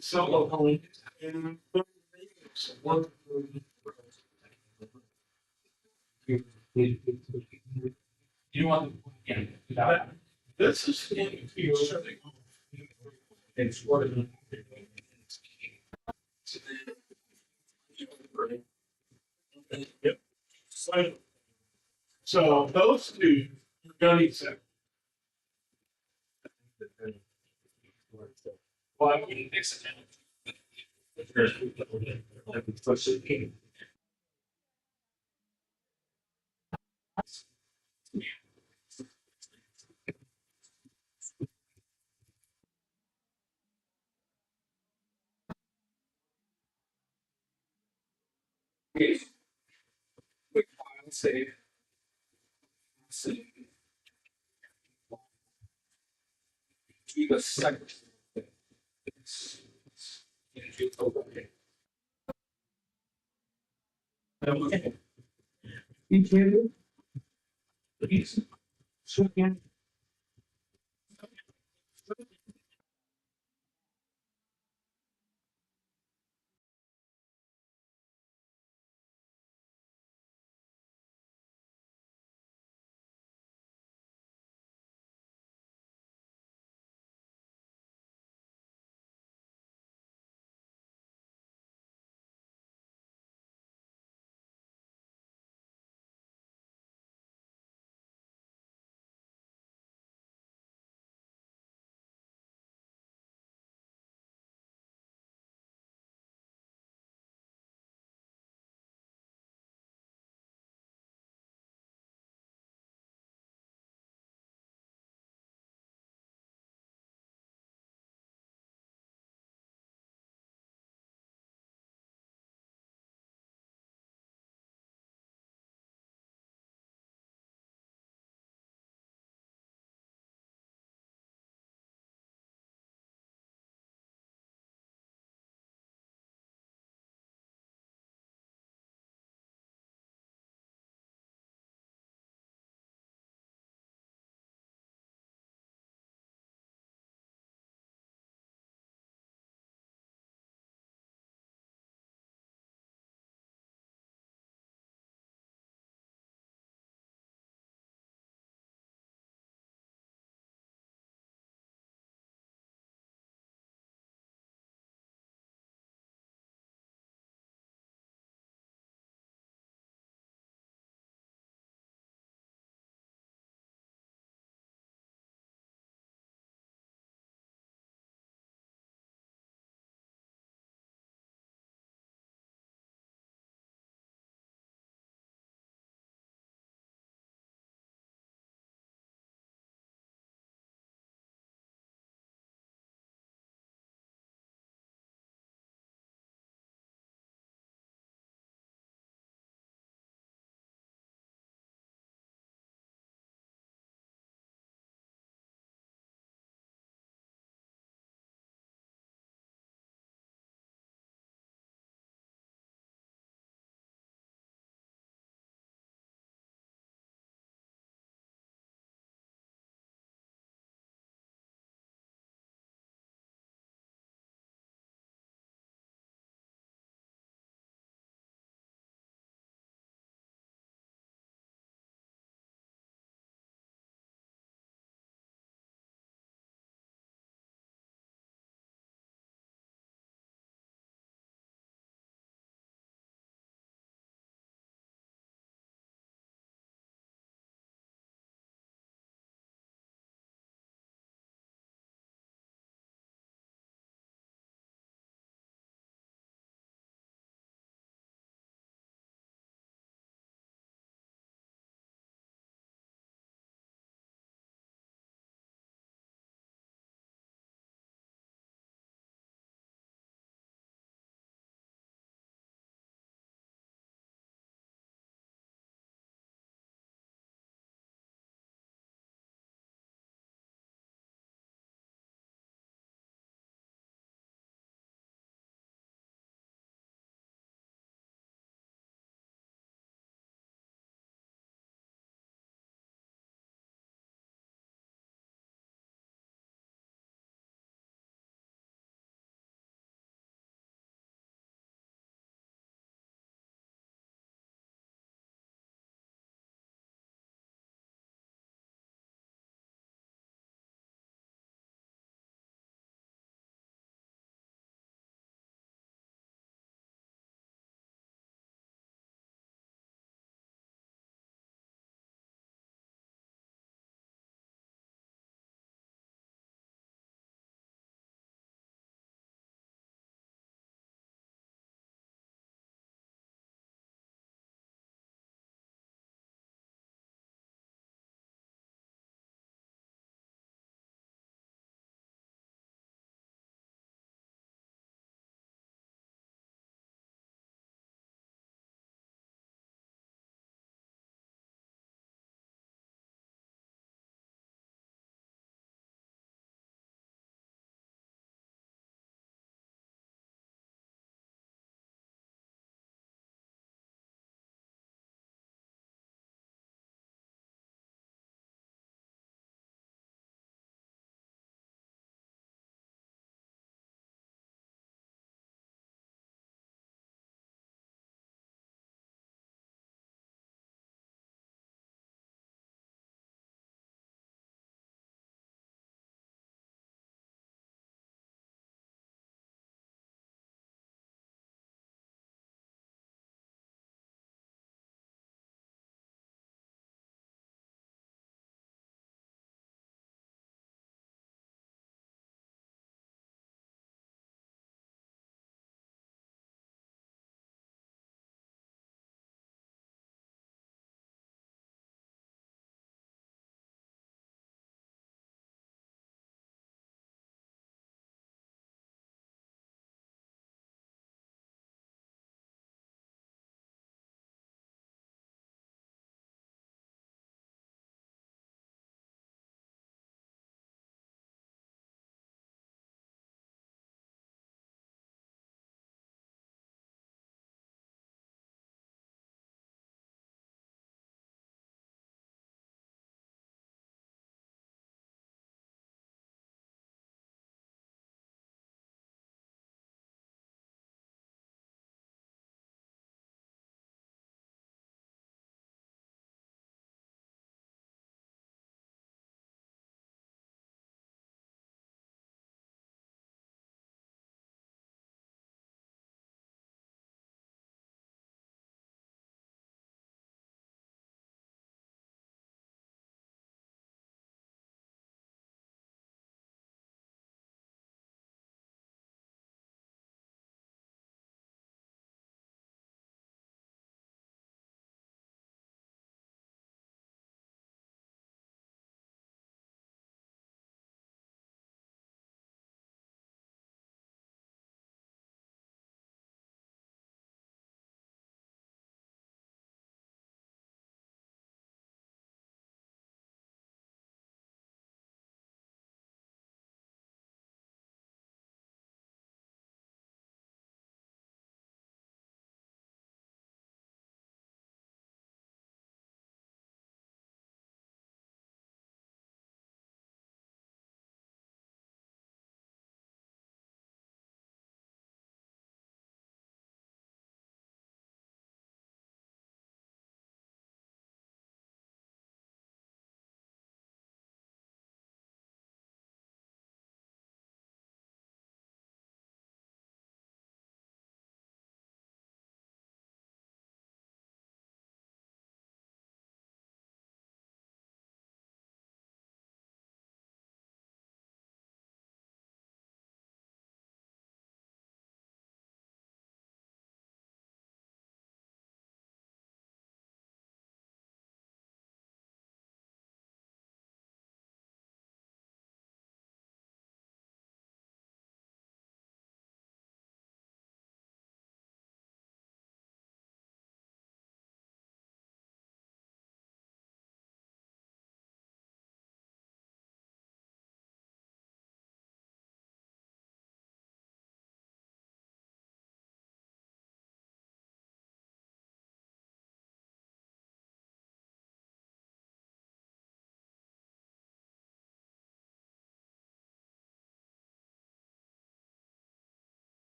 So, and one. You want, yeah, that, this is in your. It's what it is. Yep. So those two, you're gonna need seven. Well, I mean, it's. Quick file, save. Save. To the second. Okay. Each table. Each. So again.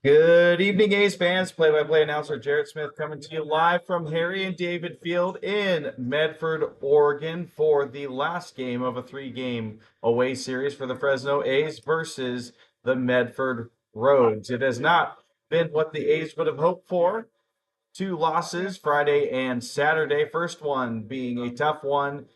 Good evening, A's fans. Play-by-play announcer Jarrett Smith coming to you live from Harry and David Field in Medford, Oregon for the last game of a 3-game away series for the Fresno A's versus the Medford Rogues. It has not been what the A's would have hoped for. 2 losses Friday and Saturday. First one being a tough one.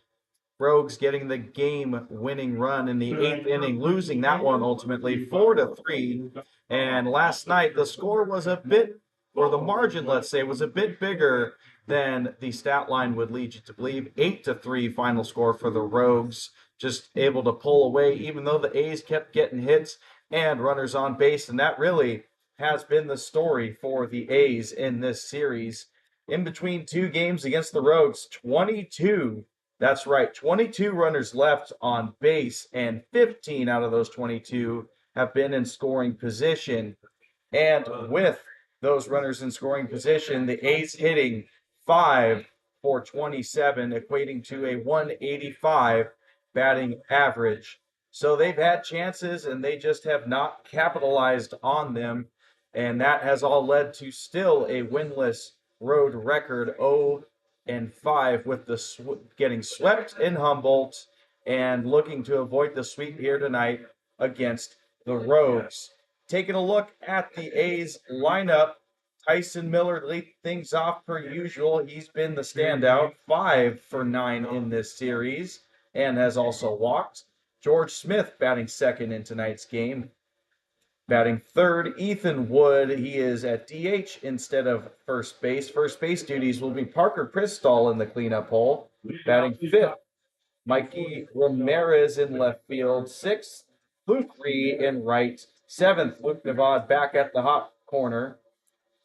Rogues getting the game-winning run in the 8th inning, losing that one ultimately 4-3. And last night, the score was a bit, or the margin, let's say, was a bit bigger than the stat line would lead you to believe. 8-3 final score for the Rogues, just able to pull away, even though the A's kept getting hits and runners on base. And that really has been the story for the A's in this series. In between 2 games against the Rogues, 22. That's right, 22 runners left on base, and 15 out of those 22 have been in scoring position. And with those runners in scoring position, the A's hitting 5 for 27, equating to a 185 batting average. So they've had chances, and they just have not capitalized on them. And that has all led to still a winless road record, 0-5, with the getting swept in Humboldt and looking to avoid the sweep here tonight against the Rogues. Taking a look at the A's lineup, Tyson Miller lead things off per usual. He's been the standout, 5 for 9 in this series, and has also walked. George Smith batting second in tonight's game. Batting third, Ethan Wood. He is at DH instead of first base. First base duties will be Parker Cristall in the cleanup hole. Batting fifth, Mikey Ramirez in left field. Sixth, Luke Reed in right. Seventh, Luke Navad back at the hot corner.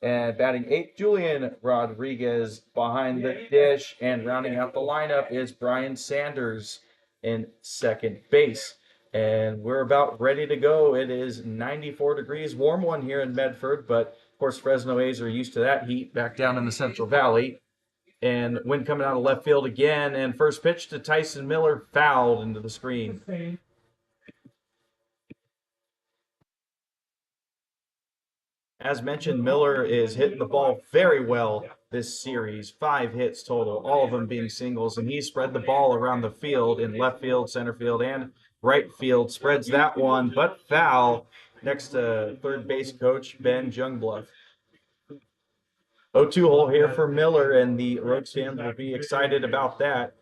And batting eighth, Julian Rodriguez behind the dish. And rounding out the lineup is Brian Sanders in second base. And we're about ready to go. It is 94 degrees, warm one here in Medford, but of course Fresno A's are used to that heat back down in the Central Valley. And wind coming out of left field again, and first pitch to Tyson Miller, fouled into the screen. As mentioned, Miller is hitting the ball very well this series. 5 hits total, all of them being singles, and he spread the ball around the field in left field, center field, and right field. Spreads that one, but foul next to third base coach Ben Jungbluff. 0-2 hole here for Miller, and the Rogues fans will be excited about that.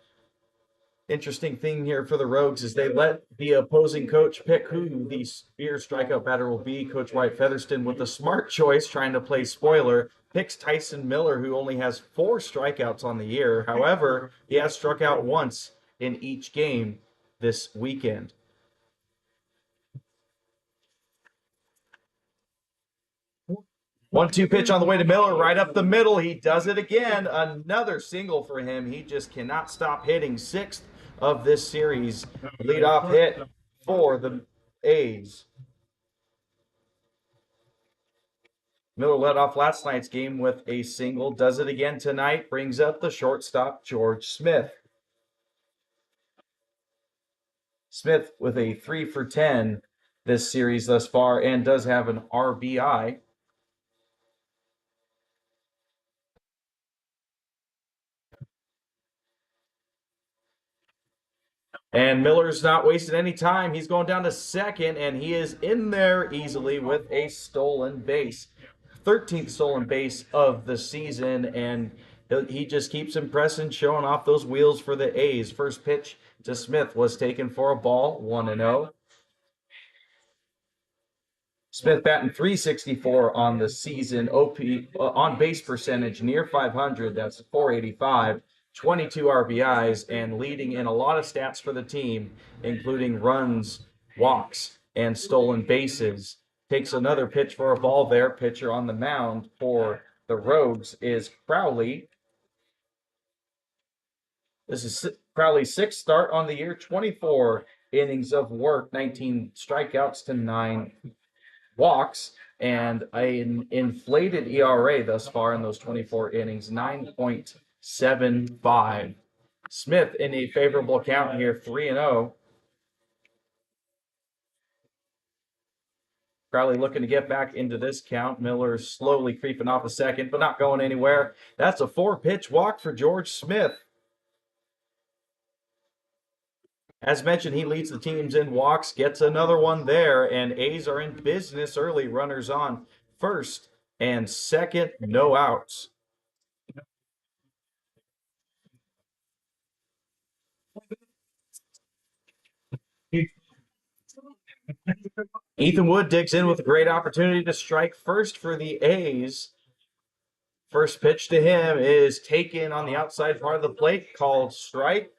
Interesting thing here for the Rogues is they let the opposing coach pick who the spear strikeout batter will be. Coach White Featherston, with a smart choice, trying to play spoiler, picks Tyson Miller, who only has 4 strikeouts on the year. However, he has struck out once in each game this weekend. 1-2 pitch on the way to Miller, right up the middle. He does it again. Another single for him. He just cannot stop hitting. 6th of this series. Leadoff hit for the A's. Miller led off last night's game with a single. Does it again tonight. Brings up the shortstop, George Smith. Smith with a 3 for 10 this series thus far, and does have an RBI. And Miller's not wasting any time. He's going down to second, and he is in there easily with a stolen base. 13th stolen base of the season, and he just keeps impressing, showing off those wheels for the A's. First pitch to Smith was taken for a ball, 1-0. Smith batting .364 on the season. OP on base percentage near 500. That's 485. 22 RBIs, and leading in a lot of stats for the team, including runs, walks, and stolen bases. Takes another pitch for a ball there. Pitcher on the mound for the Rogues is Crowley. This is Crowley's 6th start on the year. 24 innings of work, 19 strikeouts to 9 walks, and an inflated ERA thus far in those 24 innings, 9.75. Smith in a favorable count here, 3-0. Crowley looking to get back into this count. Miller slowly creeping off a second, but not going anywhere. That's a 4-pitch walk for George Smith. As mentioned, he leads the teams in walks, gets another one there, and A's are in business early. Runners on first and second, no outs. Ethan Wood digs in with a great opportunity to strike first for the A's. First pitch to him is taken on the outside part of the plate, called strike.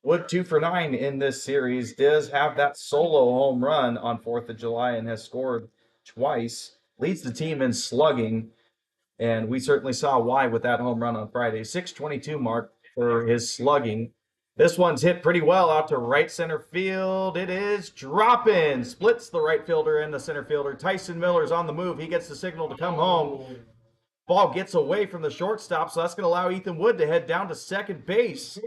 Wood 2 for 9 in this series, does have that solo home run on 4th of July and has scored twice. Leads the team in slugging, and we certainly saw why with that home run on Friday. 622 mark for his slugging. This one's hit pretty well out to right center field. It is dropping. Splits the right fielder and the center fielder. Tyson Miller's on the move. He gets the signal to come home. Ball gets away from the shortstop, so that's going to allow Ethan Wood to head down to second base.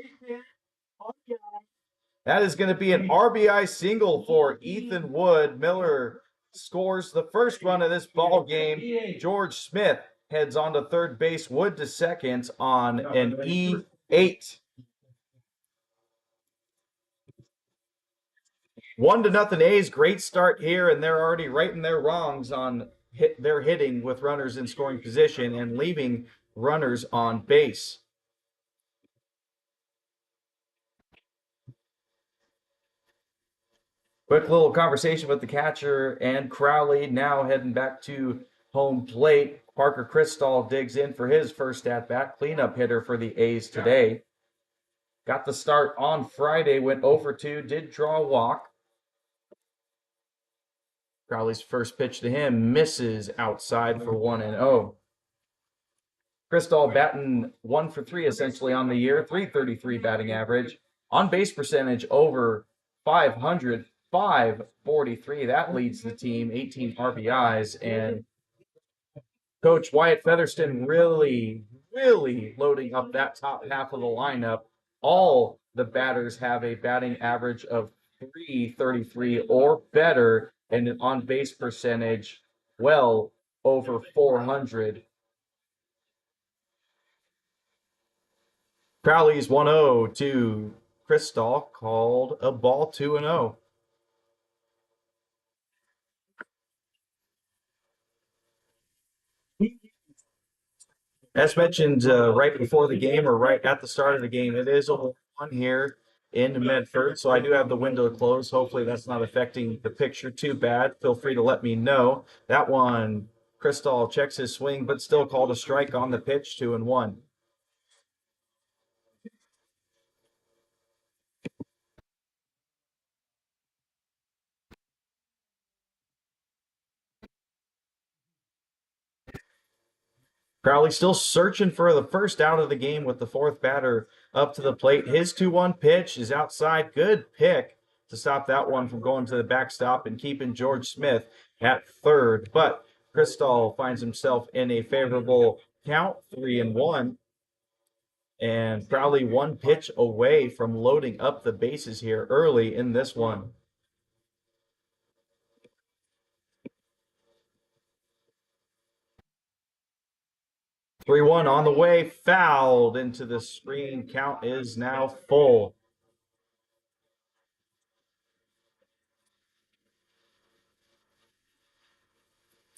That is going to be an RBI single for Ethan Wood. Miller scores the first run of this ball game. George Smith heads on to third base. Wood to second on an E8. 1-0 A's. Great start here, and they're already righting their wrongs on their hitting with runners in scoring position and leaving runners on base. Quick little conversation with the catcher and Crowley. Now heading back to home plate. Parker Cristall digs in for his first at-bat. Cleanup hitter for the A's today. Got the start on Friday. Went 0-2. Did draw a walk. Crowley's first pitch to him misses outside for 1-0. Cristall batting 1 for 3 essentially on the year. .333 batting average. On base percentage over 500. 543. That leads the team. 18 RBIs. And Coach Wyatt Featherston really loading up that top half of the lineup. All the batters have a batting average of .333 or better, and an on base percentage well over 400. Crowley's 1-0 to Cristall, called a ball. 2-0. As mentioned right before the game, or right at the start of the game, it is a one here in Medford, so I do have the window closed. Hopefully that's not affecting the picture too bad. Feel free to let me know. That one, Cristall checks his swing, but still called a strike on the pitch. 2-1. Crowley still searching for the first out of the game with the fourth batter up to the plate. His 2-1 pitch is outside. Good pick to stop that one from going to the backstop and keeping George Smith at third. But Cristall finds himself in a favorable count, 3-1. And Crowley 1 pitch away from loading up the bases here early in this one. 3-1 on the way, fouled into the screen. Count is now full.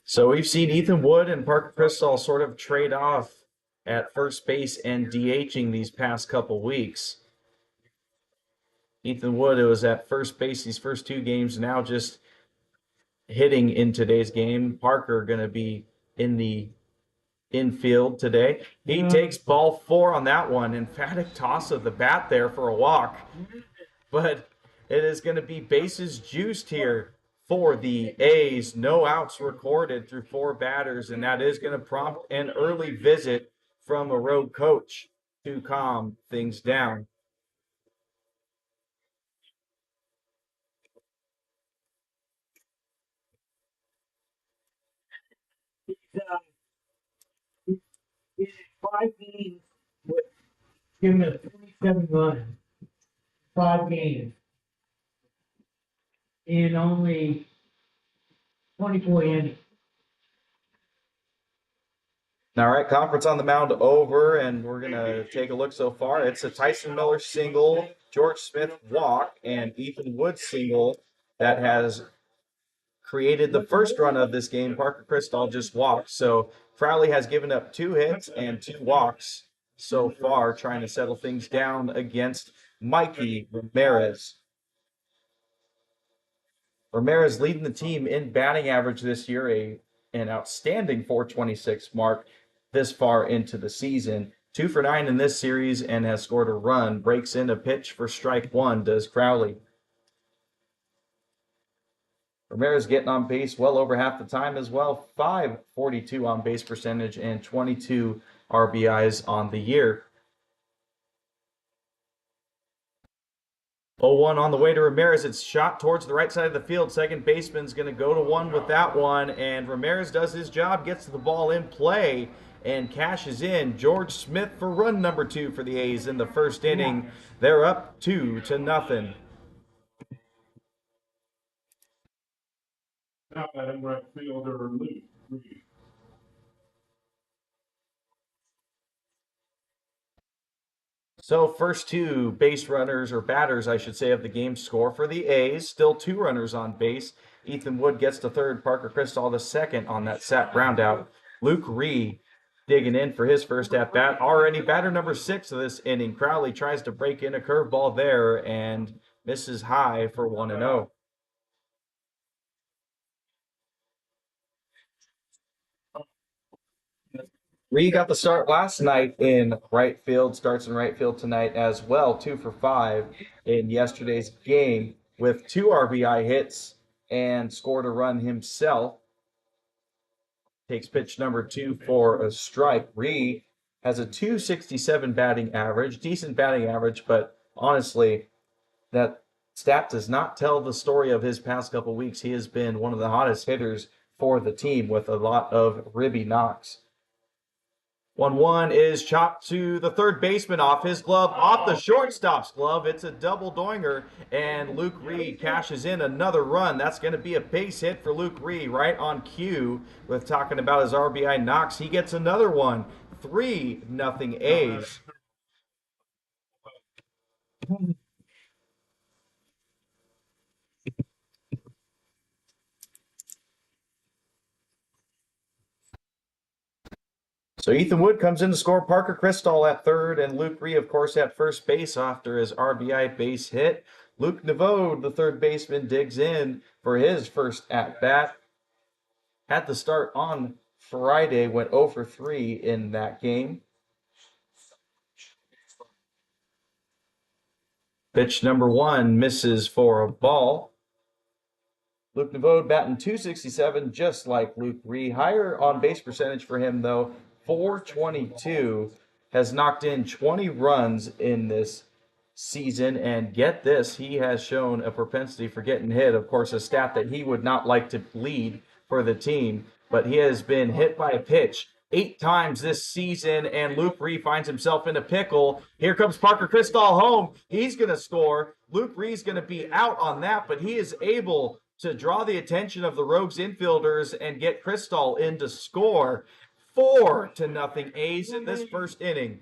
So we've seen Ethan Wood and Parker Cristall sort of trade off at first base and DHing these past couple weeks. Ethan Wood, it was at first base these first 2 games, now just hitting in today's game. Parker going to be in the infield today. He takes ball 4 on that one. Emphatic toss of the bat there for a walk. But it is going to be bases juiced here for the A's. No outs recorded through 4 batters, and that is going to prompt an early visit from a road coach to calm things down. He's in 5 games with him at 27 runs. 5 games. in only 24 innings. All right, conference on the mound over, and we're going to take a look so far. It's a Tyson Miller single, George Smith walk, and Ethan Wood single that has created the first run of this game. Parker Cristall just walked. So Crowley has given up 2 hits and 2 walks so far, trying to settle things down against Mikey Ramirez. Ramirez leading the team in batting average this year, an outstanding 426 mark this far into the season. 2 for 9 in this series and has scored a run. Breaks in a pitch for strike 1, does Crowley. Ramirez getting on base well over half the time as well. 542 on base percentage and 22 RBIs on the year. 0-1 on the way to Ramirez. It's shot towards the right side of the field. Second baseman's going to go to 1 with that one. And Ramirez does his job, gets the ball in play, and cashes in. George Smith for run number 2 for the A's in the first inning. They're up 2-0. Now that right fielder Luke Reed. So first 2 base runners, or batters, I should say, of the game score for the A's. Still 2 runners on base. Ethan Wood gets to third. Parker Cristall the second on that sat groundout. Luke Reed digging in for his first at-bat. Already batter number 6 of this inning. Crowley tries to break in a curveball there and misses high for 1-0. Reed got the start last night in right field, starts in right field tonight as well, 2 for 5 in yesterday's game with 2 RBI hits and scored a run himself. Takes pitch number 2 for a strike. Reed has a 267 batting average, decent batting average, but honestly, that stat does not tell the story of his past couple weeks. He has been one of the hottest hitters for the team with a lot of ribby knocks. 1-1 is chopped to the third baseman off his glove, off the shortstop's glove. It's a double doinger, and Luke Reed cashes in another run. That's going to be a base hit for Luke Reed, right on cue with talking about his RBI knocks. He gets another one. 3-0 A's. So Ethan Wood comes in to score. Parker Cristall at third, and Luke Reed, of course, at first base after his RBI base hit. Luke Nevode, the third baseman, digs in for his first at-bat. Had the start on Friday, went 0 for 3 in that game. Pitch number 1 misses for a ball. Luke Nevode batting .267, just like Luke Reed. Higher on base percentage for him, though, .422. Has knocked in 20 runs in this season, and get this, he has shown a propensity for getting hit. Of course, a stat that he would not like to lead for the team, but he has been hit by a pitch 8 times this season, and Luke Reed finds himself in a pickle. Here comes Parker Cristall home. He's going to score. Luke Reed's going to be out on that, but he is able to draw the attention of the Rogues infielders and get Cristall in to score. 4-0 A's in this first inning.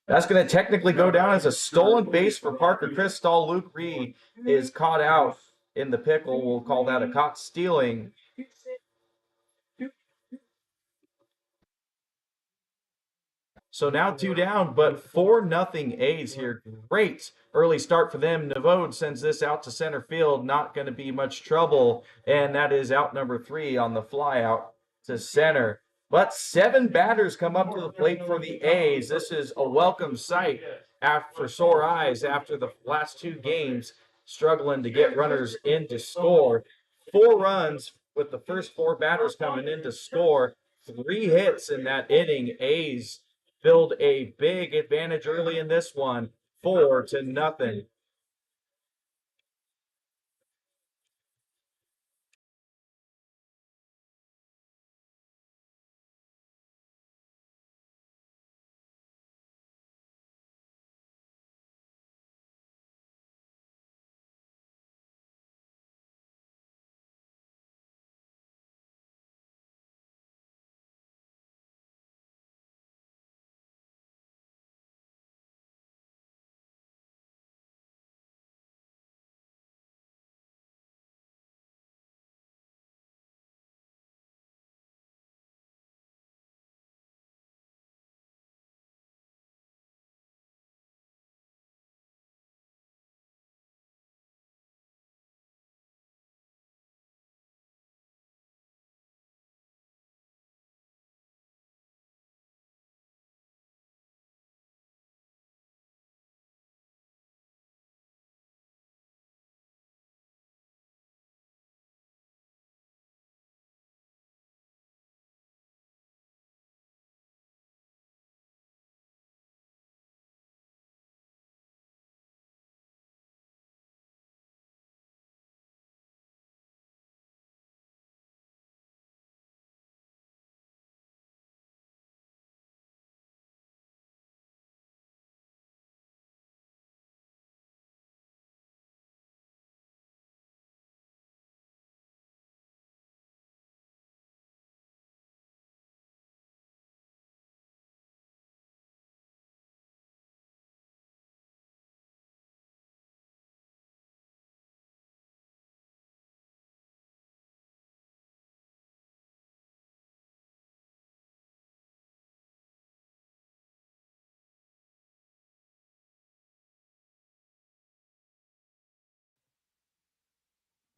That's going to technically go down as a stolen base for Parker Cristall. Luke Reed is caught out in the pickle. We'll call that a caught stealing. So now 2 down, but 4-0 A's here. Great early start for them. Nevode sends this out to center field. Not going to be much trouble. And that is out number 3 on the fly out to center. But 7 batters come up to the plate for the A's. This is a welcome sight for sore eyes after the last 2 games, struggling to get runners in to score. 4 runs with the first 4 batters coming in to score. 3 hits in that inning. A's build a big advantage early in this one, 4-0.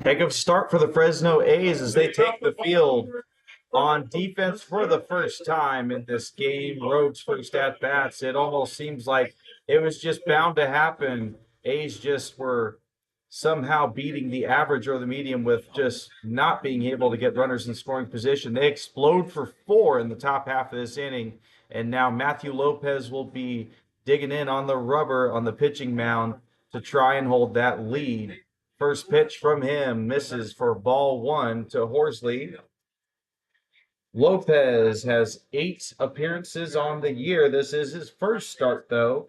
Heck of a start for the Fresno A's as they take the field on defense for the first time in this game. Rogues first at bats. It almost seems like it was just bound to happen. A's just were somehow beating the average or the medium with just not being able to get runners in scoring position. They explode for 4 in the top half of this inning. And now Matthew Lopez will be digging in on the rubber on the pitching mound to try and hold that lead. First pitch from him misses for ball 1 to Horsley. Lopez has 8 appearances on the year. This is his first start, though.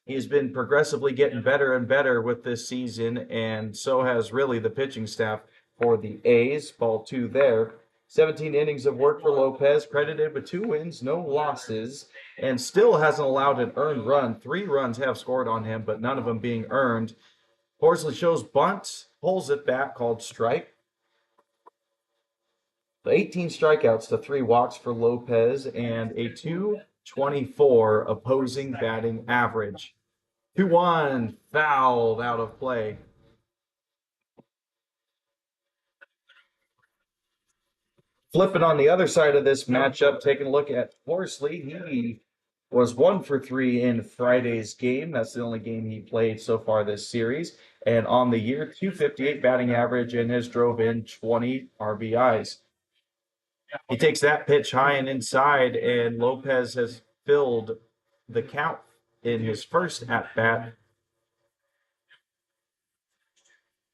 He's been progressively getting better and better with this season, and so has really the pitching staff for the A's. Ball 2 there. 17 innings of work for Lopez, credited with 2 wins, no losses, and still hasn't allowed an earned run. 3 runs have scored on him, but none of them being earned. Horsley shows bunt, pulls it back, called strike. 18 strikeouts to 3 walks for Lopez and a 224 opposing batting average. 2-1, fouled out of play. Flipping on the other side of this matchup, taking a look at Horsley. He was 1 for 3 in Friday's game. That's the only game he played so far this series. And on the year, 258 batting average and has drove in 20 RBIs. He takes that pitch high and inside, and Lopez has filled the count in his first at-bat.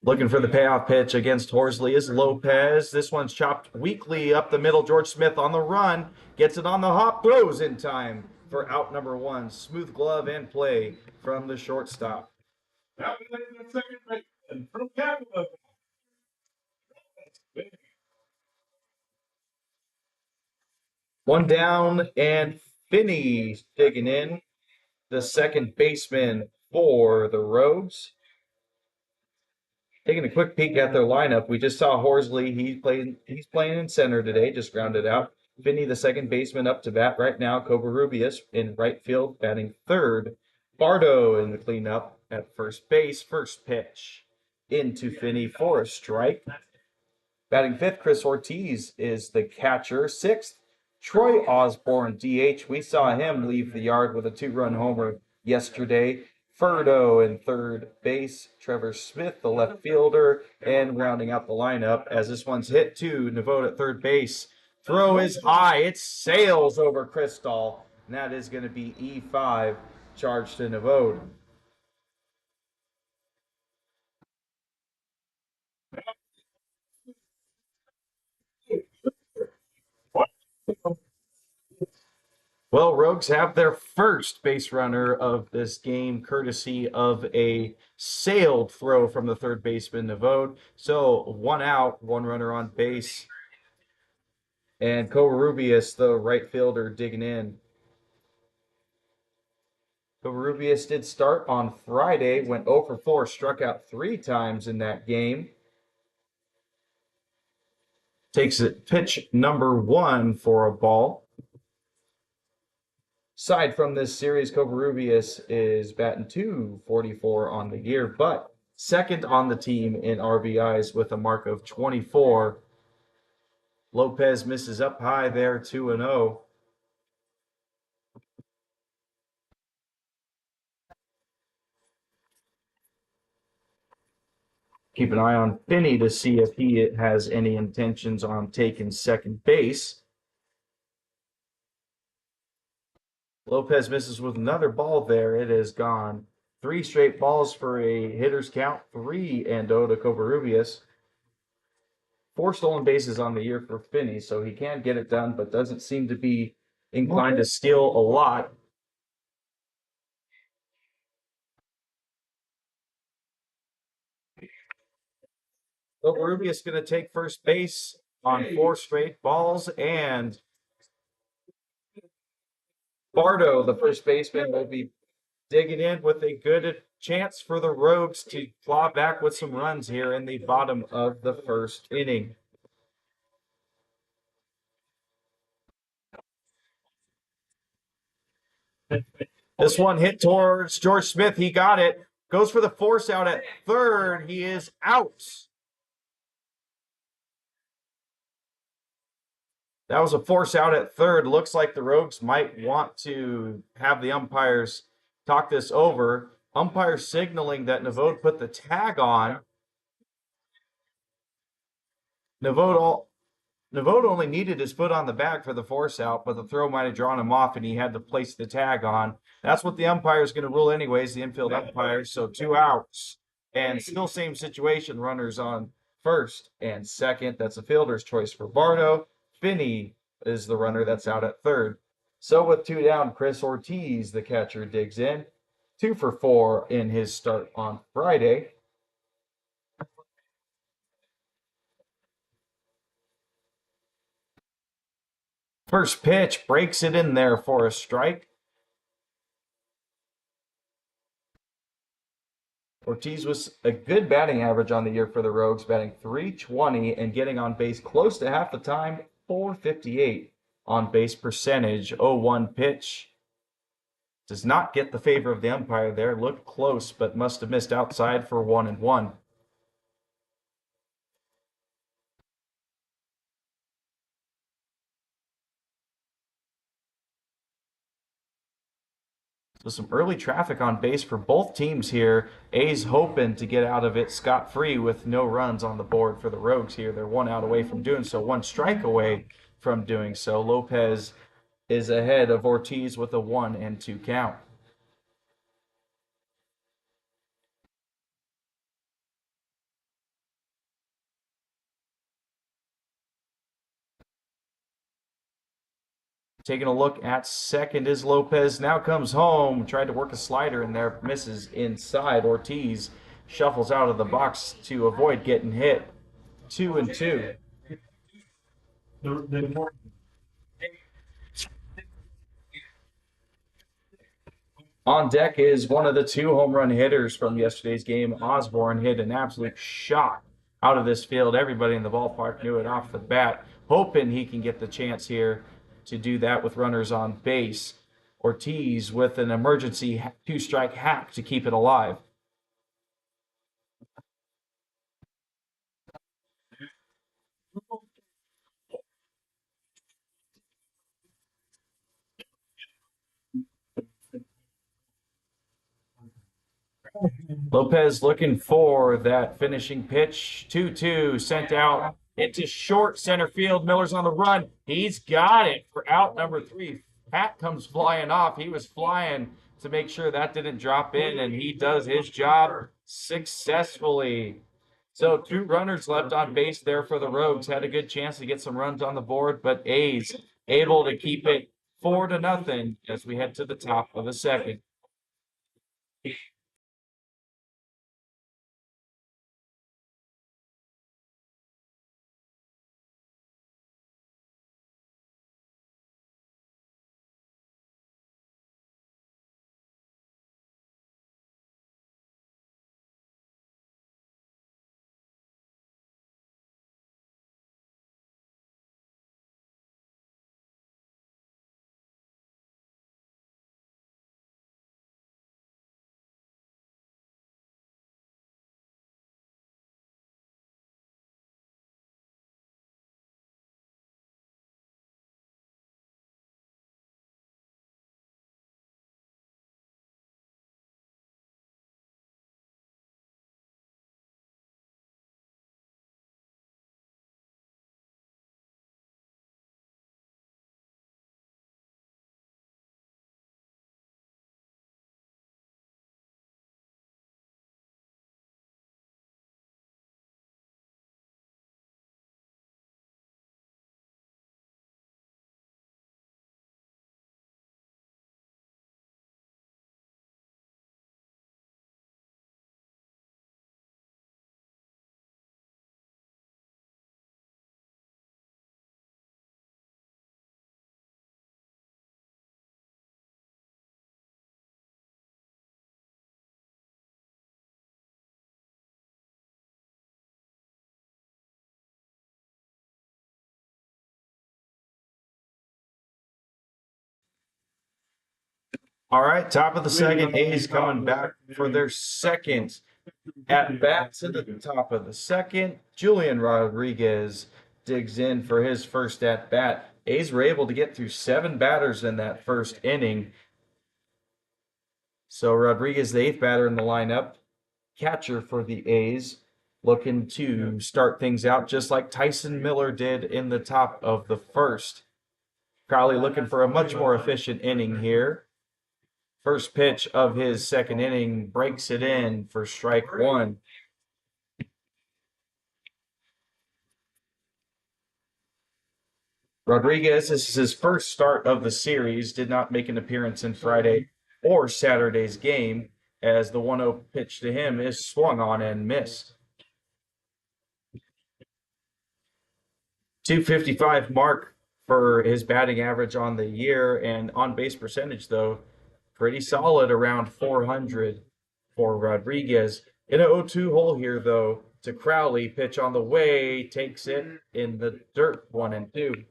Looking for the payoff pitch against Horsley is Lopez. This one's chopped weakly up the middle. George Smith on the run, gets it on the hop, throws in time for out number 1. Smooth glove and play from the shortstop. One down, and Finney digging in, the second baseman for the Rogues. Taking a quick peek at their lineup, we just saw Horsley. He's playing in center today, just grounded out. Finney, the second baseman, up to bat right now. Covarrubias in right field, batting third. Bardo in the cleanup at first base. First pitch into Finney for a strike. Batting fifth, Chris Ortiz is the catcher. Sixth, Troy Osborne, DH. We saw him leave the yard with a 2-run homer yesterday. Furdo in third base, Trevor Smith, the left fielder, and rounding out the lineup as this one's hit to Nevode at third base. Throw is high. It sails over Crystal, and that is going to be E5, charged to Nevode. Well, Rogues have their first base runner of this game, courtesy of a sailed throw from the third baseman, Nevode. So 1 out, 1 runner on base. And Covarrubias, the right fielder, digging in. Covarrubias did start on Friday, went 0 for 4, struck out 3 times in that game. Takes it pitch number 1 for a ball. Aside from this series, Covarrubias is batting .244 on the year, but second on the team in RBIs with a mark of 24. Lopez misses up high there, 2-0. Keep an eye on Finney to see if he has any intentions on taking second base. Lopez misses with another ball there. It is gone. 3 straight balls for a hitter's count, 3-0 to Covarrubias. 4 stolen bases on the year for Finney, so he can get it done, but doesn't seem to be inclined to steal a lot. Covarrubias going to take first base on 4 straight balls, and Bardo, the first baseman, will be digging in with a good chance for the Rogues to claw back with some runs here in the bottom of the first inning. This one hit towards George Smith. He got it. Goes for the force out at third. He is out. That was a force out at third. Looks like the Rogues might want to have the umpires talk this over. Umpire signaling that Navode put the tag on. Navode only needed his foot on the bag for the force out, but the throw might have drawn him off and he had to place the tag on. That's what the umpire is going to rule anyways, the infield umpire. So 2 outs. And still same situation, runners on first and second. That's a fielder's choice for Bardo. Finney is the runner that's out at third. So with 2 down, Chris Ortiz, the catcher, digs in. 2 for 4 in his start on Friday. First pitch breaks it in there for a strike. Ortiz was a good batting average on the year for the Rogues, batting .320 and getting on base close to half the time, .458 on base percentage. 0-1 pitch. Does not get the favor of the umpire there. Looked close, but must have missed outside for 1-1. So some early traffic on base for both teams here. A's hoping to get out of it scot-free with no runs on the board for the Rogues here. They're 1 out away from doing so, 1 strike away from doing so. Lopez is ahead of Ortiz with a 1-2 count. Taking a look at second is Lopez. Now comes home. Tried to work a slider in there. Misses inside. Ortiz shuffles out of the box to avoid getting hit. 2-2. On deck is one of the 2 home run hitters from yesterday's game. Osborne hit an absolute shot out of this field. Everybody in the ballpark knew it off the bat. Hoping he can get the chance here to do that with runners on base. Ortiz with an emergency 2-strike hack to keep it alive. Lopez looking for that finishing pitch. 2-2 sent out into short center field. Miller's on the run. He's got it for out number 3. Pat comes flying off. He was flying to make sure that didn't drop in, and he does his job successfully. So 2 runners left on base there for the Rogues. Had a good chance to get some runs on the board, but A's able to keep it 4-0 as we head to the top of the second. All right, top of the second. A's coming back for their second at bat to the top of the second. Julian Rodriguez digs in for his first at bat. A's were able to get through 7 batters in that first inning. So Rodriguez, the 8th batter in the lineup, catcher for the A's, looking to start things out just like Tyson Miller did in the top of the first. Crowley looking for a much more efficient inning here. First pitch of his second inning breaks it in for strike 1. Rodriguez, this is his first start of the series, did not make an appearance in Friday or Saturday's game, as the 1-0 pitch to him is swung on and missed. 255 mark for his batting average on the year, and on base percentage, though, pretty solid around 400 for Rodriguez. In an 0-2 hole here, though, to Crowley, pitch on the way, takes it in the dirt, 1-2.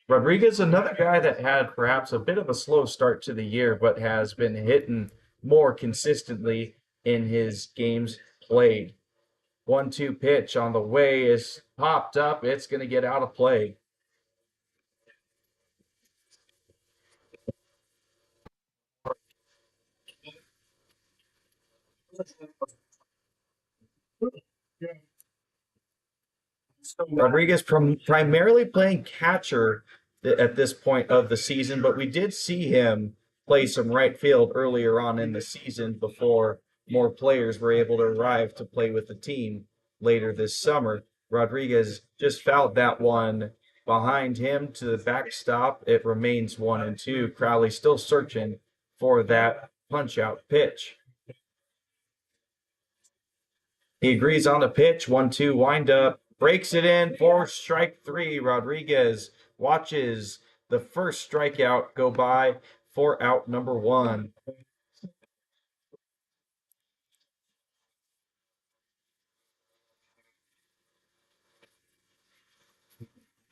Rodriguez, another guy that had perhaps a bit of a slow start to the year, but has been hitting more consistently in his games played. 1-2 pitch on the way is popped up. It's going to get out of play. Rodriguez primarily playing catcher at this point of the season, but we did see him play some right field earlier on in the season before more players were able to arrive to play with the team later this summer. Rodriguez just fouled that one behind him to the backstop. It remains 1-2. Crowley still searching for that punch-out pitch. He agrees on the pitch. 1-2 windup. Breaks it in for strike 3. Rodriguez watches the first strikeout go by for out number 1.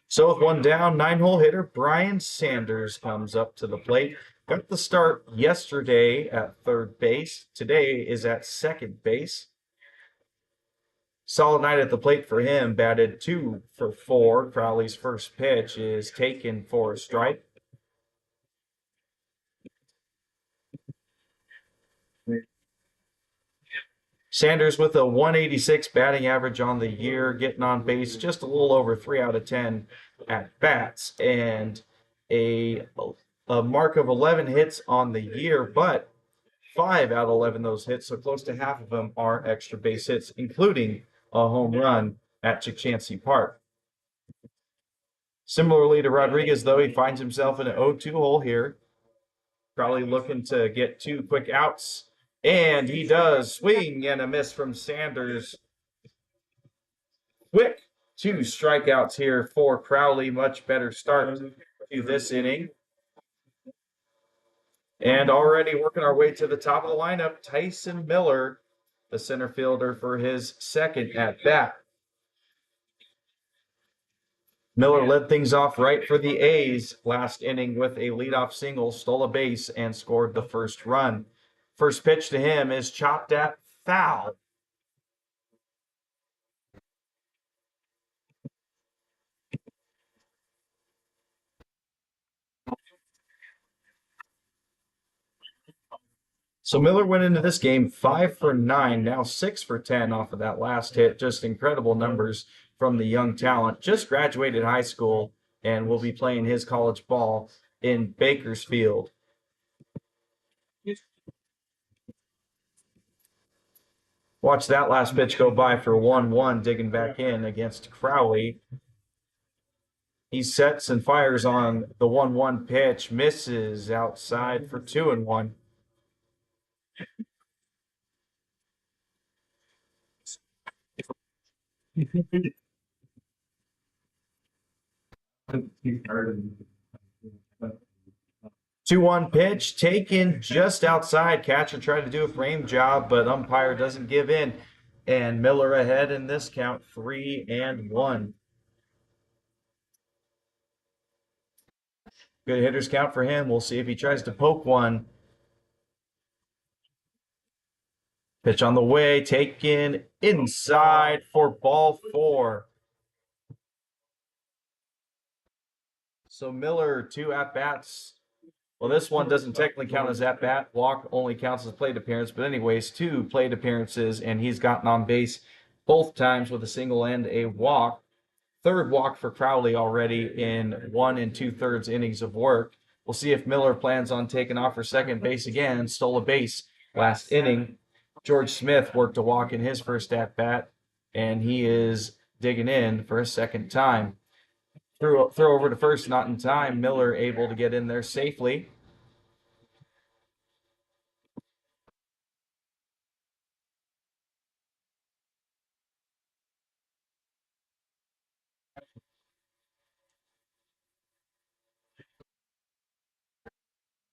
So with one down, 9-hole hitter Brian Sanders comes up to the plate. Got the start yesterday at third base. Today is at second base. Solid night at the plate for him. Batted 2 for 4. Crowley's first pitch is taken for a strike. Sanders with a 186 batting average on the year, getting on base just a little over 3 out of 10 at bats, and a mark of 11 hits on the year, but 5 out of 11 those hits, so close to half of them are extra base hits, including a home run at Chachansey Park. Similarly to Rodriguez, though, he finds himself in an 0-2 hole here. Probably looking to get 2 quick outs. And he does. Swing and a miss from Sanders. Quick 2 strikeouts here for Crowley. Much better start to this inning. And already working our way to the top of the lineup, Tyson Miller, the center fielder, for his second at bat. Miller led things off right for the A's last inning with a leadoff single, stole a base, and scored the first run. First pitch to him is chopped at foul. So Miller went into this game 5 for 9, now 6 for 10 off of that last hit. Just incredible numbers from the young talent. Just graduated high school and will be playing his college ball in Bakersfield. Watch that last pitch go by for 1-1, digging back in against Crowley. He sets and fires on the 1-1 pitch, misses outside for 2-1. Two-one pitch taken just outside. Catcher tried to do a frame job, but umpire doesn't give in. And Miller ahead in this count, 3-1. Good hitters count for him. We'll see if he tries to poke one. Pitch on the way, taken inside for ball 4. So Miller, 2 at-bats. Well, this one doesn't technically count as at-bat. Walk only counts as plate appearance. But anyways, 2 plate appearances, and he's gotten on base both times with a single and a walk. Third walk for Crowley already in 1 2/3 innings of work. We'll see if Miller plans on taking off for second base again. Stole a base last inning. George Smith worked a walk in his first at-bat, and he is digging in for a second time. Throw over to first, not in time. Miller able to get in there safely.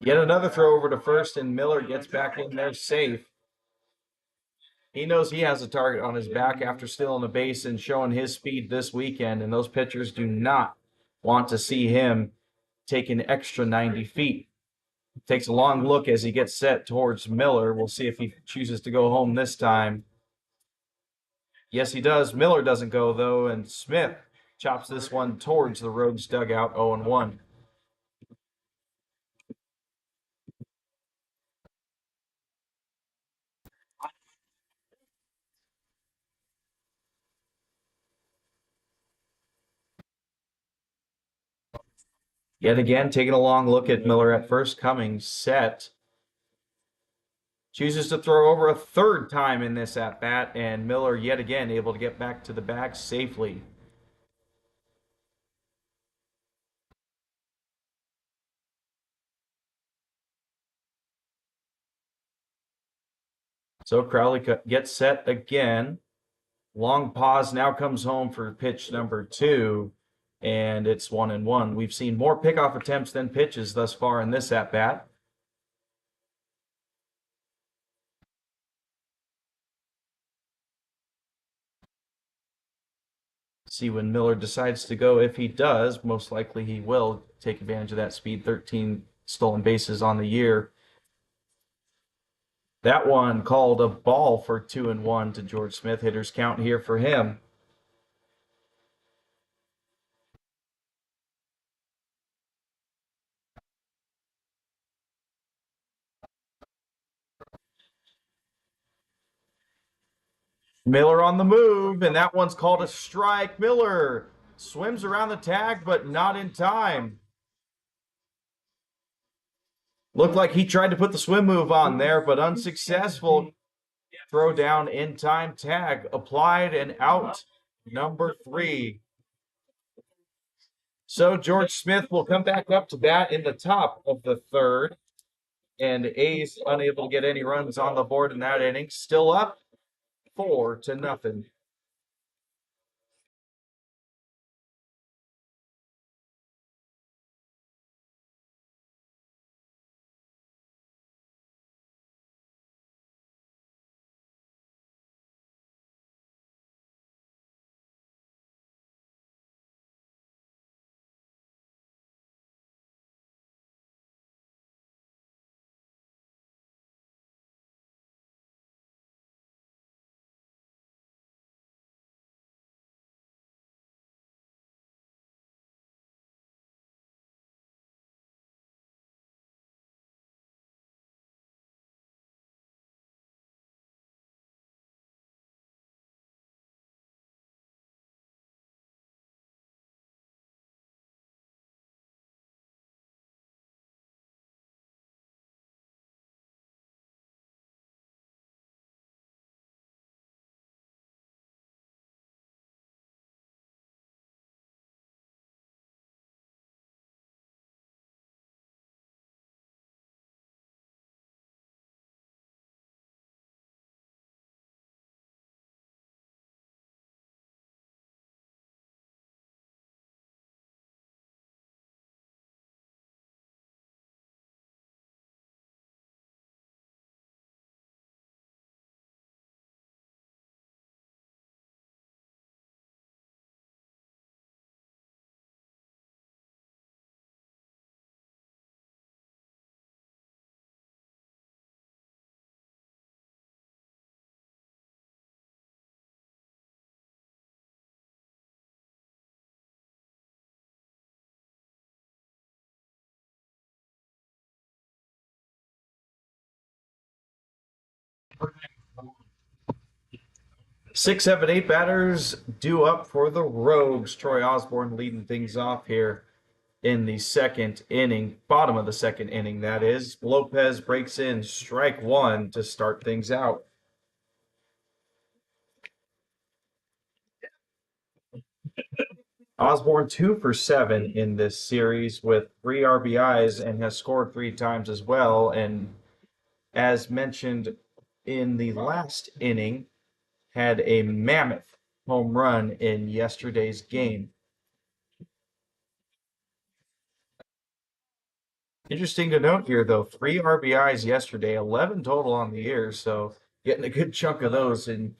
Yet another throw over to first, and Miller gets back in there safe. He knows he has a target on his back after stealing a base and showing his speed this weekend, and those pitchers do not want to see him take an extra 90 feet. Takes a long look as he gets set towards Miller. We'll see if he chooses to go home this time. Yes, he does. Miller doesn't go, though, and Smith chops this one towards the Rogues dugout, 0-1. Yet again, taking a long look at Miller at first, coming set. Chooses to throw over a third time in this at-bat, and Miller yet again able to get back to the bag safely. So Crowley gets set again. Long pause now comes home for pitch number 2, and it's 1-1. We've seen more pickoff attempts than pitches thus far in this at-bat. See when Miller decides to go. If he does, most likely he will take advantage of that speed. 13 stolen bases on the year. That one called a ball for 2-1 to George Smith. Hitters count here for him. Miller on the move, and that one's called a strike. Miller swims around the tag, but not in time. Looked like he tried to put the swim move on there, but unsuccessful. Throw down in time, tag applied and out. Number 3. So George Smith will come back up to bat in the top of the 3rd. And A's unable to get any runs on the board in that inning. Still up 4-0. 6, 7, 8 batters due up for the Rogues. Troy Osborne leading things off here in the second inning, bottom of the second inning, that is. Lopez breaks in strike one to start things out. Osborne 2 for 7 in this series with 3 RBIs and has scored 3 times as well. And as mentioned in the last inning, had a mammoth home run in yesterday's game. Interesting to note here, though, 3 RBIs yesterday, 11 total on the year, so getting a good chunk of those in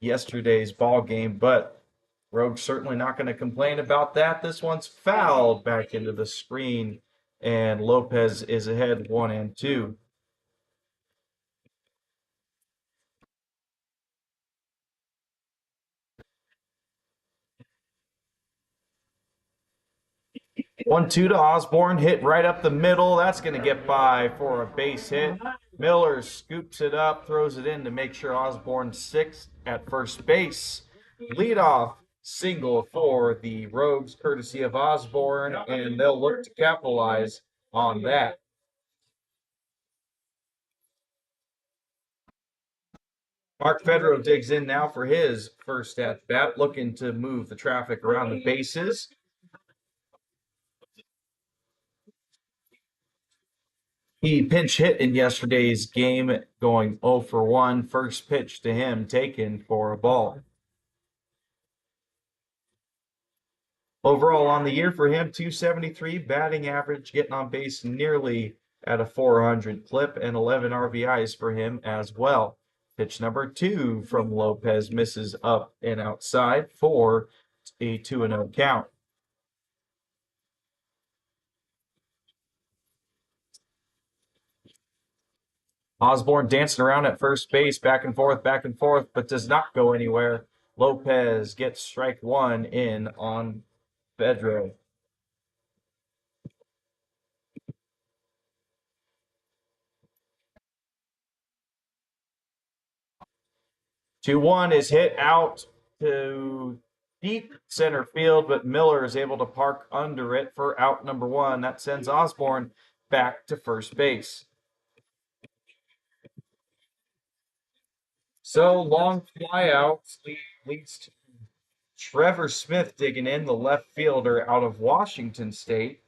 yesterday's ball game. But Rogue's certainly not going to complain about that. This one's fouled back into the screen, and Lopez is ahead 1-2. One two to Osborne, hit right up the middle. That's going to get by for a base hit. Miller scoops it up, throws it in to make sure Osborne's 6 at first base. Leadoff single for the Rogues, courtesy of Osborne, and they'll look to capitalize on that. Mark Fedro digs in now for his first at bat, looking to move the traffic around the bases. He pinch hit in yesterday's game, going 0 for 1. First pitch to him taken for a ball. Overall on the year for him, 273 batting average, getting on base nearly at a 400 clip, and 11 RBIs for him as well. Pitch number 2 from Lopez misses up and outside for a 2-0 count. Osborne dancing around at first base, back and forth, but does not go anywhere. Lopez gets strike 1 in on Pedro. 2-1 is hit out to deep center field, but Miller is able to park under it for out number 1. That sends Osborne back to first base. So long fly out leads to Trevor Smith digging in, the left fielder out of Washington State.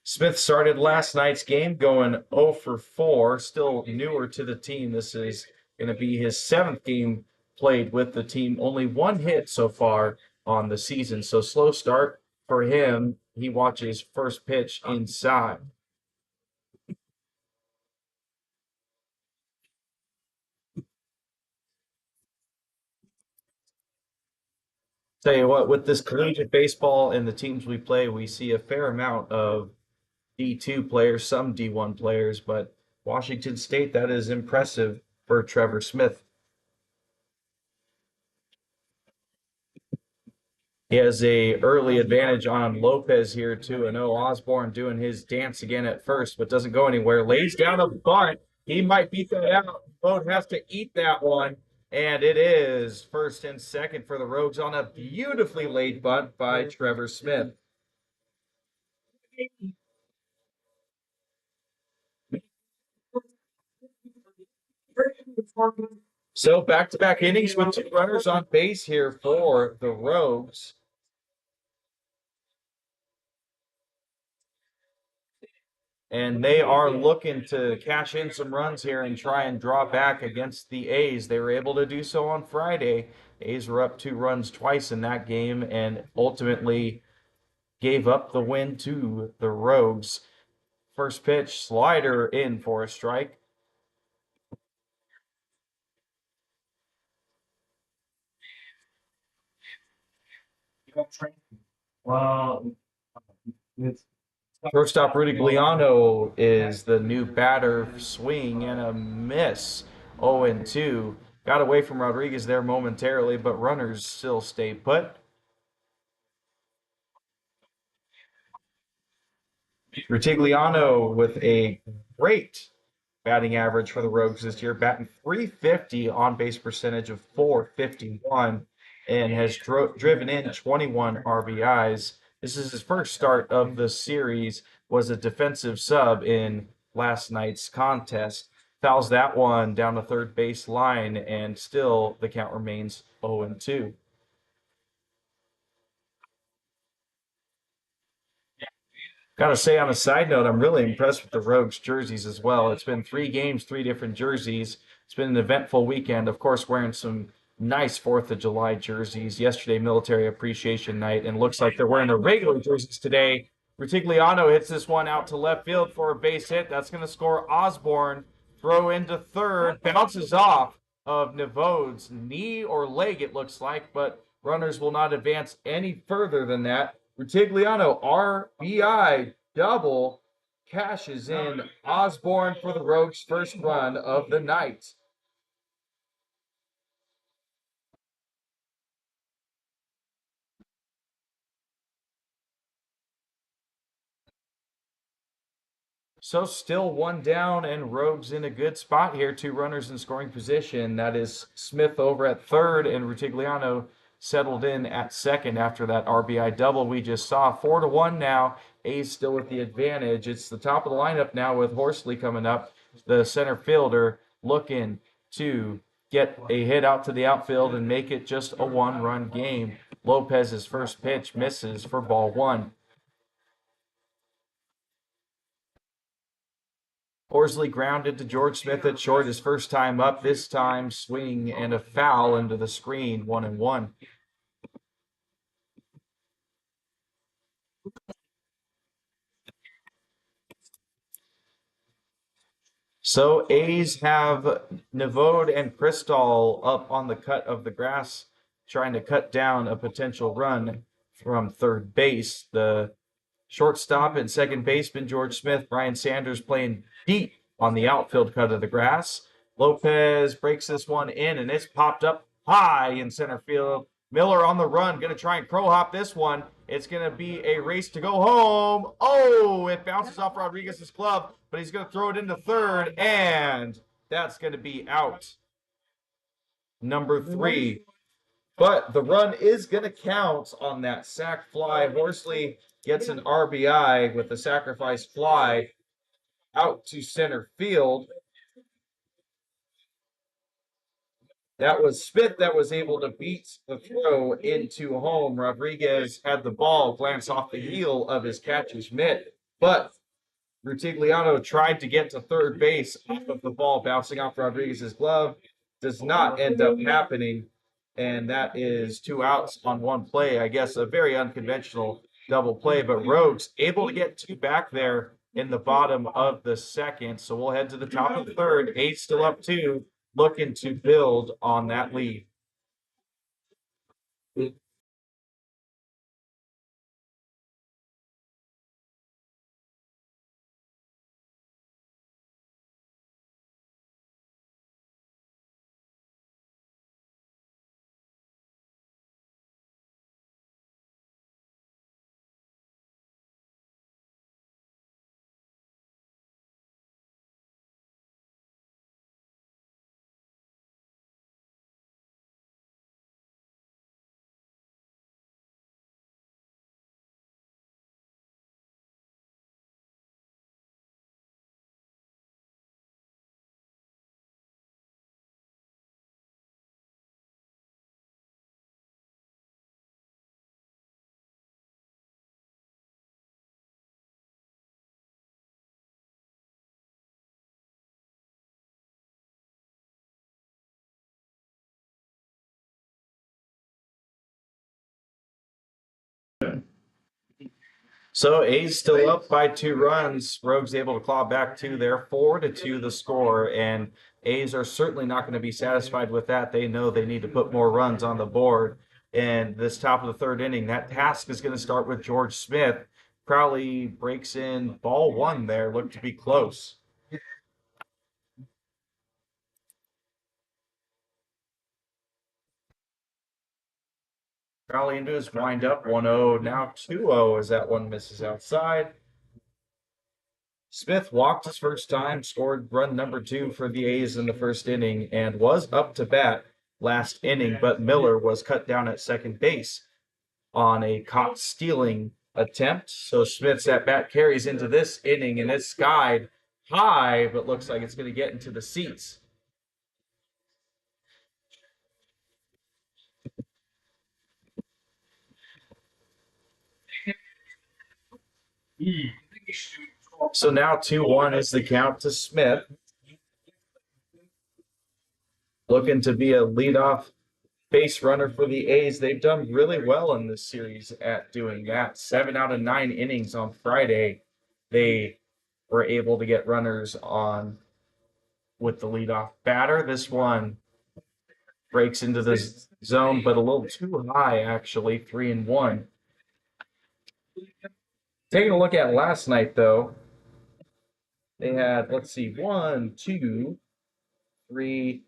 Smith started last night's game going 0 for 4, still newer to the team. This is going to be his 7th game played with the team. Only 1 hit so far on the season, so slow start for him. He watches first pitch inside. Tell you what, with this collegiate baseball and the teams we play, we see a fair amount of D2 players, some D1 players, but Washington State, that is impressive for Trevor Smith. He has a early advantage on Lopez here, too. And Osborne doing his dance again at first, but doesn't go anywhere. Lays down a bunt. He might beat that out. Boat has to eat that one. And it is first and second for the Rogues on a beautifully laid bunt by Trevor Smith. So back-to-back innings with 2 runners on base here for the Rogues. And they are looking to cash in some runs here and try and draw back against the A's. They were able to do so on Friday. A's were up 2 runs twice in that game and ultimately gave up the win to the Rogues. First pitch, slider in for a strike. Well, it's Shortstop Rudy Giuliano is the new batter, swing and a miss. 0-2. Got away from Rodriguez there momentarily, but runners still stay put. Rutigliano with a great batting average for the Rogues this year, batting 350, on base percentage of 451, and has driven in 21 RBIs. This is his first start of the series, was a defensive sub in last night's contest. Fouls that one down the third base line, and still the count remains 0-2. Gotta say, on a side note, I'm really impressed with the Rogues jerseys as well. It's been 3 games, 3 different jerseys. It's been an eventful weekend. Of course, wearing some nice 4th of July jerseys. Yesterday, Military Appreciation Night, and looks like they're wearing the regular jerseys today. Rutigliano hits this one out to left field for a base hit. That's going to score Osborne. Throw into third. Bounces off of Nevode's knee or leg, it looks like, but runners will not advance any further than that. Rutigliano, RBI double, cashes in Osborne for the Rogues' first run of the night. So still 1 down, and Rogues in a good spot here. 2 runners in scoring position. That is Smith over at third, and Rutigliano settled in at second after that RBI double we just saw. 4-1 now. A's still with the advantage. It's the top of the lineup now with Horsley coming up, the center fielder, looking to get a hit out to the outfield and make it just a 1-run game. Lopez's first pitch misses for ball 1. Horsley grounded to George Smith at short his first time up, this time swing and a foul into the screen, 1-1. So A's have Nevode and Crystal up on the cut of the grass, trying to cut down a potential run from third base. The shortstop and second baseman, George Smith, Brian Sanders playing deep on the outfield cut of the grass. Lopez breaks this one in, and it's popped up high in center field. Miller on the run, going to try and crow hop this one. It's going to be a race to go home. Oh, it bounces off Rodriguez's glove, but he's going to throw it into third, and that's going to be out. Number 3. But the run is going to count on that sac fly. Horsley gets an RBI with the sacrifice fly out to center field. That was Smith that was able to beat the throw into home. Rodriguez had the ball glance off the heel of his catcher's mitt, but Rutigliano tried to get to third base off of the ball bouncing off Rodriguez's glove. Does not end up happening, and that is 2 outs on 1 play. I guess a very unconventional double play, but Rogues able to get 2 back there in the bottom of the second. So we'll head to the top of the third. A's still up 2, looking to build on that lead. So A's still up by 2 runs. Rogues able to claw back 2 there, 4-2 the score, and A's are certainly not going to be satisfied with that. They know they need to put more runs on the board. And this top of the third inning, that task is going to start with George Smith. Crowley breaks in ball 1 there, looked to be close. Crowley into his windup, 1-0. Now 2-0 as that one misses outside. Smith walked his first time, scored run number 2 for the A's in the first inning, and was up to bat last inning, but Miller was cut down at second base on a caught stealing attempt. So Smith's at bat carries into this inning, and it's skied high, but looks like it's going to get into the seats. So now 2-1 is the count to Smith. Looking to be a leadoff base runner for the A's. They've done really well in this series at doing that. 7 out of 9 innings on Friday, they were able to get runners on with the leadoff batter. This one breaks into the zone, but a little too high, actually. 3-1. Taking a look at last night, though, they had, let's see, 1, 2, 3,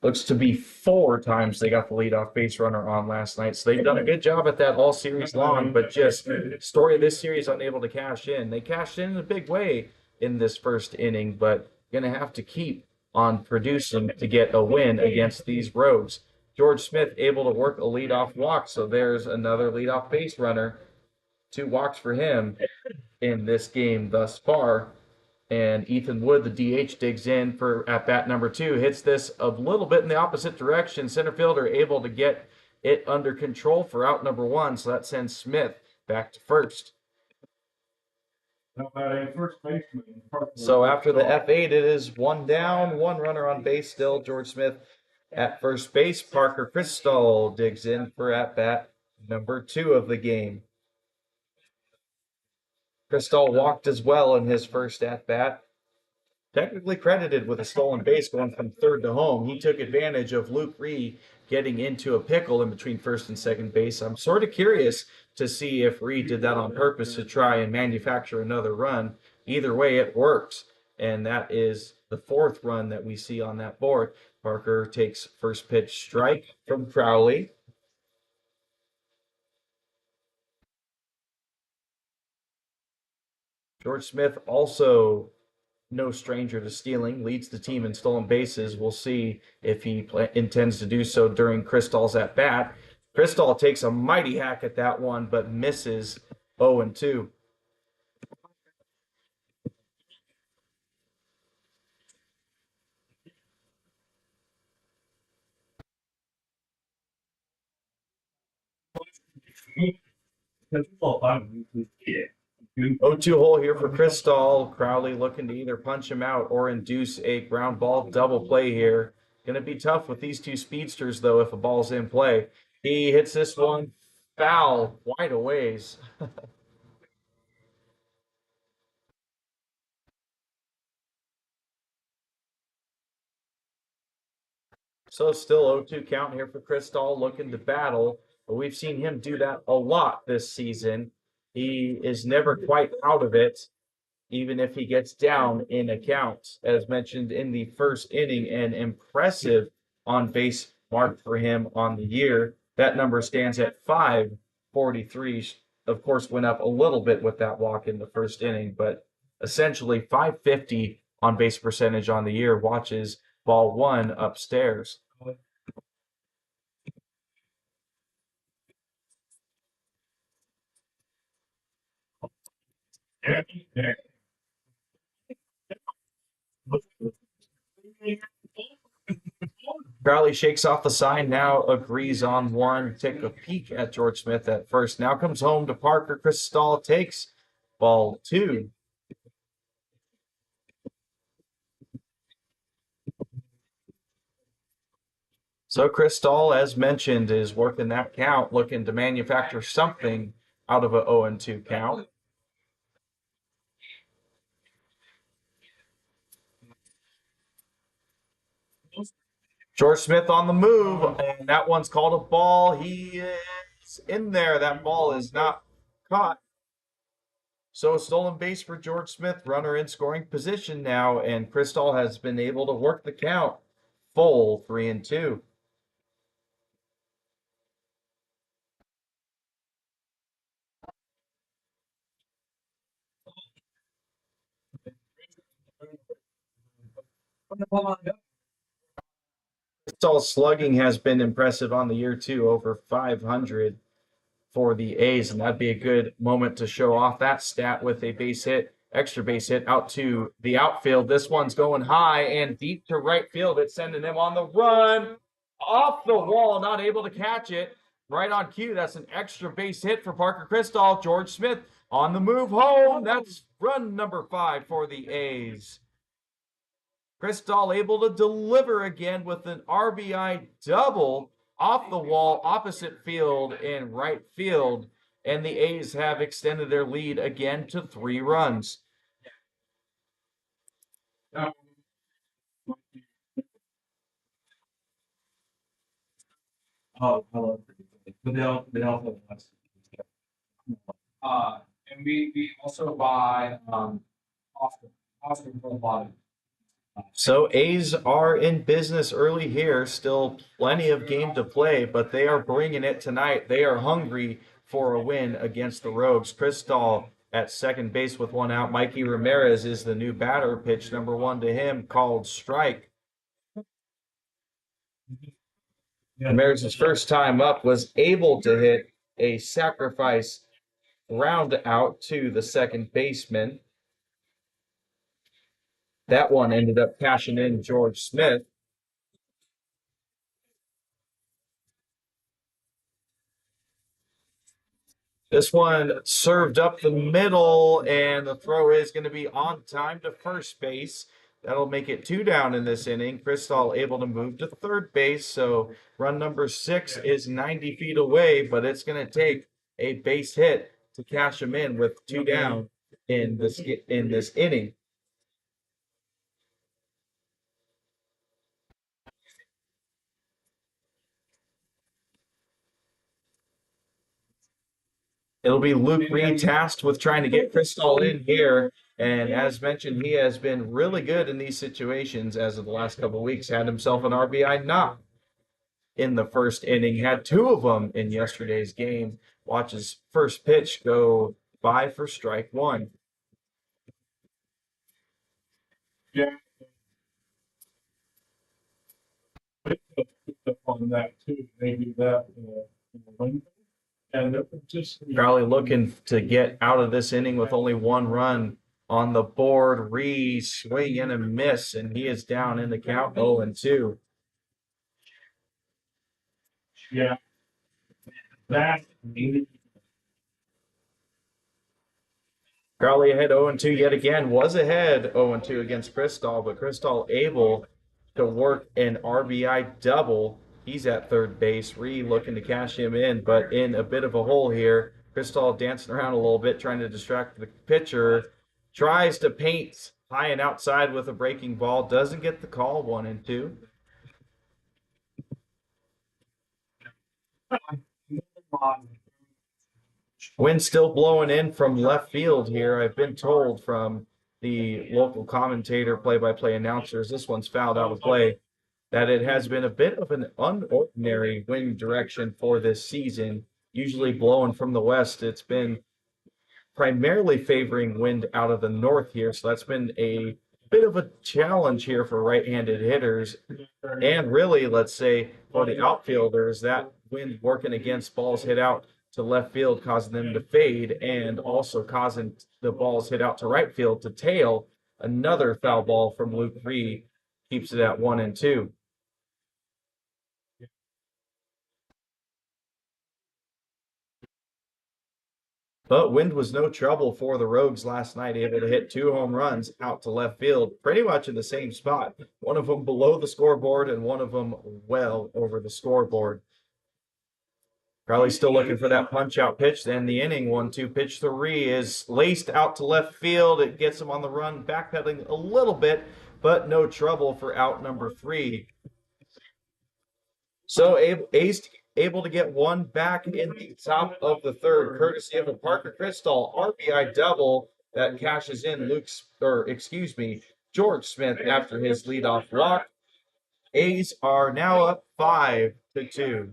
looks to be 4 times they got the leadoff base runner on last night. So they've done a good job at that all series long, but just story of this series unable to cash in. They cashed in a big way in this first inning, but going to have to keep on producing to get a win against these Rogues. George Smith able to work a leadoff walk, so there's another leadoff base runner. 2 walks for him in this game thus far. And Ethan Wood, the DH, digs in for at bat number 2, hits this a little bit in the opposite direction. Center fielder able to get it under control for out number 1, so that sends Smith back to first. So after the F8, it is 1 down, 1 runner on base still. George Smith at first base. Parker Crystal digs in for at bat number 2 of the game. Crystal walked as well in his first at bat. Technically credited with a stolen base going from third to home. He took advantage of Luke Ree getting into a pickle in between first and second base. I'm sort of curious to see if Ree did that on purpose to try and manufacture another run. Either way, it works. And that is the 4th run that we see on that board. Parker takes first pitch strike from Crowley. George Smith also no stranger to stealing, leads the team in stolen bases. We'll see if he intends to do so during Crystal's at bat. Crystal takes a mighty hack at that one, but misses 0-2. Yeah. 0-2 hole here for Crystal. Crowley looking to either punch him out or induce a ground ball double play here. Going to be tough with these 2 speedsters, though, if a ball's in play. He hits this one foul wide a ways. So still 0-2 count here for Crystal, looking to battle, but we've seen him do that a lot this season. He is never quite out of it, even if he gets down in a count. As mentioned in the first inning, an impressive on-base mark for him on the year. That number stands at 543. Of course, went up a little bit with that walk in the first inning, but essentially 550 on-base percentage on the year. Watches ball 1 upstairs. Crowley shakes off the sign, now agrees on 1. Take a peek at George Smith at first. Now comes home to Parker. Crystal takes ball 2. So Crystal, as mentioned, is working that count, looking to manufacture something out of a 0-2 count. George Smith on the move, and that one's called a ball. He is in there. That ball is not caught. So a stolen base for George Smith, runner in scoring position now, and Crystal has been able to work the count. Full 3-2. Crystal's slugging has been impressive on the year too, over 500 for the A's, and that'd be a good moment to show off that stat with a base hit, extra base hit out to the outfield. This one's going high and deep to right field. It's sending him on the run, off the wall, not able to catch it. Right on cue. That's an extra base hit for Parker Crystal. George Smith on the move home. That's run number 5 for the A's. Crystal able to deliver again with an RBI double off the wall, opposite field in right field. And the A's have extended their lead again to 3 runs. Oh, I love it. But they also And we also buy, Oscar for a lot of. So A's are in business early here. Still plenty of game to play, but they are bringing it tonight. They are hungry for a win against the Rogues. Crystal at second base with 1 out. Mikey Ramirez is the new batter. Pitch number 1 to him, called strike. Ramirez's first time up was able to hit a sacrifice round out to the second baseman. That one ended up cashing in George Smith. This one served up the middle, and the throw is going to be on time to first base. That'll make it 2 down in this inning. Crystal able to move to third base, so run number 6 is 90 feet away, but it's going to take a base hit to cash him in with 2 down in this inning. It'll be Luke Reed tasked with trying to get Crystal in here. And as mentioned, he has been really good in these situations as of the last couple of weeks. Had himself an RBI knock in the first inning, had 2 of them in yesterday's game. Watch his first pitch go by for strike 1. Yeah. On that too, maybe that, and just Crowley looking to get out of this inning with only 1 run on the board. Reed swing and a miss, and he is down in the count 0-2. Yeah. That. Crowley ahead 0-2 yet again, was ahead 0-2 against Crystal, but Crystal able to work an RBI double. He's at third base. Reed looking to cash him in, but in a bit of a hole here. Crystal dancing around a little bit, trying to distract the pitcher. Tries to paint high and outside with a breaking ball. Doesn't get the call, 1-2. Wind still blowing in from left field here. I've been told from the local commentator, play-by-play announcers, this one's fouled out of play, that it has been a bit of an unordinary wind direction for this season. Usually blowing from the west. It's been primarily favoring wind out of the north here, so that's been a bit of a challenge here for right-handed hitters. And really, let's say, for the outfielders, that wind working against balls hit out to left field, causing them to fade, and also causing the balls hit out to right field to tail. Another foul ball from Luke Reed keeps it at 1-2. But wind was no trouble for the Rogues last night, able to hit 2 home runs out to left field, pretty much in the same spot. One of them below the scoreboard and one of them well over the scoreboard. Crowley's still looking for that punch-out pitch. Then the inning 1-2 pitch 3 is laced out to left field. It gets him on the run, backpedaling a little bit, but no trouble for out number 3. So A's able to get 1 back in the top of the third, courtesy of a Parker Crystal RBI double that cashes in George Smith after his leadoff walk. A's are now up 5-2.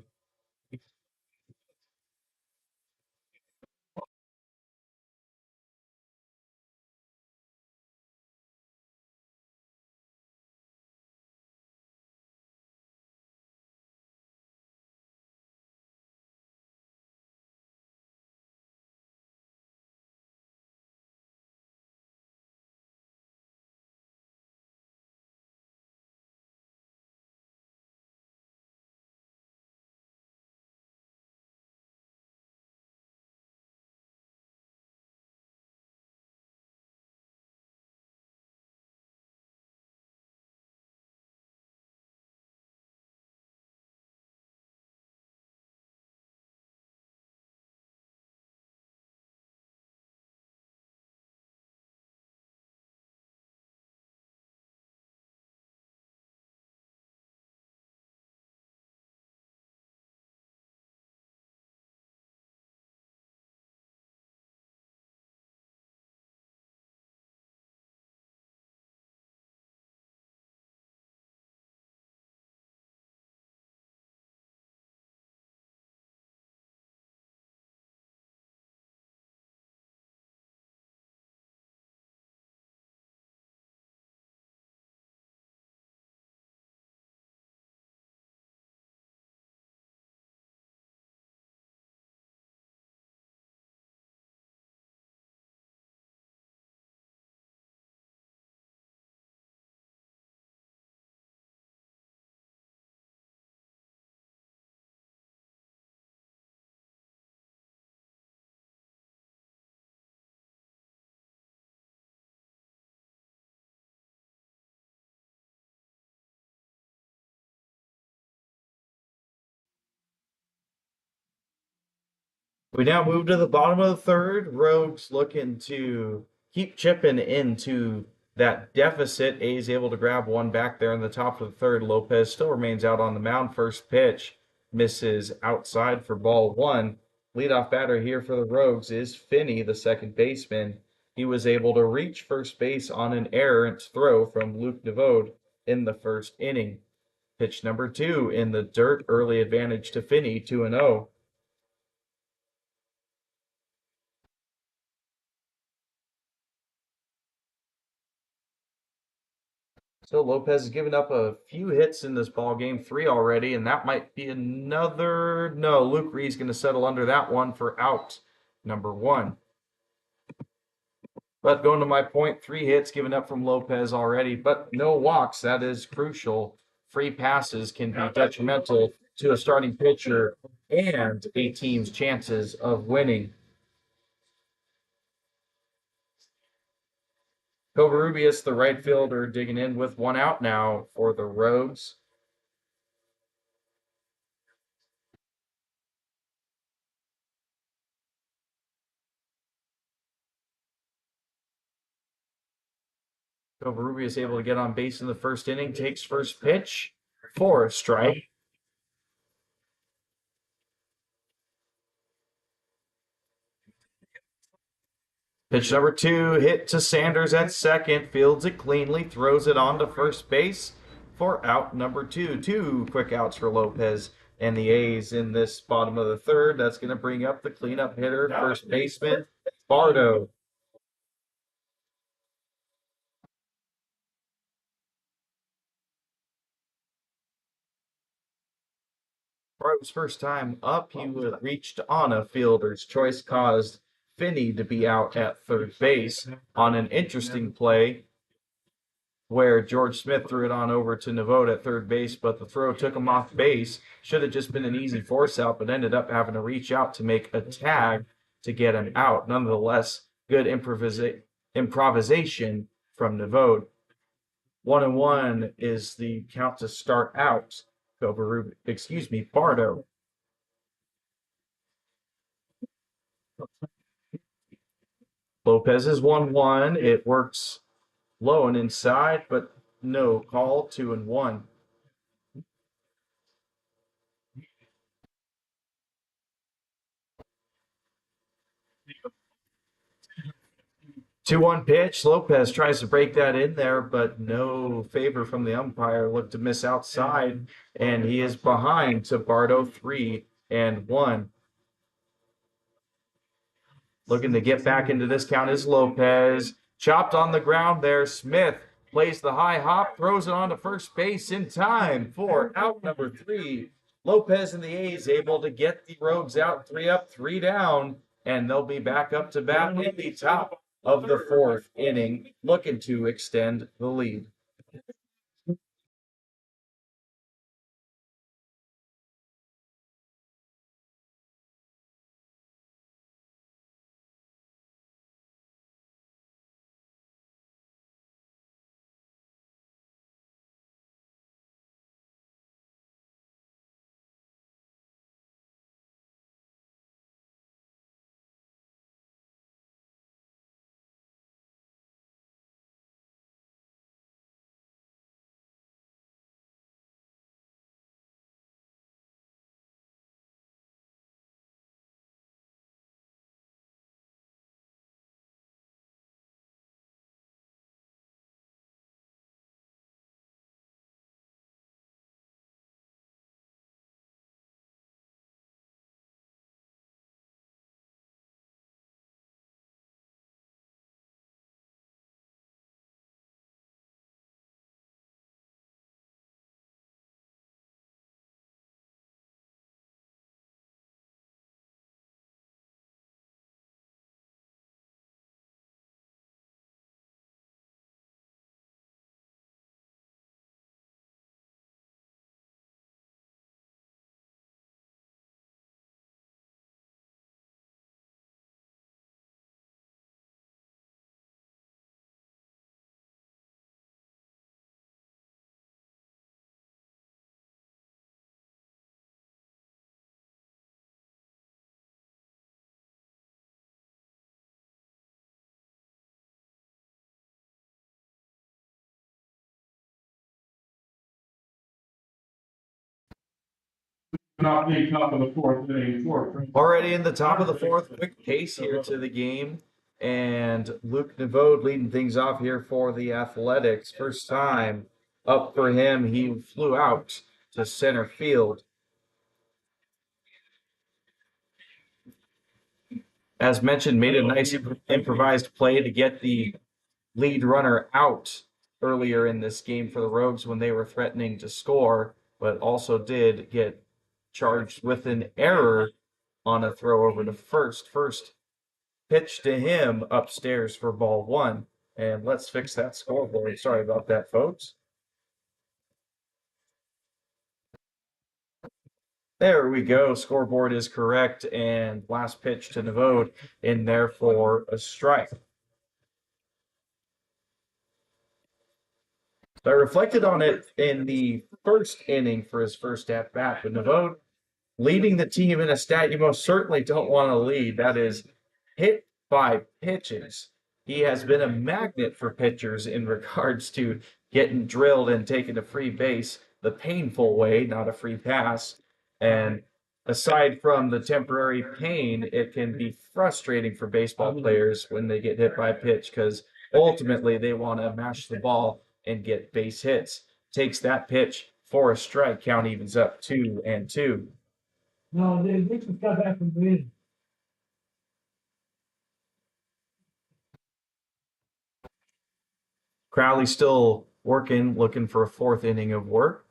We now move to the bottom of the third. Rogues looking to keep chipping into that deficit. A's able to grab one back there in the top of the third. Lopez still remains out on the mound. First pitch misses outside for ball one. Leadoff batter here for the Rogues is Finney, the second baseman. He was able to reach first base on an errant throw from Luke Devode in the first inning. Pitch number 2 in the dirt. Early advantage to Finney, 2-0. So Lopez has given up a few hits in this ball game, 3 already, and that might be another. No, Luke Reed's going to settle under that one for out number 1. But going to my point, 3 hits given up from Lopez already, but no walks. That is crucial. Free passes can be detrimental to a starting pitcher and a team's chances of winning. Covarrubias, the right fielder, digging in with 1 out now for the Rogues. Covarrubias is able to get on base in the first inning, takes first pitch for a strike. Pitch number 2, hit to Sanders at second, fields it cleanly, throws it on to first base for out number 2. 2 quick outs for Lopez and the A's in this bottom of the third. That's going to bring up the cleanup hitter, first baseman, Bardo. Bardo's first time up, he reached on a fielder's choice, caused Finney to be out at third base on an interesting play where George Smith threw it on over to Nevode at third base, but the throw took him off base. Should have just been an easy force out, but ended up having to reach out to make a tag to get him out. Nonetheless, good improvisation from Nevode. 1-1 is the count to start out. Bardo. Lopez is 1-1. It works low and inside, but no call. 2-1. 2-1 pitch. Lopez tries to break that in there, but no favor from the umpire. Looked to miss outside, and he is behind to Bardo 3-1. Looking to get back into this count is Lopez. Chopped on the ground there. Smith plays the high hop, throws it on to first base in time for out number 3. Lopez and the A's able to get the Rogues out 3 up, 3 down, and they'll be back up to bat in the top of the 4th inning, looking to extend the lead. Not being top of the fourth inning, fourth. Already in the top of the fourth, quick pace here to the game. And Luke Nevode leading things off here for the Athletics. First time up for him. He flew out to center field. As mentioned, made a nice improvised play to get the lead runner out earlier in this game for the Rogues when they were threatening to score, but also did get charged with an error on a throw over to first. First pitch to him upstairs for ball one. And let's fix that scoreboard. Sorry about that, folks. There we go. Scoreboard is correct. And last pitch to Nevode in there for a strike. So I reflected on it in the first inning for his first at bat, but Nevode leading the team in a stat you most certainly don't want to lead. That is hit by pitches. He has been a magnet for pitchers in regards to getting drilled and taking a free base the painful way, not a free pass. And aside from the temporary pain, it can be frustrating for baseball players when they get hit by a pitch because ultimately they want to mash the ball and get base hits. Takes that pitch for a strike. Count evens up 2-2. No, they just got back from the meeting. Crowley still working, looking for a fourth inning of work.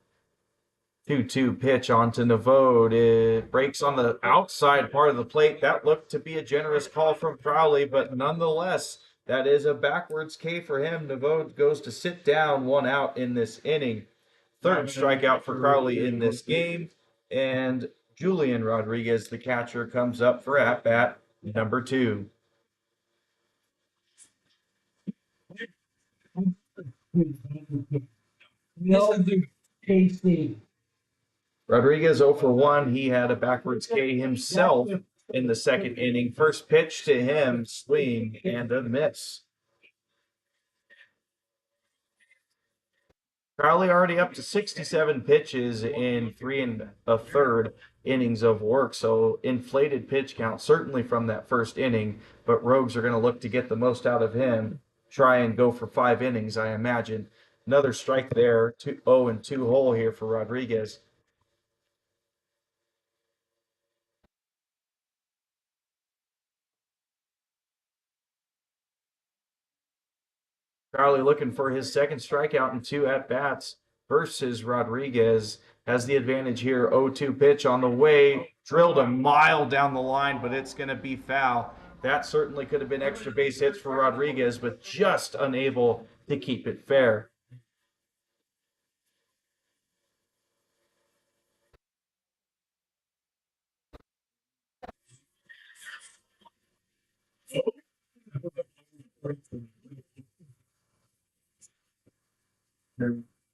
2-2 pitch onto Nevode. It breaks on the outside part of the plate. That looked to be a generous call from Crowley, but nonetheless, that is a backwards K for him. Nevode goes to sit down, one out in this inning. Third strikeout for Crowley in this game. And Julian Rodriguez, the catcher, comes up for at-bat number 2. No, KC. Rodriguez 0 for 1. He had a backwards K himself in the second inning. First pitch to him, swing and a miss. Crowley already up to 67 pitches in 3 1/3 innings of work. So inflated pitch count, certainly from that first inning. But Rogues are going to look to get the most out of him. Try and go for 5 innings, I imagine. Another strike there. 0-2 hole here for Rodriguez. Crowley looking for his second strikeout in 2 at-bats versus Rodriguez. Has the advantage here. 0-2 pitch on the way. Drilled a mile down the line, but it's going to be foul. That certainly could have been extra base hits for Rodriguez, but just unable to keep it fair.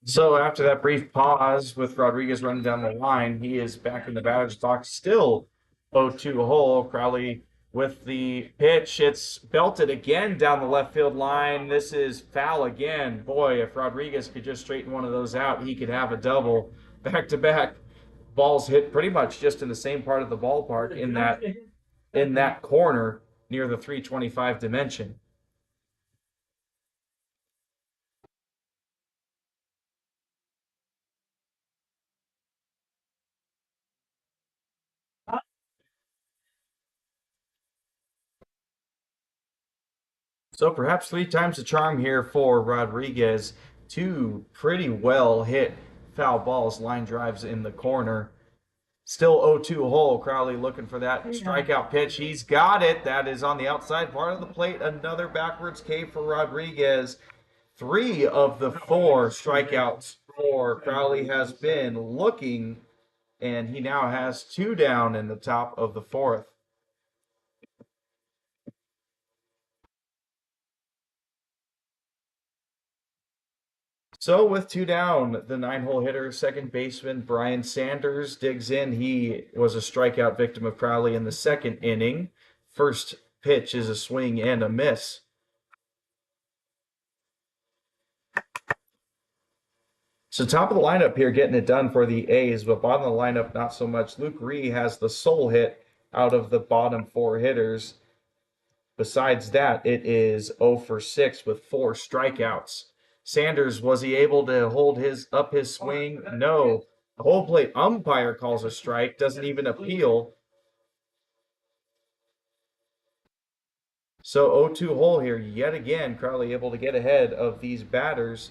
So after that brief pause with Rodriguez running down the line, he is back in the batter's box, still 0-2 hole. Crowley with the pitch. It's belted again down the left field line. This is foul again. Boy, if Rodriguez could just straighten one of those out, he could have a double. Back-to-back balls hit pretty much just in the same part of the ballpark in that corner near the 325 dimension. So perhaps 3 times the charm here for Rodriguez. 2 pretty well hit foul balls, line drives in the corner. Still 0-2 hole. Crowley looking for that strikeout pitch. He's got it. That is on the outside part of the plate. Another backwards K for Rodriguez. 3 of the 4 strikeouts for Crowley has been looking, and he now has 2 down in the top of the 4th. So with 2 down, the 9-hole hitter, second baseman Brian Sanders digs in. He was a strikeout victim of Crowley in the second inning. First pitch is a swing and a miss. So top of the lineup here, getting it done for the A's, but bottom of the lineup, not so much. Luke Rhee has the sole hit out of the bottom four hitters. Besides that, it is 0 for 6 with 4 strikeouts. Sanders, was he able to hold his swing? No. The whole plate umpire calls a strike, doesn't even appeal. So 0-2 hole here yet again. Crowley able to get ahead of these batters.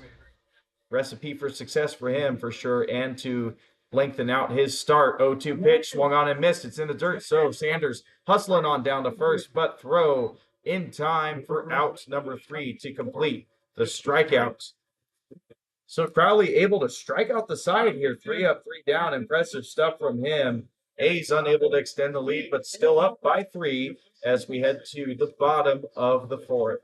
Recipe for success for him for sure, and to lengthen out his start. 0-2 pitch, swung on and missed. It's in the dirt. So Sanders hustling on down to first, but throw in time for out number 3 to complete the strikeouts. So Crowley able to strike out the side here. 3 up, 3 down. Impressive stuff from him. A's unable to extend the lead, but still up by 3 as we head to the bottom of the fourth.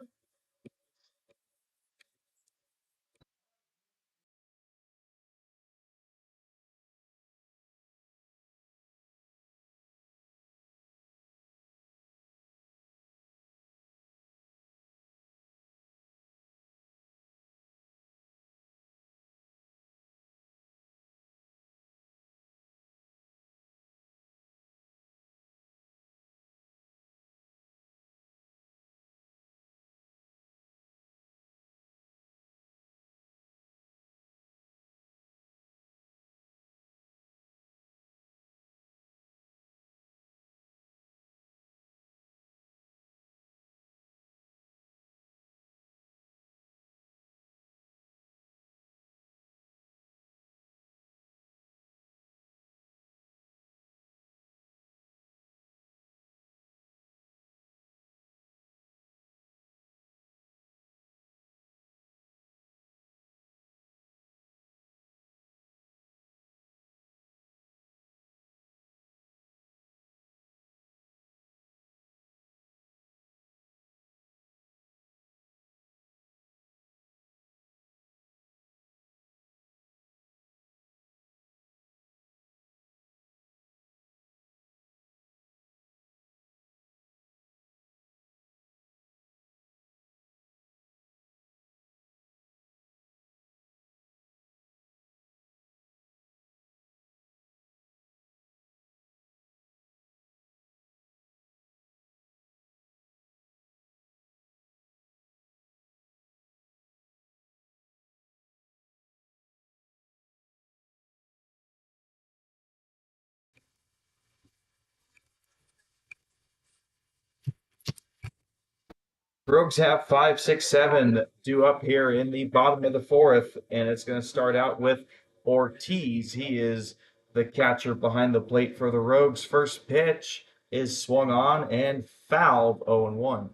Rogues have 5, 6, 7 due up here in the bottom of the fourth, and it's going to start out with Ortiz. He is the catcher behind the plate for the Rogues. First pitch is swung on and fouled, 0-1.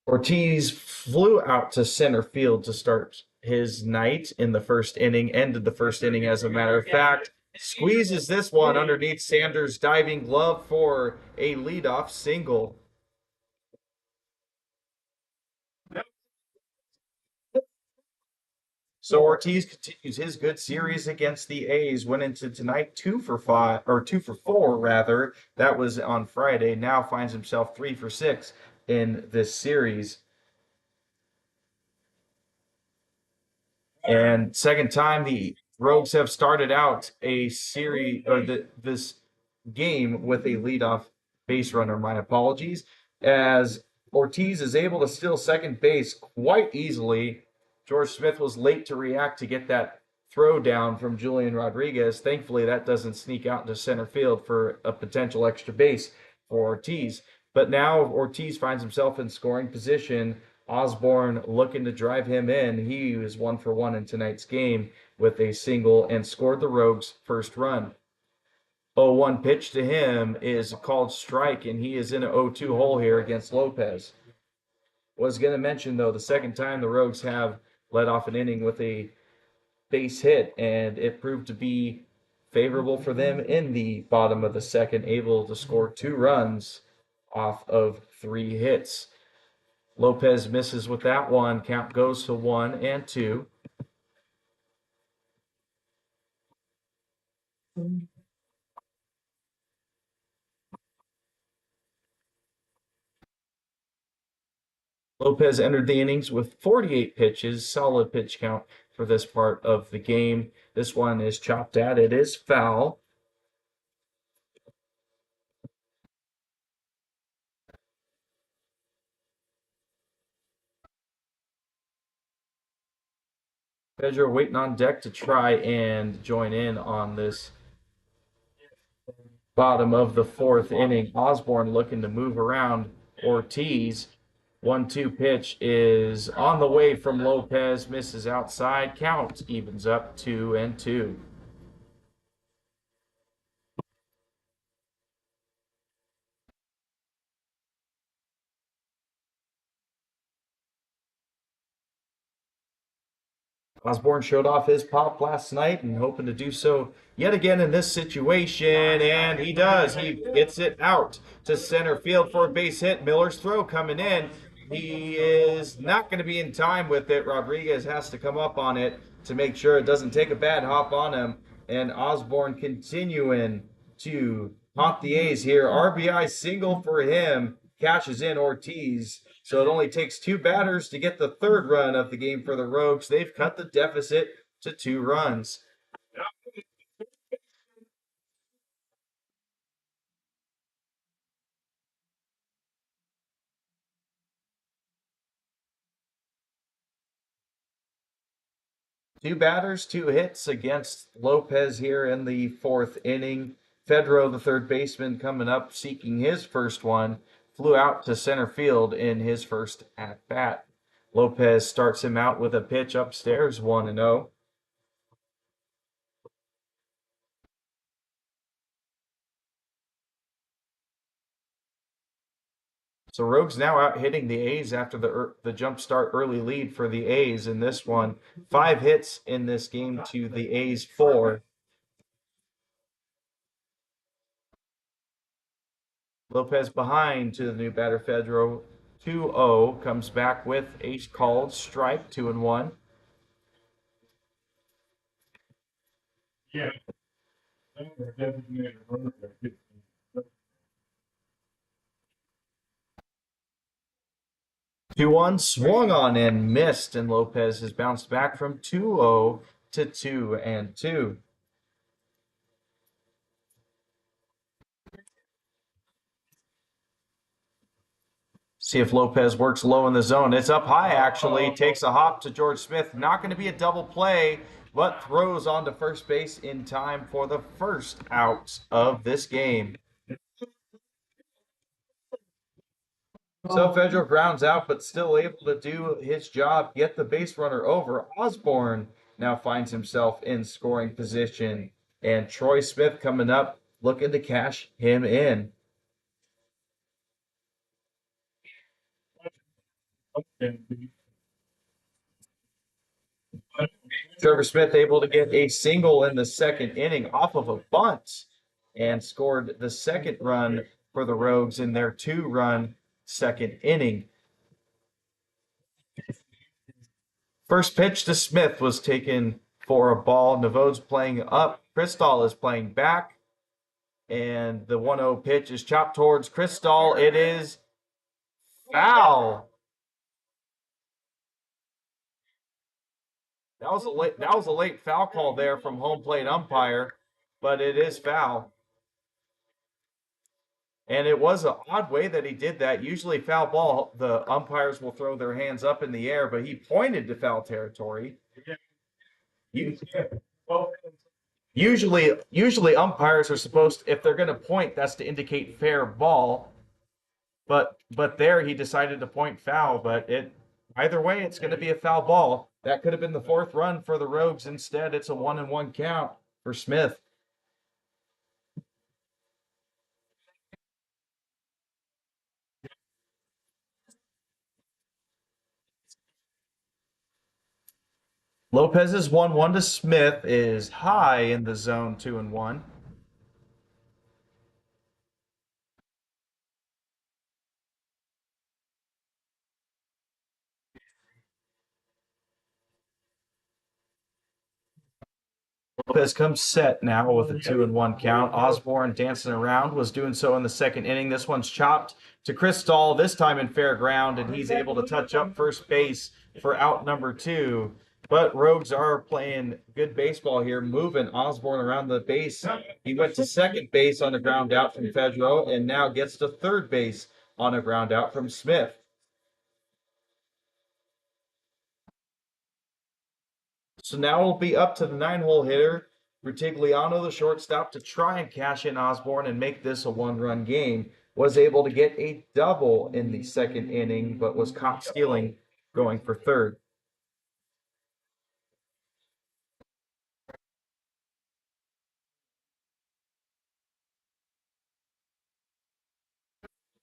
Ortiz flew out to center field to start his night in the first inning, ended the first inning, as a matter of fact. Squeezes this one underneath Sanders' diving glove for a leadoff single. So Ortiz continues his good series against the A's. Went into tonight 2 for 5, or 2 for 4 rather. That was on Friday. Now finds himself 3 for 6 in this series. And second time the Rogues have started out a series, or this game, with a leadoff base runner. My apologies. As Ortiz is able to steal second base quite easily. George Smith was late to react to get that throw down from Julian Rodriguez. Thankfully, that doesn't sneak out into center field for a potential extra base for Ortiz. But now Ortiz finds himself in scoring position. Osborne looking to drive him in. He was 1 for 1 in tonight's game with a single and scored the Rogues' first run. 0-1 pitch to him is a called strike, and he is in an 0-2 hole here against Lopez. Was going to mention, though, the second time the Rogues have led off an inning with a base hit, and it proved to be favorable for them in the bottom of the second, able to score 2 runs off of 3 hits. Lopez misses with that one. Count goes to 1-2. Lopez entered the innings with 48 pitches, solid pitch count for this part of the game. This one is chopped at. It is foul. Pedro waiting on deck to try and join in on this bottom of the fourth inning. Osborne looking to move around Ortiz. 1-2 pitch is on the way from Lopez, misses outside. Count evens up 2-2. Osborne showed off his pop last night and hoping to do so yet again in this situation, and he does. He gets it out to center field for a base hit. Miller's throw coming in. He is not going to be in time with it. Rodriguez has to come up on it to make sure it doesn't take a bad hop on him. And Osborne continuing to haunt the A's here. RBI single for him. Cashes in Ortiz. So it only takes 2 batters to get the 3rd run of the game for the Rogues. They've cut the deficit to 2 runs. Two batters, 2 hits against Lopez here in the 4th inning. Fedro, the third baseman, coming up seeking his first one, flew out to center field in his first at bat. Lopez starts him out with a pitch upstairs, 1-0. So Rogues now out hitting the A's after the jump start early lead for the A's in this one. 5 hits in this game to the A's 4. Lopez behind to the new batter Fedro. 2-0 comes back with a called strike, 2-1. Yeah. 2-1 swung on and missed, and Lopez has bounced back from 2-0 to 2-2. See if Lopez works low in the zone. It's up high, actually. Takes a hop to George Smith. Not going to be a double play, but throws onto first base in time for the first out of this game. So Fedro grounds out, but still able to do his job, get the base runner over. Osborne now finds himself in scoring position, and Troy Smith coming up looking to cash him in. Trevor Smith able to get a single in the 2nd inning off of a bunt and scored the 2nd run for the Rogues in their 2-run 2nd inning. First pitch to Smith was taken for a ball. Navode's playing up. Crystal is playing back. And the 1-0 pitch is chopped towards Crystal. It is foul. That was a late foul call there from home plate umpire, but it is foul. And it was an odd way that he did that. Usually foul ball, the umpires will throw their hands up in the air, but he pointed to foul territory. Usually umpires are supposed, if they're going to point, that's to indicate fair ball. But there he decided to point foul, but either way it's going to be a foul ball. That could have been the 4th run for the Rogues. Instead, it's a 1-1 count for Smith. Lopez's 1-1 to Smith is high in the zone, 2-1. Lopez comes set now with a 2-1 count. Osborne dancing around, was doing so in the second inning. This one's chopped to Chris Stahl, this time in fair ground, and he's able to touch up first base for out number 2. But Rogues are playing good baseball here, moving Osborne around the base. He went to second base on a ground out from Fedro and now gets to third base on a ground out from Smith. So now we'll be up to the 9-hole hitter, Rutigliano, the shortstop, to try and cash in Osborne and make this a 1-run game. Was able to get a double in the second inning, but was caught stealing going for third.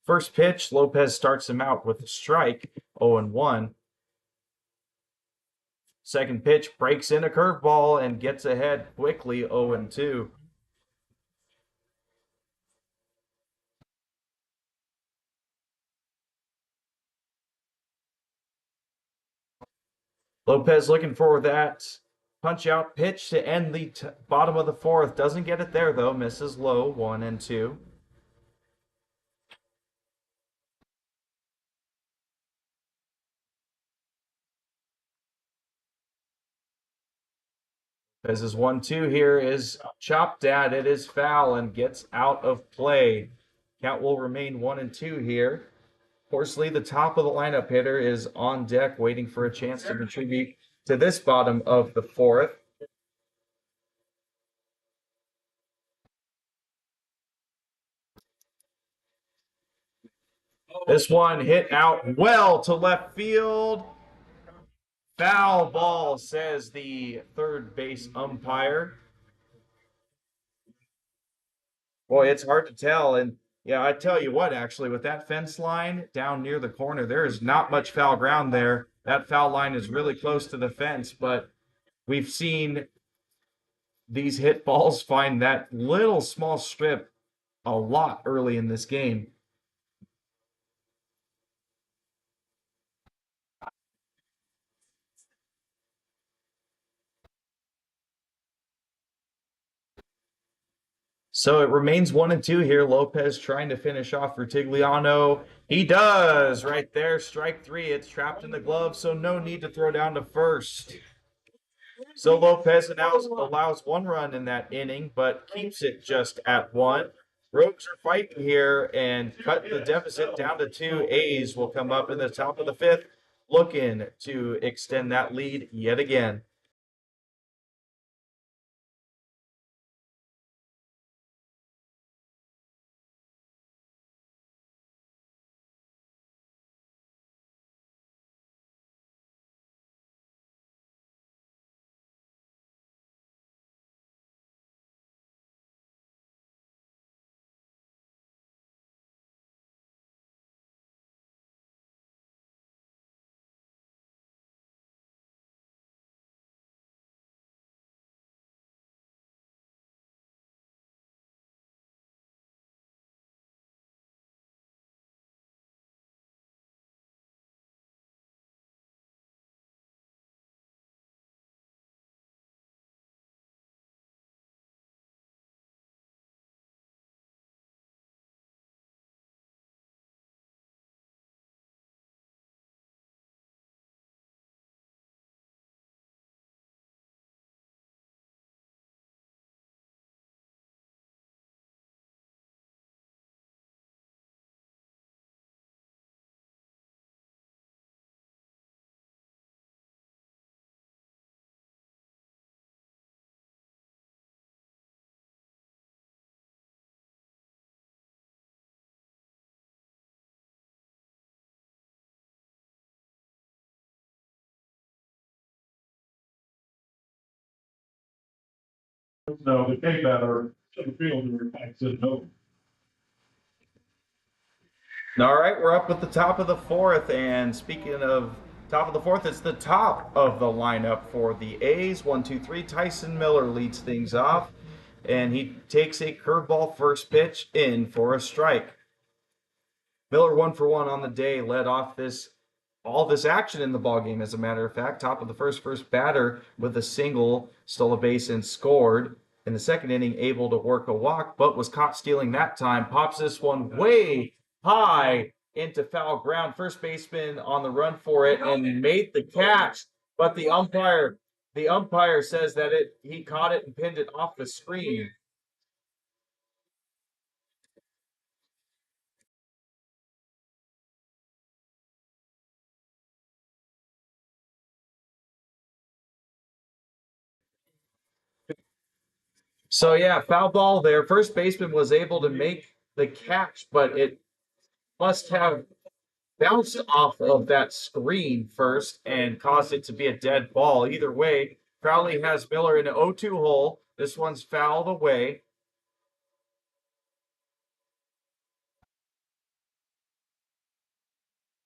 First pitch, Lopez starts him out with a strike, 0-1. Second pitch, breaks in a curveball and gets ahead quickly, 0-2. Lopez looking for that punch out pitch to end the bottom of the fourth. Doesn't get it there though, misses low, 1-2. As his 1-2 here is chopped at, it is foul and gets out of play. Count will remain 1-2 here. Horsley, the top of the lineup hitter, is on deck waiting for a chance to contribute to this bottom of the fourth. This one hit out well to left field. Foul ball, says the third base umpire. Boy, it's hard to tell. And yeah, I tell you what, actually, with that fence line down near the corner, there is not much foul ground there. That foul line is really close to the fence, but we've seen these hit balls find that little small strip a lot early in this game. So it remains 1-2 here. Lopez trying to finish off Rutigliano. He does right there. Strike 3. It's trapped in the glove, so no need to throw down to first. So Lopez now allows 1 run in that inning, but keeps it just at 1. Rogues are fighting here and cut the deficit down to 2. A's will come up in the top of the 5th, looking to extend that lead yet again. No, the K batter to the fielder, I said no. All right, we're up at the top of the 4th, and speaking of top of the 4th, it's the top of the lineup for the A's. 1-2-3. Tyson Miller leads things off, and he takes a curveball first pitch in for a strike. Miller 1 for 1 on the day, led off this all this action in the ball game. As a matter of fact, top of the first batter with a single, stole a base and scored. In the second inning, able to work a walk, but was caught stealing that time. Pops this one way high into foul ground. First baseman on the run for it and made the catch, but the umpire says that he caught it and pinned it off the screen. So yeah, foul ball there. First baseman was able to make the catch, but it must have bounced off of that screen first and caused it to be a dead ball. Either way, Crowley has Miller in an 0-2 hole. This one's fouled away.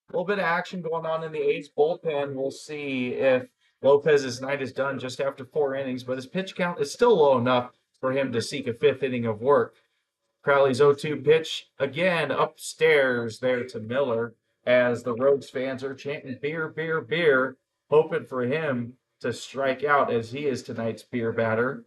A little bit of action going on in the A's bullpen. We'll see if Lopez's night is done just after 4 innings, but his pitch count is still low enough for him to seek a 5th inning of work. Crowley's 0-2 pitch again upstairs there to Miller as the Rogues fans are chanting beer, beer, beer, hoping for him to strike out as he is tonight's beer batter.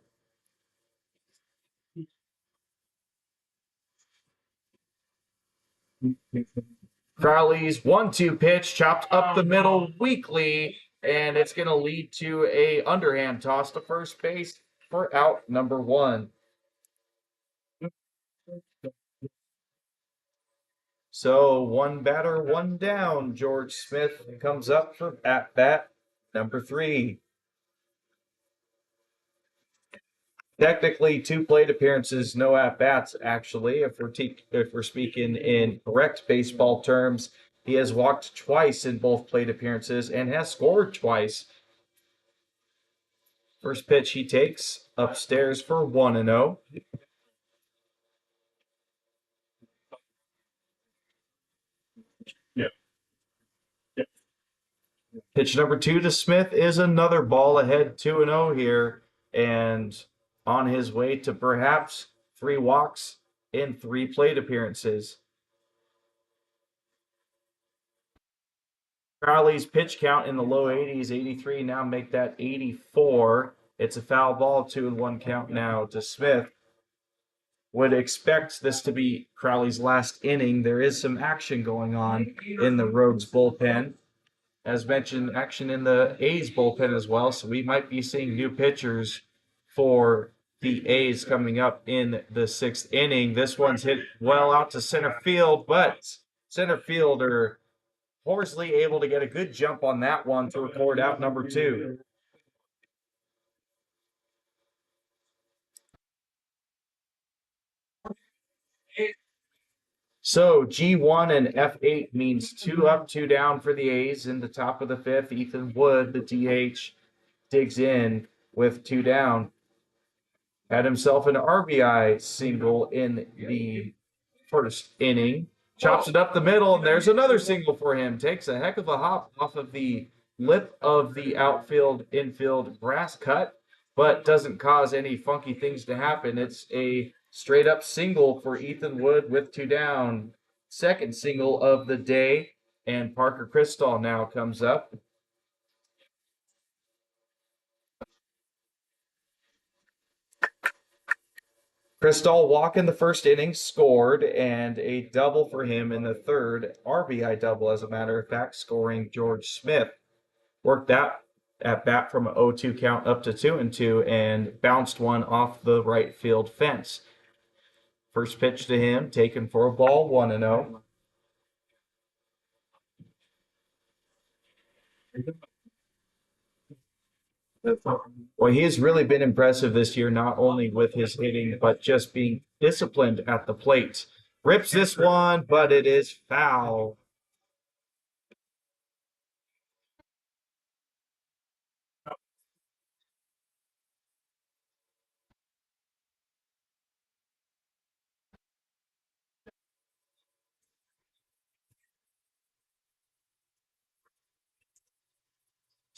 Crowley's 1-2 pitch chopped up the middle weakly, and it's going to lead to a underhand toss to first base for out number 1. So 1 batter, 1 down. George Smith comes up for at bat number 3. Technically, 2 plate appearances, no at bats. Actually, if we're speaking in correct baseball terms, he has walked twice in both plate appearances and has scored twice. First pitch he takes upstairs for 1-0. Pitch number 2 to Smith is another ball ahead, 2-0 here, and on his way to perhaps 3 walks in 3 plate appearances. Crowley's pitch count in the low 80s, 83, now make that 84. It's a foul ball, 2-1 count now to Smith. Would expect this to be Crowley's last inning. There is some action going on in the Rogues bullpen. As mentioned, action in the A's bullpen as well, so we might be seeing new pitchers for the A's coming up in the 6th inning. This one's hit well out to center field, but center fielder Horsley able to get a good jump on that one to record out number 2. So G1 and F8 means 2 up, 2 down for the A's in the top of the 5th. Ethan Wood, the DH, digs in with 2 down. Had himself an RBI single in the 1st inning. Chops it up the middle, and there's another single for him. Takes a heck of a hop off of the lip of the infield grass cut, but doesn't cause any funky things to happen. It's a straight up single for Ethan Wood with 2 down. Second single of the day, and Parker Cristall now comes up. Cristall walk in the 1st inning, scored, and a double for him in the 3rd, RBI double, as a matter of fact, scoring George Smith. Worked that at bat from an 0-2 count up to 2-2 and bounced one off the right field fence. First pitch to him, taken for a ball, 1-0. Well, he has really been impressive this year, not only with his hitting, but just being disciplined at the plate. Rips this one, but it is foul.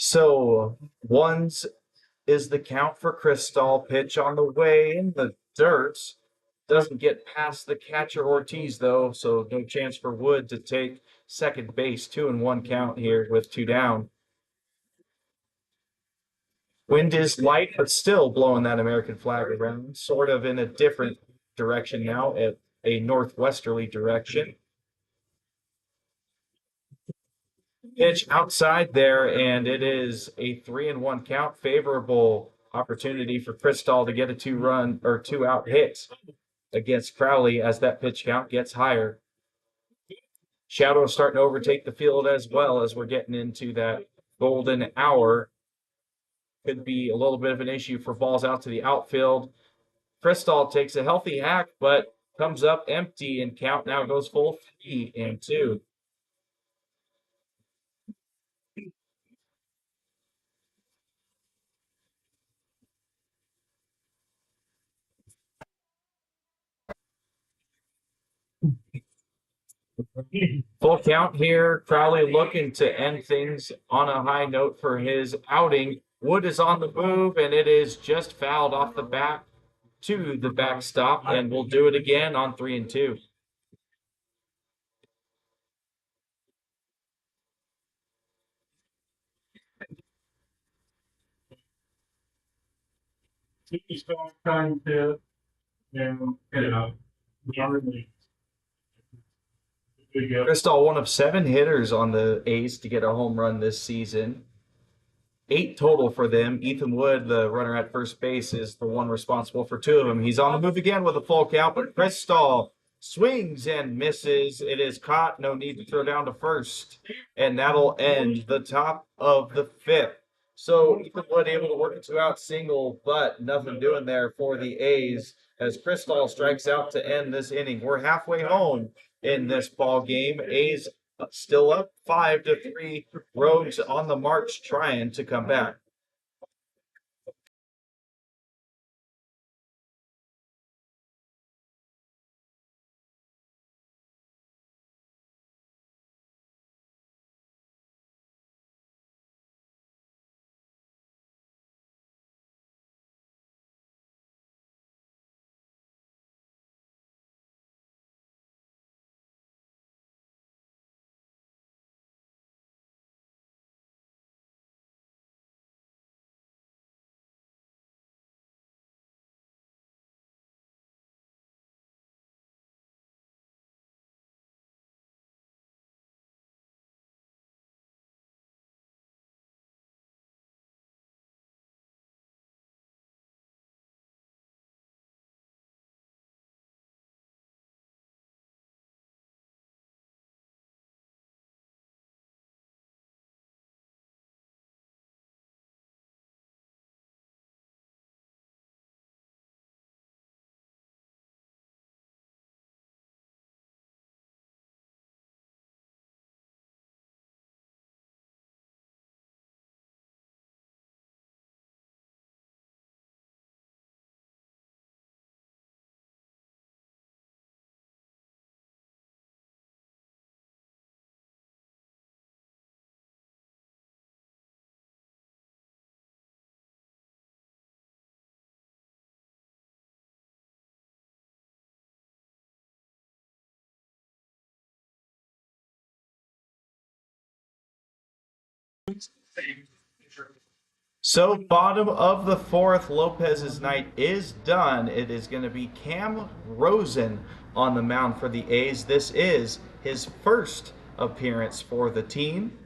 So ones is the count for Cristall. Pitch on the way in the dirt. doesn't get past the catcher Ortiz, though, so no chance for Wood to take second base. 2-1 count here with 2 down. Wind is light, but still blowing that American flag around, sort of in a different direction now, at a northwesterly direction. Pitch outside there, and it is a 3-1 count. Favorable opportunity for Crystal to get a 2-run or 2-out hit against Crowley as that pitch count gets higher. Shadow starting to overtake the field as well as we're getting into that golden hour. Could be a little bit of an issue for balls out to the outfield. Crystal takes a healthy hack, but comes up empty, and count now goes full 3-2. Full count here. Crowley looking to end things on a high note for his outing. Wood is on the move, and it is just fouled off the back to the backstop, and we'll do it again on 3-2. He's trying to, get it out. Crystal, one of 7 hitters on the A's to get a home run this season. 8 total for them. Ethan Wood, the runner at first base, is the one responsible for 2 of them. He's on the move again with a full count, but Crystal swings and misses. It is caught. No need to throw down to first. And that'll end the top of the 5th. So Ethan Wood able to work a 2-out single, but nothing doing there for the A's as Crystal strikes out to end this inning. We're halfway home in this ball game. A's still up 5-3. Rogues on the march trying to come back. So bottom of the 4th, Lopez's night is done. It is going to be Cam Rosen on the mound for the A's. This is his first appearance for the team.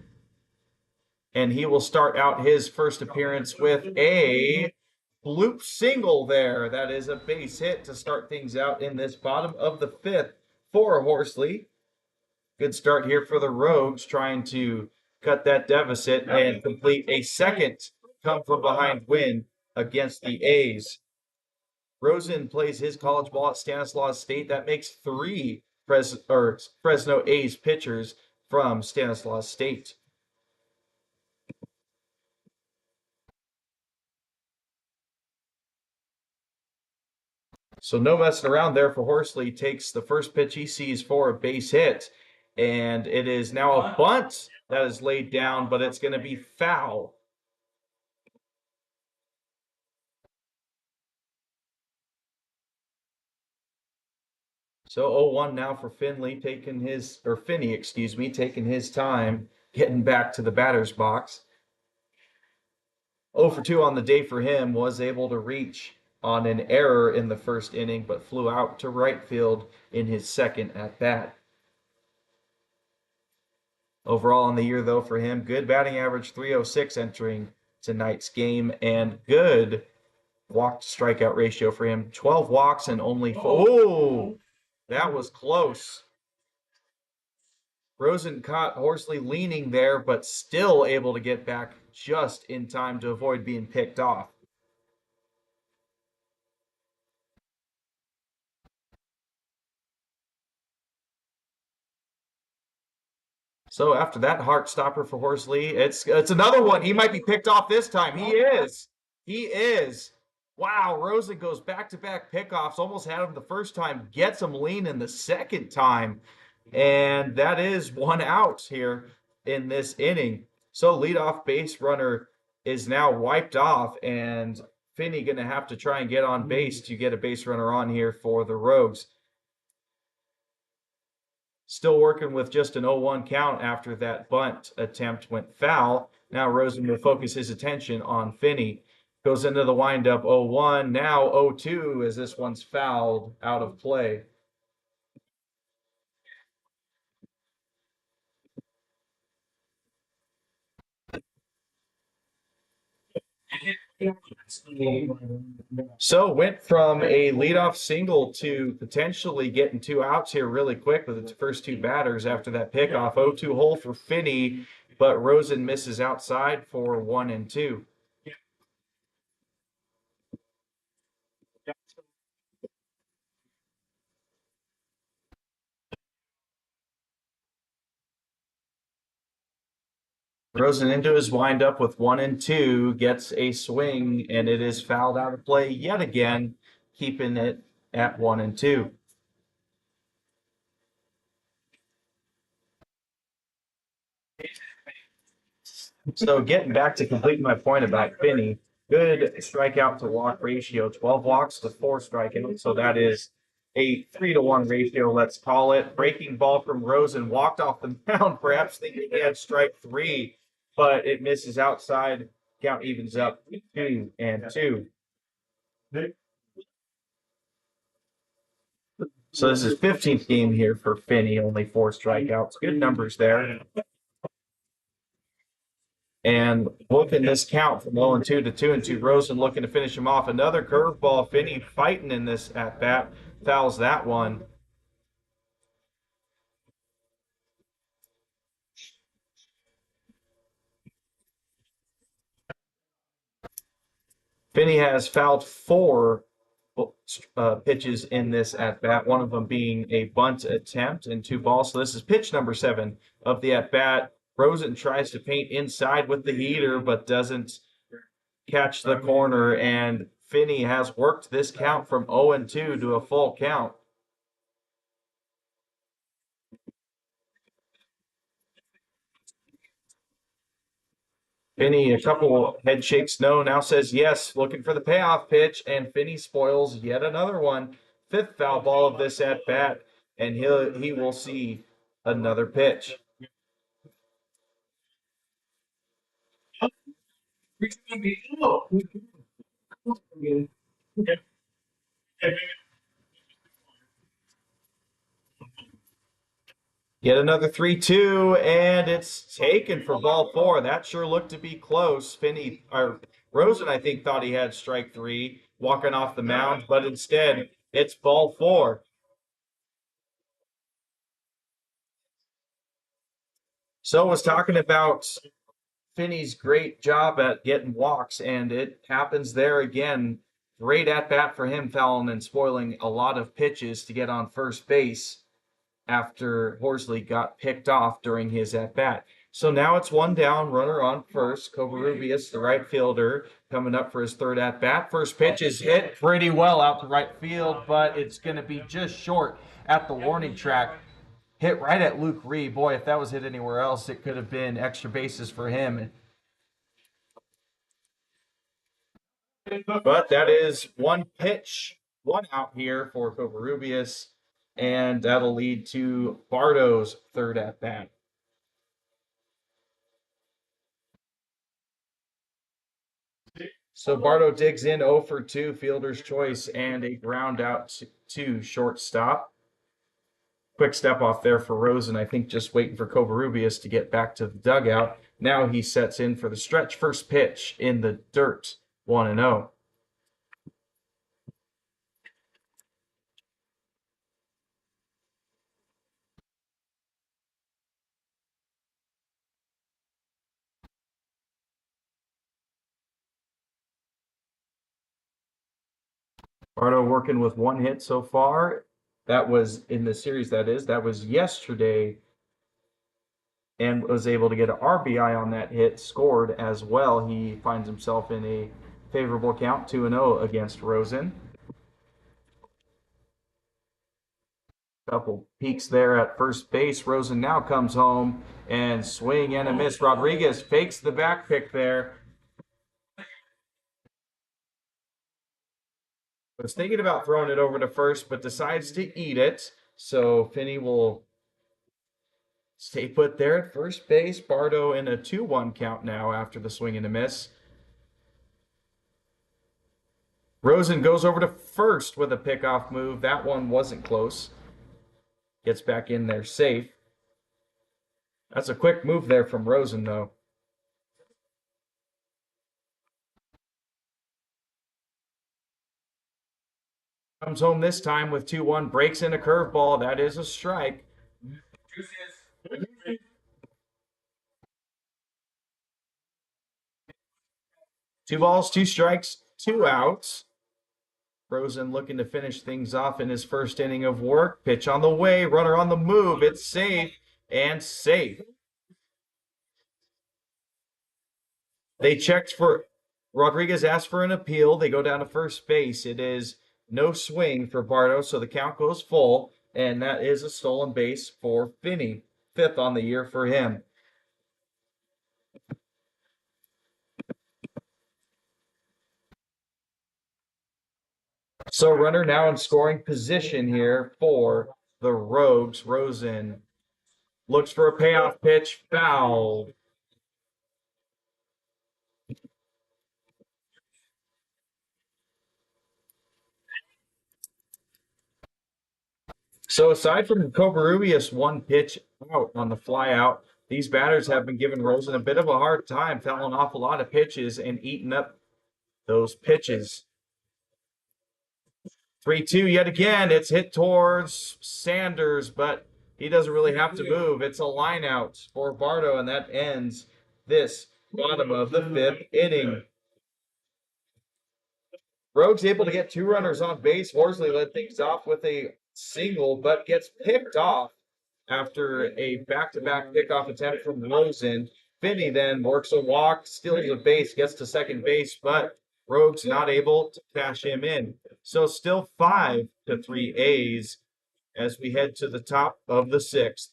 And he will start out his first appearance with a bloop single there. That is a base hit to start things out in this bottom of the 5th for Horsley. Good start here for the Rogues, trying to cut that deficit and complete a second come from behind win against the A's. Rosen plays his college ball at Stanislaus State. That makes 3 Fresno A's pitchers from Stanislaus State. So no messing around there for Horsley. Takes the first pitch he sees for a base hit. And it is now a bunt that is laid down, but it's going to be foul. So 0-1 now for Finney, taking his time getting back to the batter's box. 0 for 2 on the day for him, was able to reach on an error in the first inning, but flew out to right field in his second at bat. Overall on the year, though, for him, good batting average, 306 entering tonight's game, and good walk to strikeout ratio for him, 12 walks and only 4. Oh, that was close. Rosen caught Horsley leaning there, but still able to get back just in time to avoid being picked off. So after that heart stopper for Horsley, it's another one. He might be picked off this time. He is. He is. Wow, Rosen goes back-to-back pickoffs. Almost had him the first time. Gets him leaning the second time. And that is one out here in this inning. So leadoff base runner is now wiped off, and Finney going to have to try and get on base to get a base runner on here for the Rogues. Still working with just an 0-1 count after that bunt attempt went foul. Now Rosen will focus his attention on Finney. Goes into the windup 0-1. Now 0-2 as this one's fouled out of play. So went from a leadoff single to potentially getting 2 outs here really quick with the first 2 batters after that pickoff. 0-2 hole for Finney, but Rosen misses outside for 1 and 2. Rosen into his windup with 1 and 2, gets a swing, and it is fouled out of play yet again, keeping it at 1 and 2. So getting back to completing my point about Finney, good strikeout to walk ratio, 12 walks to 4 strikeouts. So that is a 3-to-1 ratio, let's call it. Breaking ball from Rosen, walked off the mound, perhaps thinking he had strike 3, but it misses outside. Count evens up 2 and 2. So this is 15th game here for Finney, only 4 strikeouts. Good numbers there. And looking this count from 0 and 2 to 2 and 2, Rosen looking to finish him off. Another curveball. Finney fighting in this at bat, fouls that one. Finney has fouled 4 pitches in this at bat, one of them being a bunt attempt and 2 balls. So this is pitch number 7 of the at bat. Rosen tries to paint inside with the heater, but doesn't catch the corner, and Finney has worked this count from 0 and 2 to a full count. Finney, a couple head shakes no, now says yes, looking for the payoff pitch, and Finney spoils yet another one. 5th foul ball of this at bat, and he will see another pitch. Get another 3-2, and it's taken for ball 4. That sure looked to be close. Rosen, I think, thought he had strike 3 walking off the mound, but instead it's ball 4. So I was talking about Finney's great job at getting walks, and it happens there again. Great at bat for him, fouling and spoiling a lot of pitches to get on first base after Horsley got picked off during his at bat. So now it's 1 down, runner on first. Covarrubias, the right fielder, coming up for his 3rd at bat. First pitch is hit pretty well out to right field, but it's going to be just short at the warning track. Hit right at Luke Reed. Boy, if that was hit anywhere else, it could have been extra bases for him. But that is 1 pitch, 1 out here for Covarrubias. and that'll lead to Bardo's third at bat. So Bardo digs in 0 for 2, fielder's choice, and a ground out to shortstop. Quick step off there for Rosen. I think just waiting for Covarrubias to get back to the dugout. Now he sets in for the stretch first pitch in the dirt, 1-0. Bardo working with 1 hit so far. That was in the series, that is. That was yesterday, and was able to get an RBI on that hit, scored as well. He finds himself in a favorable count, 2-0 against Rosen. Couple peaks there at first base. Rosen now comes home and swing and a miss. Rodriguez fakes the back pick there. Was thinking about throwing it over to first, but decides to eat it. So Finney will stay put there at first base. Bardo in a 2-1 count now after the swing and a miss. Rosen goes over to first with a pickoff move. That one wasn't close. Gets back in there safe. That's a quick move there from Rosen, though. Comes home this time with 2-1, breaks in a curveball. That is a strike. 2 balls, 2 strikes, 2 outs. Rosen looking to finish things off in his first inning of work. Pitch on the way, runner on the move. It's safe and safe. They checked for Rodriguez, asked for an appeal. They go down to first base. It is no swing for Bardo, so the count goes full, and that is a stolen base for Finney. 5th on the year for him. So runner now in scoring position here for the Rogues. Rosen looks for a payoff pitch, foul. So aside from Covarrubias 1 pitch out on the fly out, these batters have been giving Rosen a bit of a hard time, fouling off a lot of pitches and eating up those pitches. 3-2 yet again. It's hit towards Sanders, but he doesn't really have to move. It's a line out for Bardo, and that ends this bottom of the 5th inning. Rogues able to get 2 runners on base. Horsley led things off with a single, but gets picked off after a back-to-back pickoff attempt from Rosen. Finney then works a walk, steals a base, gets to second base, but Rogues not able to cash him in. So still 5-3 A's as we head to the top of the 6th.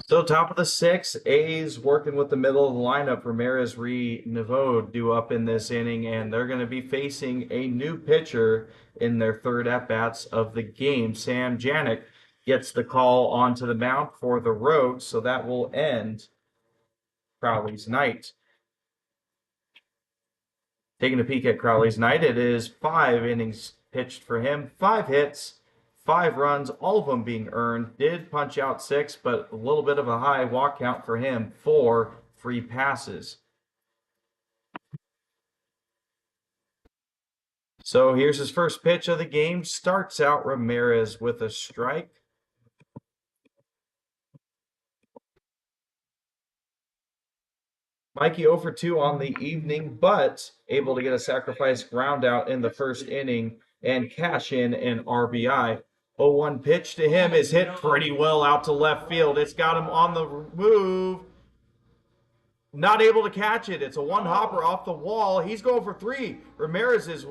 So top of the sixth, A's working with the middle of the lineup. Ramirez, Nevode due up in this inning, and they're going to be facing a new pitcher in their third at-bats of the game. Sam Janik gets the call onto the mound for the Rogues, so that will end Crowley's night. Taking a peek at Crowley's night, it is 5 innings pitched for him, 5 hits, 5 runs, all of them being earned. Did punch out 6, but a little bit of a high walk count for him, 4 free passes. So here's his first pitch of the game. Starts out Ramirez with a strike. Mikey 0 for 2 on the evening, but able to get a sacrifice ground out in the first inning and cash in an RBI. 0-1 pitch to him is hit pretty well out to left field. It's got him on the move. Not able to catch it. It's a one-hopper off the wall. He's going for 3. Ramirez is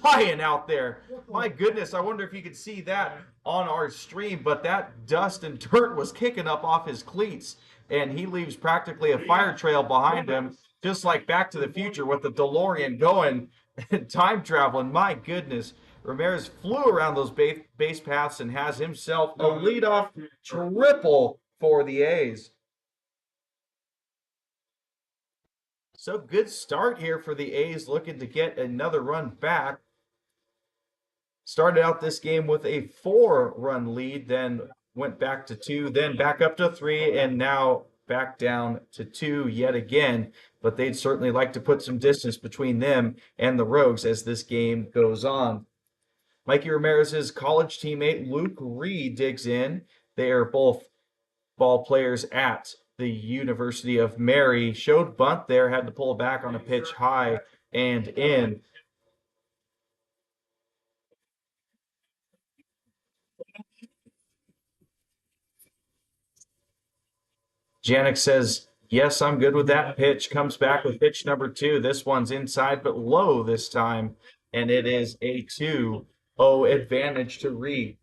flying out there. My goodness, I wonder if you could see that on our stream, but that dust and dirt was kicking up off his cleats, and he leaves practically a fire trail behind him, just like Back to the Future with the DeLorean going and time traveling. My goodness. Ramirez flew around those base paths and has himself a leadoff triple for the A's. So good start here for the A's, looking to get another run back. Started out this game with a 4-run lead, then went back to 2, then back up to 3, and now back down to 2 yet again. But they'd certainly like to put some distance between them and the Rogues as this game goes on. Mikey Ramirez's college teammate Luke Reed digs in. They are both ball players at the University of Mary. Showed bunt there, had to pull back on a pitch high and in. Janik says, yes, I'm good with that pitch. Comes back with pitch number 2. This one's inside but low this time, and it is a 2-0 advantage to Reed.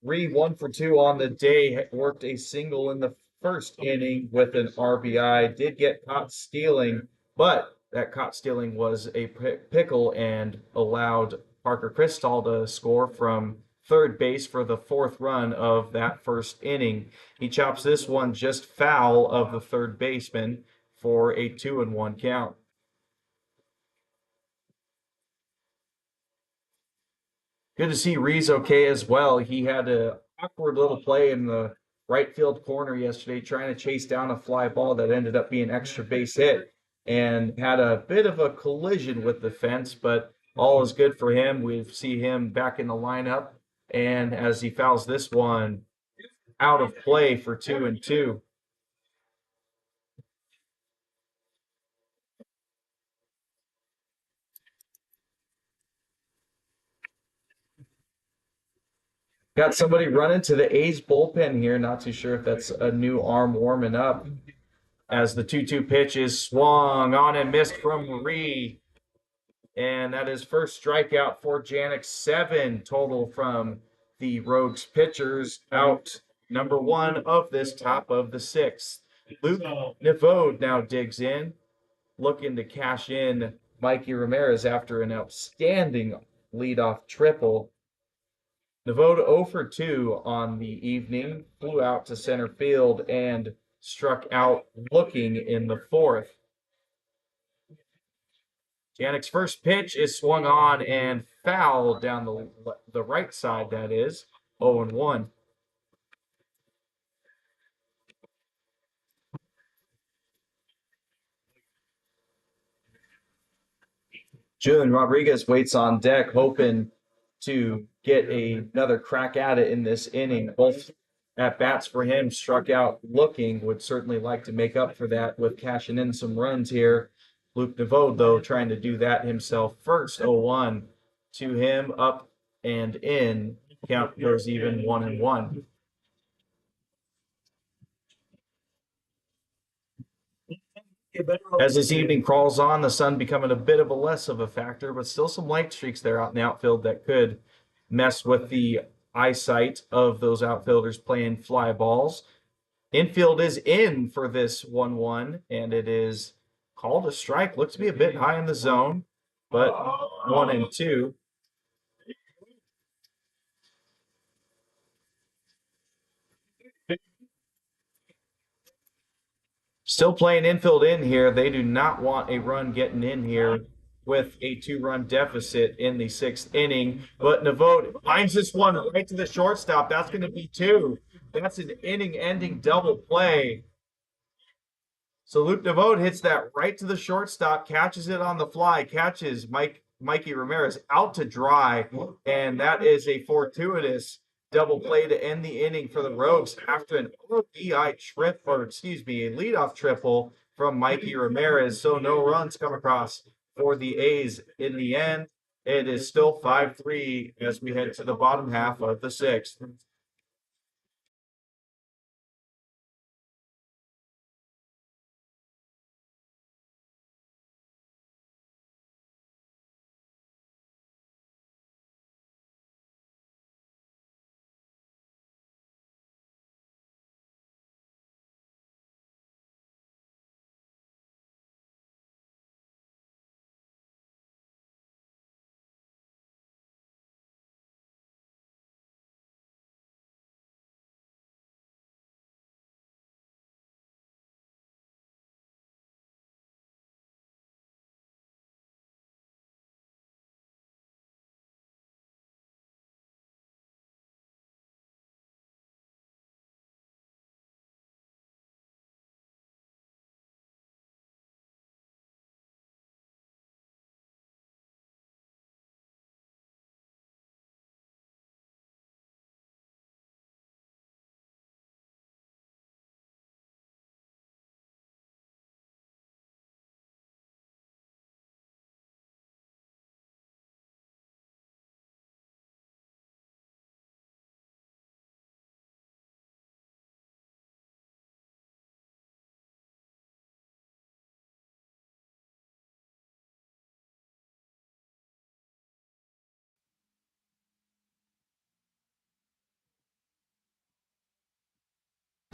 Reed 1 for 2 on the day, worked a single in the first inning with an RBI. Did get caught stealing, but that caught stealing was a pickle and allowed Parker Cristall to score from third base for the 4th run of that first inning. He chops this one just foul of the third baseman for a 2-1 count. Good to see Reese okay as well. He had an awkward little play in the right field corner yesterday trying to chase down a fly ball that ended up being extra base hit and had a bit of a collision with the fence, but all is good for him. We see him back in the lineup, and as he fouls this one out of play for 2-2. Got somebody running to the A's bullpen here. Not too sure if that's a new arm warming up. As the 2-2 pitch is swung on and missed from Reed. And that is first strikeout for Janik. 7 total from the Rogues pitchers. Out number 1 of this top of the 6th. Luke Nevode now digs in, looking to cash in Mikey Ramirez after an outstanding leadoff triple. Nevode 0 for 2 on the evening, flew out to center field and struck out looking in the 4th. Janik's first pitch is swung on and fouled down the right side, that is, 0-1. Julian Rodriguez waits on deck, hoping to get another crack at it in this inning. Both at bats for him struck out looking. Would certainly like to make up for that with cashing in some runs here. Luke Nevode, though, trying to do that himself first. 0-1 to him, up and in. Count goes even 1-1. As this evening crawls on, the sun becoming a bit of a less of a factor, but still some light streaks there out in the outfield that could mess with the eyesight of those outfielders playing fly balls. Infield is in for this 1-1, and it is called a strike. Looks to be a bit high in the zone, but 1-2. Still playing infield in here. They do not want a run getting in here with a 2-run deficit in the 6th inning. But Navode finds this one right to the shortstop. That's going to be 2. That's an inning-ending double play. So Luke Navode hits that right to the shortstop, catches it on the fly, catches Mikey Ramirez out to dry, and that is a fortuitous double play to end the inning for the Rogues after an RBI trip, or excuse me, a leadoff triple from Mikey Ramirez. So no runs come across for the A's in the end. It is still 5-3 as we head to the bottom half of the 6th.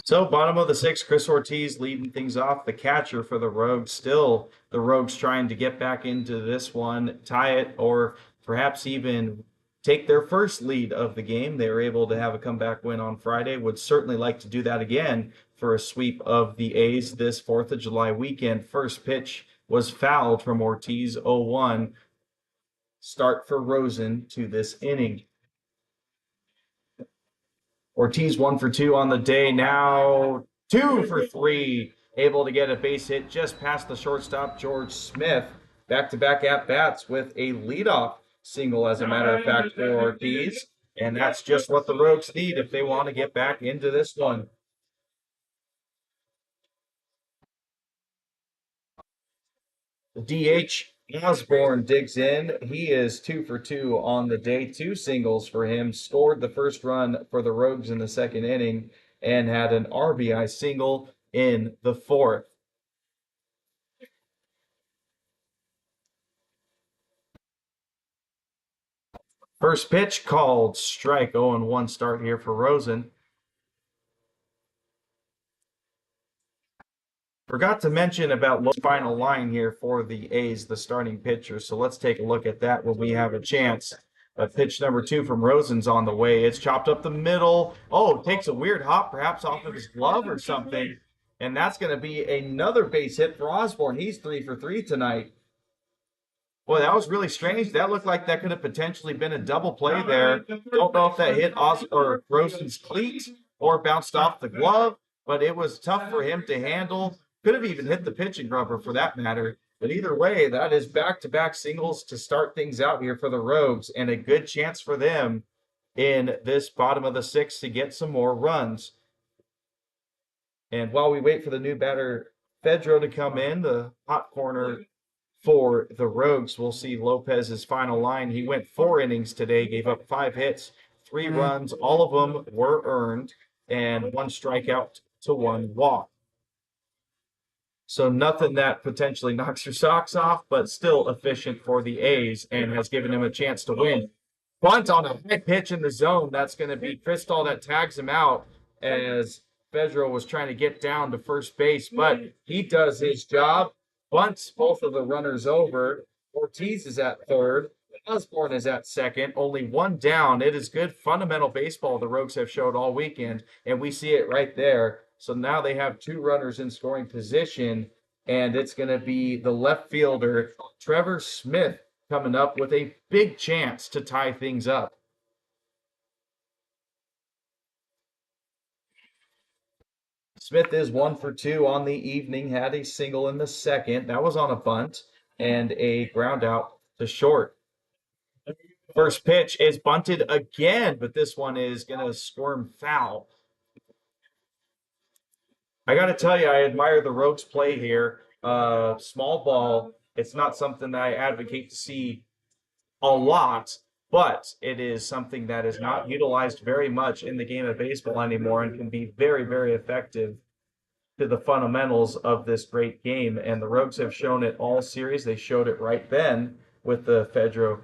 So bottom of the 6th, Chris Ortiz leading things off, the catcher for the Rogues. Still, the Rogues trying to get back into this one, tie it, or perhaps even take their first lead of the game. They were able to have a comeback win on Friday. Would certainly like to do that again for a sweep of the A's this 4th of July weekend. First pitch was fouled from Ortiz, 0-1. Start for Rosen to this inning. Ortiz 1 for 2 on the day. Now 2 for 3. Able to get a base hit just past the shortstop, George Smith. Back-to-back at-bats with a leadoff single, as a matter of fact, for Ortiz. And that's just what the Rogues need if they want to get back into this one. The DH Osborne digs in. He is 2 for 2 on the day. 2 singles for him. Scored the first run for the Rogues in the 2nd inning and had an RBI single in the 4th. First pitch called strike. 0-1 start here for Rosen. Forgot to mention about low final line here for the A's, the starting pitcher. So let's take a look at that when we have a chance. Pitch number 2 from Rosen's on the way. It's chopped up the middle. Oh, takes a weird hop, perhaps off of his glove or something. And that's going to be another base hit for Osborne. He's 3 for 3 tonight. Boy, that was really strange. That looked like that could have potentially been a double play there. Don't know if that hit Rosen's cleat or bounced off the glove, but it was tough for him to handle. Could have even hit the pitching rubber for that matter. But either way, that is back-to-back singles to start things out here for the Rogues, and a good chance for them in this bottom of the 6th to get some more runs. And while we wait for the new batter, Fedro, to come in, the hot corner for the Rogues, we'll see Lopez's final line. He went 4 innings today, gave up 5 hits, 3 runs. All of them were earned, and 1 strikeout to 1 walk. So nothing that potentially knocks your socks off, but still efficient for the A's and has given him a chance to win. Bunt on a high pitch in the zone. That's going to be Crystal that tags him out as Fedro was trying to get down to first base, but he does his job, bunts both of the runners over. Ortiz is at third. Osborne is at second, only one down. It is good fundamental baseball the Rogues have showed all weekend, and we see it right there. So now they have two runners in scoring position, and it's going to be the left fielder, Trevor Smith, coming up with a big chance to tie things up. Smith is 1 for 2 on the evening, had a single in the second. That was on a bunt and a ground out to short. First pitch is bunted again, but this one is going to squirm foul. I got to tell you, I admire the Rogues play here. Small ball, it's not something that I advocate to see a lot, but it is something that is not utilized very much in the game of baseball anymore and can be very, very effective to the fundamentals of this great game. And the Rogues have shown it all series. They showed it right then with the Fedro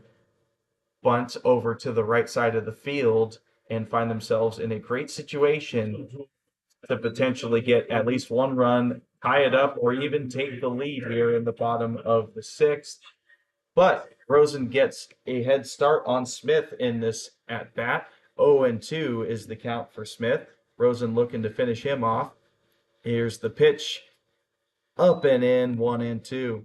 bunt over to the right side of the field and find themselves in a great situation to potentially get at least one run, tie it up, or even take the lead here in the bottom of the sixth. But Rosen gets a head start on Smith in this at bat. 0-2 is the count for Smith. Rosen looking to finish him off. Here's the pitch. Up and in, 1-2.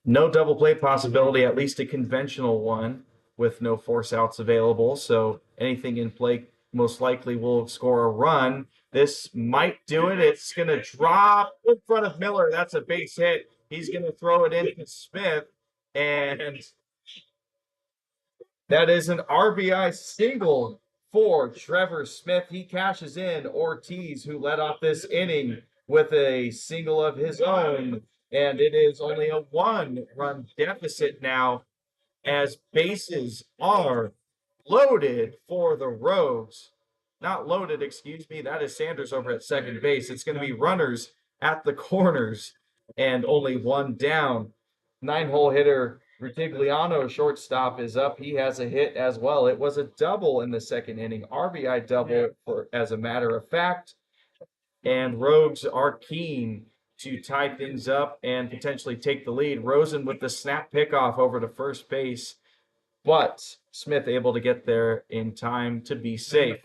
No double play possibility, at least a conventional one with no force outs available. So anything in play most likely will score a run. This might do it. It's going to drop in front of Miller. That's a base hit. He's going to throw it into Smith. And that is an RBI single for Trevor Smith. He cashes in Ortiz, who led off this inning with a single of his own. And it is only a one-run deficit now as bases are loaded for the Rogues. Not loaded, excuse me. That is Sanders over at second base. It's going to be runners at the corners and only one down. 9-hole hitter Rutigliano, shortstop, is up. He has a hit as well. It was a double in the second inning, RBI double, as a matter of fact. And Rogues are keen to tie things up and potentially take the lead. Rosen with the snap pickoff over to first base, but Smith able to get there in time to be safe.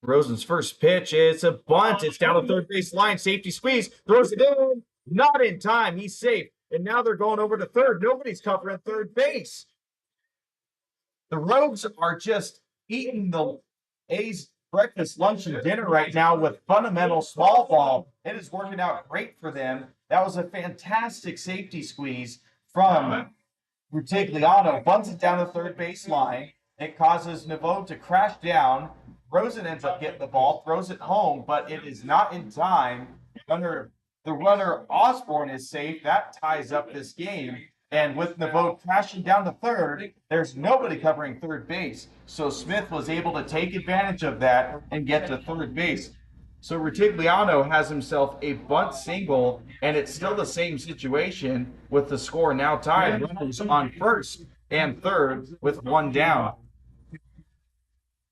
Rosen's first pitch, it's a bunt. It's down the third base line. Safety squeeze. Throws it in. Not in time. He's safe. And now they're going over to third. Nobody's covering third base. The Rogues are just eating the A's breakfast, lunch, and dinner right now with fundamental small ball. It is working out great for them. That was a fantastic safety squeeze from Rutigliano. Bunts it down the third base line. It causes Naveau to crash down. Rosen ends up getting the ball, throws it home, but it is not in time. The runner Osborne is safe. That ties up this game. And with Naveau crashing down to third, there's nobody covering third base. So Smith was able to take advantage of that and get to third base. So Rutigliano has himself a bunt single, and it's still the same situation with the score now tied. Runners on first and third with one down.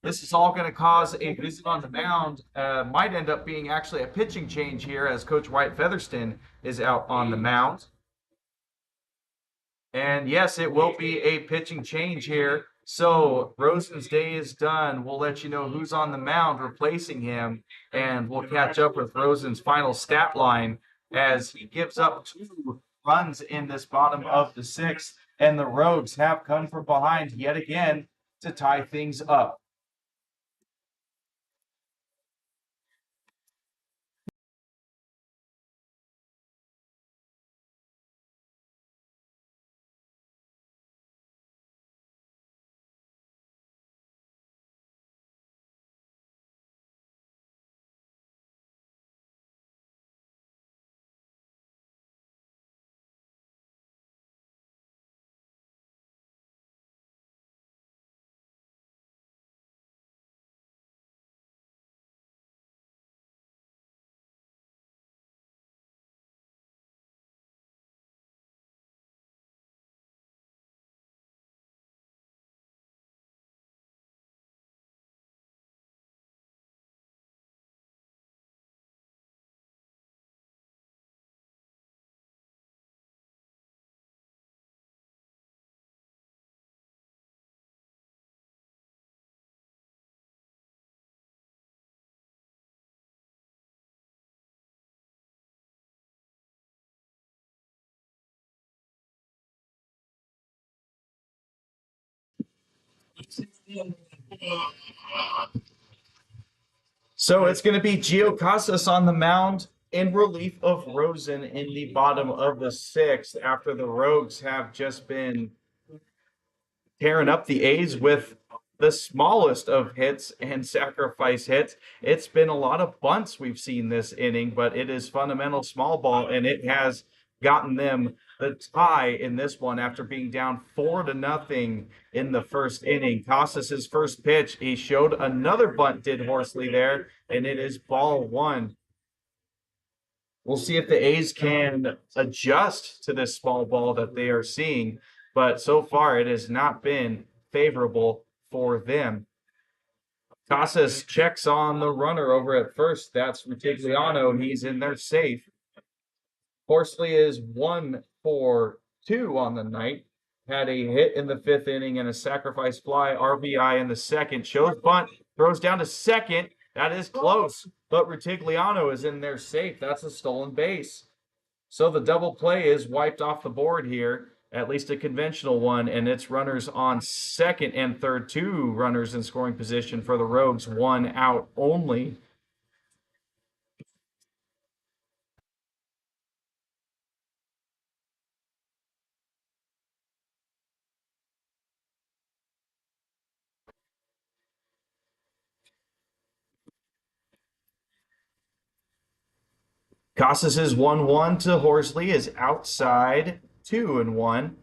This is all going to cause a visit on the mound. Might end up being actually a pitching change here as Coach White Featherston is out on the mound. And yes, it will be a pitching change here. So Rosen's day is done. We'll let you know who's on the mound replacing him, and we'll catch up with Rosen's final stat line as he gives up 2 runs in this bottom of the sixth, and the Rogues have come from behind yet again to tie things up. So it's going to be Gio Casas on the mound in relief of Rosen in the bottom of the sixth after the Rogues have just been tearing up the A's with the smallest of hits and sacrifice hits. It's been a lot of bunts we've seen this inning, but it is fundamental small ball, and it has gotten them the tie in this one after being down 4-0 in the first inning. Casas's first pitch, he showed another bunt, did Horsley there, and it is ball one. We'll see if the A's can adjust to this small ball that they are seeing, but so far it has not been favorable for them. Casas checks on the runner over at first. That's Rutigliano. He's in there safe. Horsley is 1 for 2 on the night. Had a hit in the fifth inning and a sacrifice fly, RBI in the second. Shows bunt, throws down to second. That is close, but Rutigliano is in there safe. That's a stolen base. So the double play is wiped off the board here, at least a conventional one, and it's runners on second and third, 2 runners in scoring position for the Rogues, 1 out only. Casas is 1-1 to Horsley, is outside 2-1.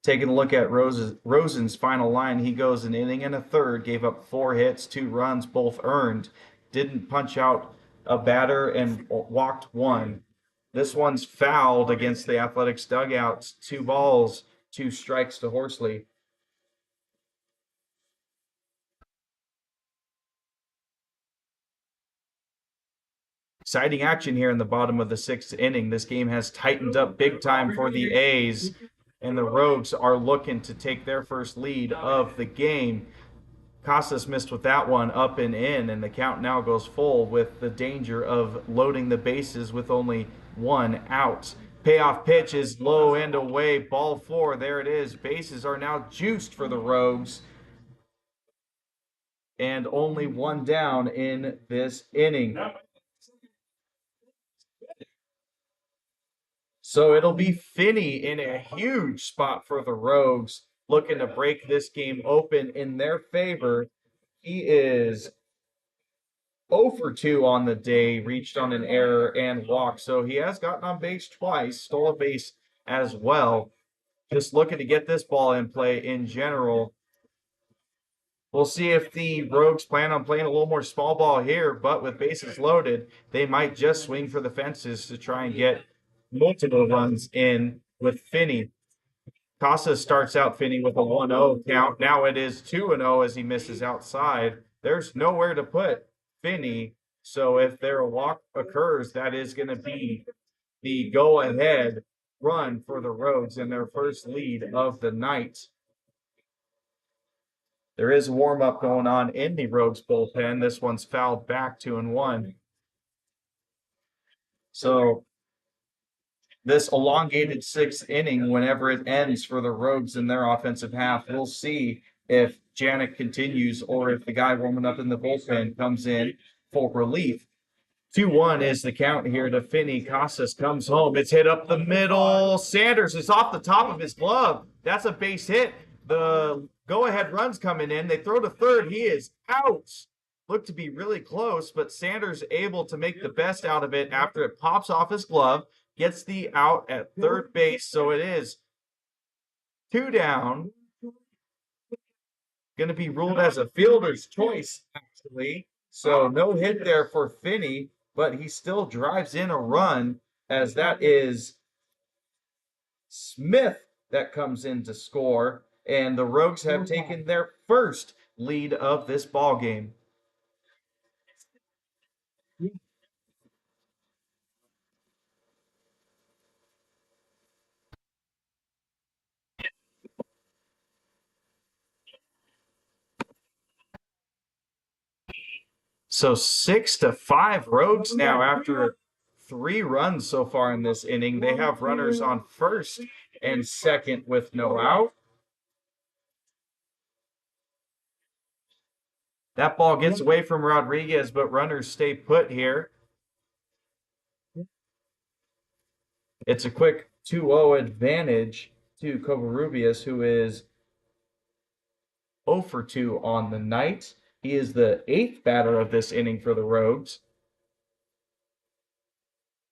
Taking a look at Rosen's final line, he goes an inning and a third, gave up 4 hits, 2 runs, both earned. Didn't punch out a batter and walked 1. This one's fouled against the Athletics dugouts. 2 balls, 2 strikes to Horsley. Exciting action here in the bottom of the 6th inning. This game has tightened up big time for the A's, and the Rogues are looking to take their first lead of the game. Casas missed with that one up and in, and the count now goes full with the danger of loading the bases with only 1 out. Payoff pitch is low and away, ball 4. There it is. Bases are now juiced for the Rogues, and only 1 down in this inning. So it'll be Finney in a huge spot for the Rogues, looking to break this game open in their favor. He is 0 for 2 on the day, reached on an error and walked. So he has gotten on base twice, stole a base as well. Just looking to get this ball in play in general. We'll see if the Rogues plan on playing a little more small ball here, but with bases loaded, they might just swing for the fences to try and get multiple runs in with Finney. Casas starts out Finney with a 1-0 count. Now it is 2-0 as he misses outside. There's nowhere to put Finney. So if there a walk occurs, that is going to be the go-ahead run for the Rogues in their first lead of the night. There is a warm-up going on in the Rogues bullpen. This one's fouled back 2-1. So this elongated 6th inning, whenever it ends for the Rogues in their offensive half, we'll see if Janik continues or if the guy warming up in the bullpen comes in for relief. 2-1 is the count here to Finney. Casas comes home. It's hit up the middle. Sanders is off the top of his glove. That's a base hit. The go-ahead run's coming in. They throw to third. He is out. Looked to be really close, but Sanders able to make the best out of it after it pops off his glove. Gets the out at third base, so it is 2 down. Going to be ruled as a fielder's choice, actually. So no hit there for Finney, but he still drives in a run, as that is Smith that comes in to score. And the Rogues have taken their first lead of this ball game. So 6-5 Rogues now after 3 runs so far in this inning. They have runners on first and second with no out. That ball gets away from Rodriguez, but runners stay put here. It's a quick 2-0 advantage to Covarrubias, who is 0 for 2 on the night. He is the 8th batter of this inning for the Rogues.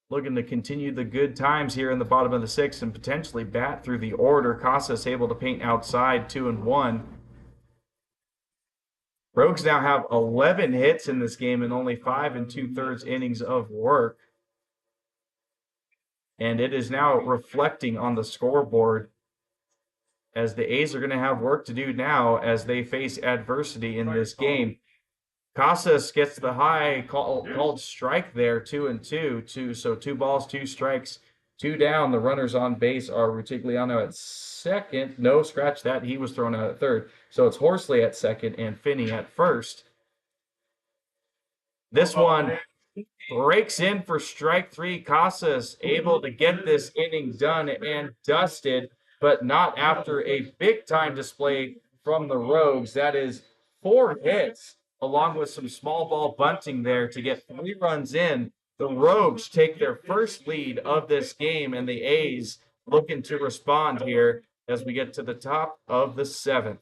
Looking to continue the good times here in the bottom of the 6th and potentially bat through the order. Casas able to paint outside 2-1. Rogues now have 11 hits in this game and only 5 2/3 innings of work. And it is now reflecting on the scoreboard as the A's are going to have work to do now as they face adversity in this game. Casas gets the high called strike there, 2-2. So 2 balls, 2 strikes, 2 down. The runners on base are Rutigliano at second. No, scratch that. He was thrown out at third. So it's Horsley at second and Finney at first. This one breaks in for strike 3. Casas able to get this inning done and dusted, but not after a big-time display from the Rogues. That is 4 hits, along with some small ball bunting there to get 3 runs in. The Rogues take their first lead of this game, and the A's looking to respond here as we get to the top of the 7th.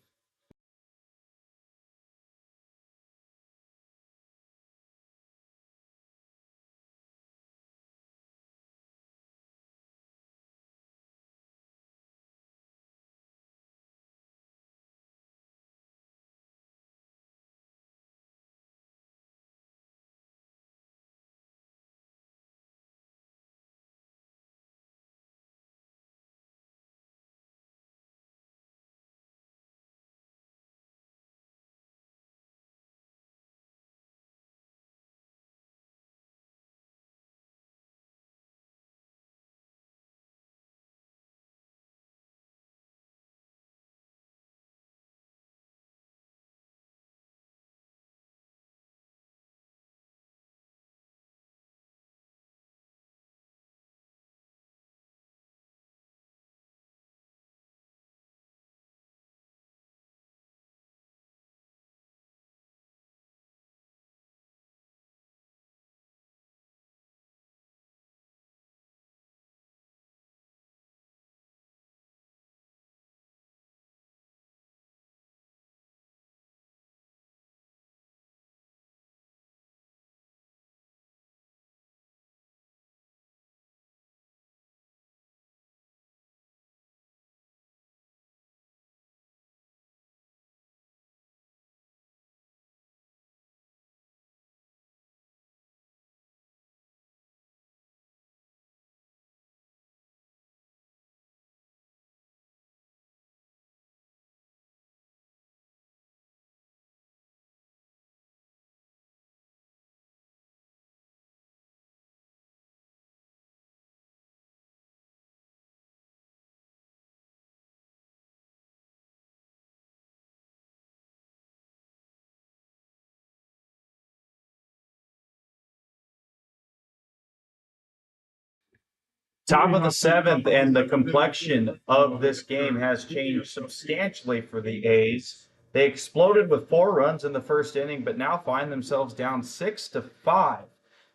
Top of the 7th, and the complexion of this game has changed substantially for the A's. They exploded with 4 runs in the first inning, but now find themselves down 6-5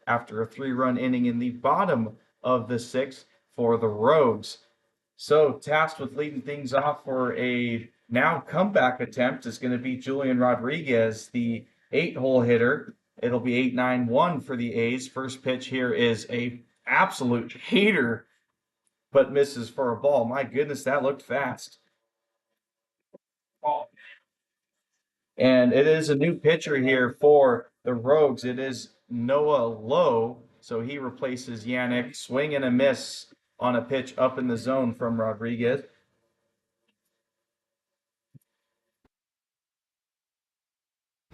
after a 3-run inning in the bottom of the 6th for the Rogues. So tasked with leading things off for a now comeback attempt is going to be Julian Rodriguez, the 8-hole hitter. It'll be 8-9-1 for the A's. First pitch here is a absolute hater, but misses for a ball. My goodness, that looked fast. And it is a new pitcher here for the Rogues. It is Noah Lowe. So he replaces Yannick. Swing and a miss on a pitch up in the zone from Rodriguez.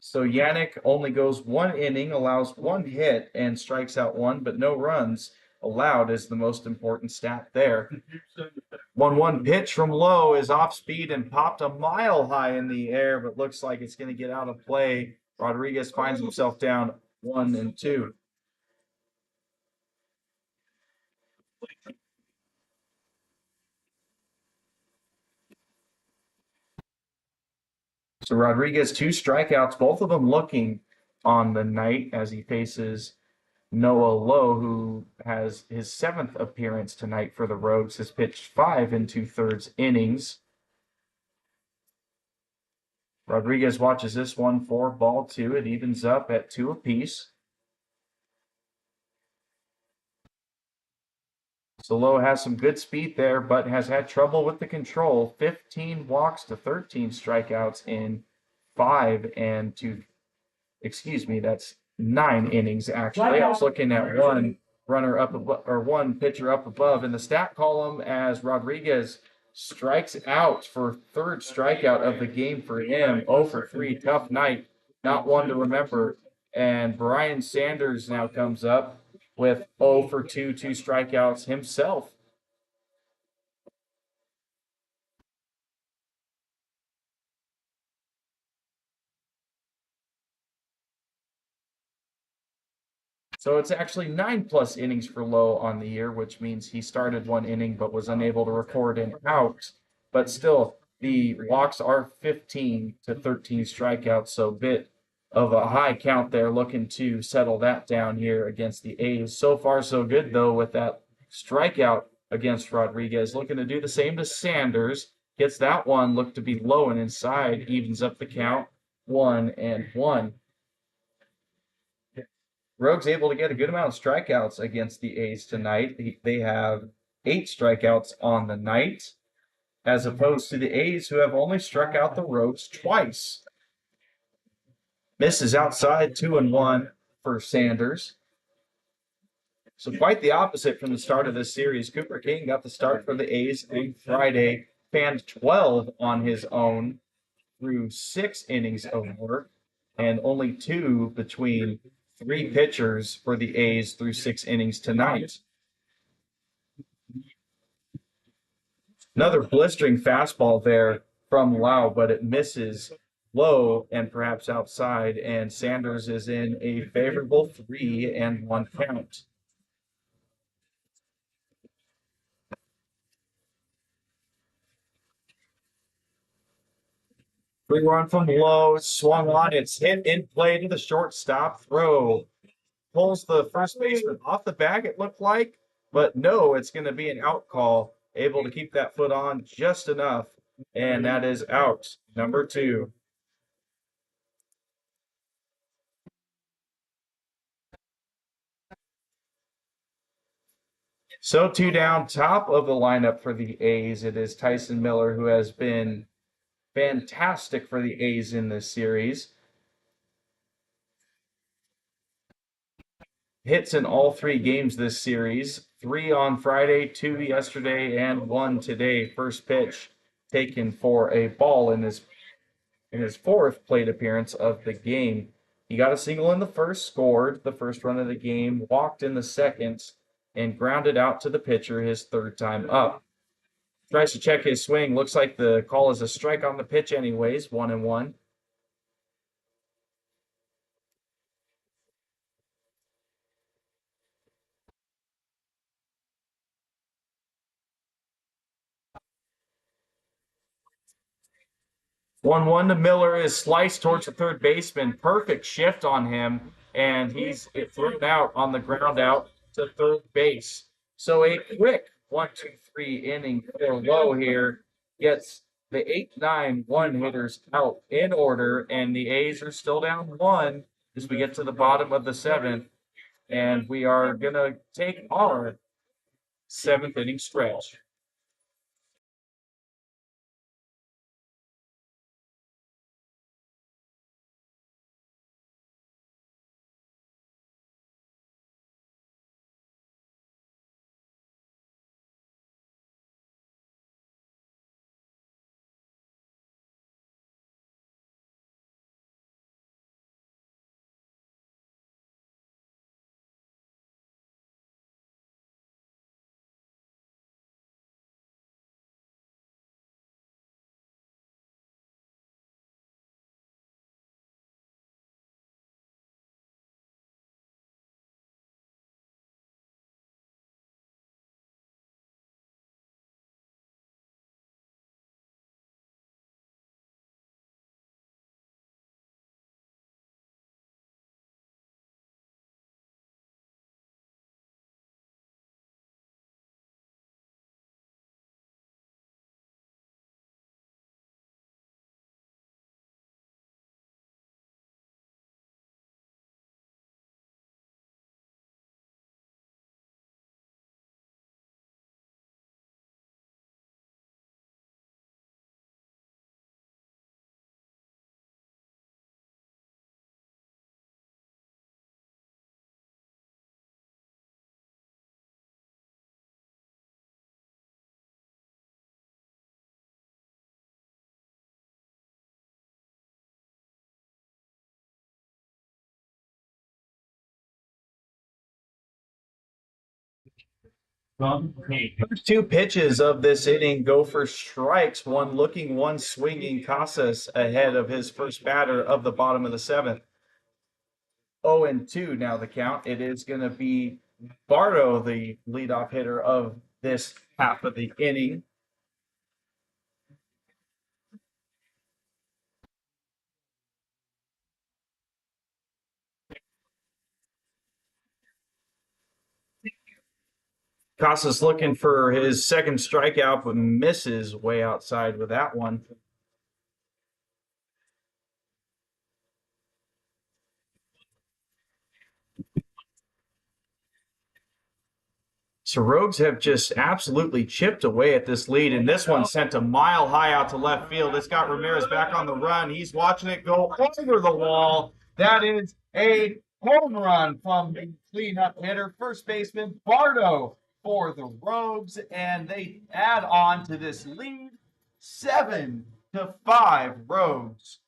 So Yannick only goes 1 inning, allows 1 hit, and strikes out 1, but no runs allowed is the most important stat there. 1-1 pitch from Lowe is off speed and popped a mile high in the air, but looks like it's going to get out of play. Rodriguez finds himself down 1-2. So Rodriguez, 2 strikeouts, both of them looking on the night as he faces Noah Lowe, who has his 7th appearance tonight for the Rogues, has pitched 5 2/3 innings. Rodriguez watches this one for ball 2. It evens up at 2 apiece. So Lowe has some good speed there, but has had trouble with the control. 15 walks to 13 strikeouts in that's 9 innings actually. I was looking at one runner up above, or one pitcher up above in the stat column as Rodriguez strikes out for 3rd strikeout of the game for him. 0 for 3, tough night, not one to remember. And Brian Sanders now comes up with 0 for 2, 2 strikeouts himself. So it's actually 9+ innings for Lowe on the year, which means he started 1 inning but was unable to record an out. But still, the walks are 15 to 13 strikeouts, so a bit of a high count there, looking to settle that down here against the A's. So far, so good, though, with that strikeout against Rodriguez. Looking to do the same to Sanders. Gets that one, looked to be low and inside, evens up the count, 1-1. Rogues able to get a good amount of strikeouts against the A's tonight. They have 8 strikeouts on the night, as opposed to the A's, who have only struck out the Rogues twice. Misses outside, 2-1 for Sanders. So quite the opposite from the start of this series. Cooper King got the start for the A's on Friday, fanned 12 on his own through 6 innings of work, and only 2 between 3 pitchers for the A's through 6 innings tonight. Another blistering fastball there from Lau, but it misses low and perhaps outside, and Sanders is in a favorable 3-1 count. Free run from Low, swung on, it's hit in play to the shortstop throw. Pulls the first baseman off the bag, it looked like, but no, it's going to be an out call. Able to keep that foot on just enough, and that is out. Number 2. So 2 down, top of the lineup for the A's. It is Tyson Miller, who has been fantastic for the A's in this series. Hits in all 3 games this series. 3 on Friday, 2 yesterday, and 1 today. First pitch taken for a ball in his 4th plate appearance of the game. He got a single in the first, scored the first run of the game, walked in the second, and grounded out to the pitcher his 3rd time up. Tries to check his swing. Looks like the call is a strike on the pitch anyways, 1-1. One to Miller is sliced towards the third baseman. Perfect shift on him, and he's thrown out on the ground out to third base. So a quick 1-2-3 inning for Lowe here gets the 8-9-1 hitters out in order, and the A's are still down 1 as we get to the bottom of the 7th, and we are gonna take our 7th inning stretch. First two pitches of this inning go for strikes, one looking, one swinging. Casas ahead of his first batter of the bottom of the seventh. 0-2 now the count. It is going to be Bardo, the leadoff hitter of this half of the inning. Casas looking for his second strikeout, but misses way outside with that one. So Rogues have just absolutely chipped away at this lead, and this one sent a mile high out to left field. It's got Ramirez back on the run. He's watching it go over the wall. That is a home run from the cleanup hitter, first baseman Bardo for the Rogues, and they add on to this lead 7-5 Rogues.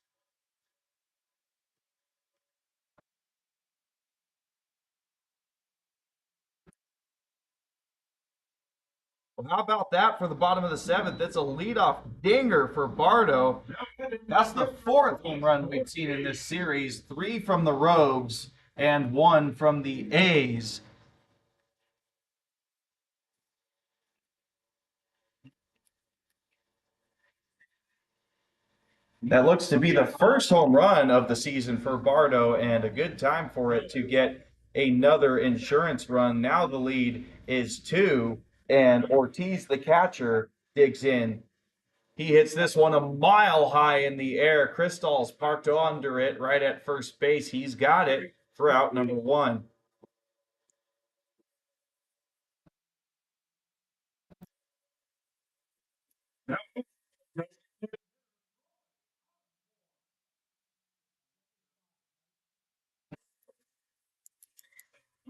Well, how about that for the bottom of the seventh? That's a leadoff dinger for Bardo. That's the fourth home run we've seen in this series. 3 from the Rogues and 1 from the A's. That looks to be the first home run of the season for Bardo, and a good time for it to get another insurance run. Now the lead is 2, and Ortiz, the catcher, digs in. He hits this one a mile high in the air. Crystal's parked under it right at first base. He's got it for out number 1.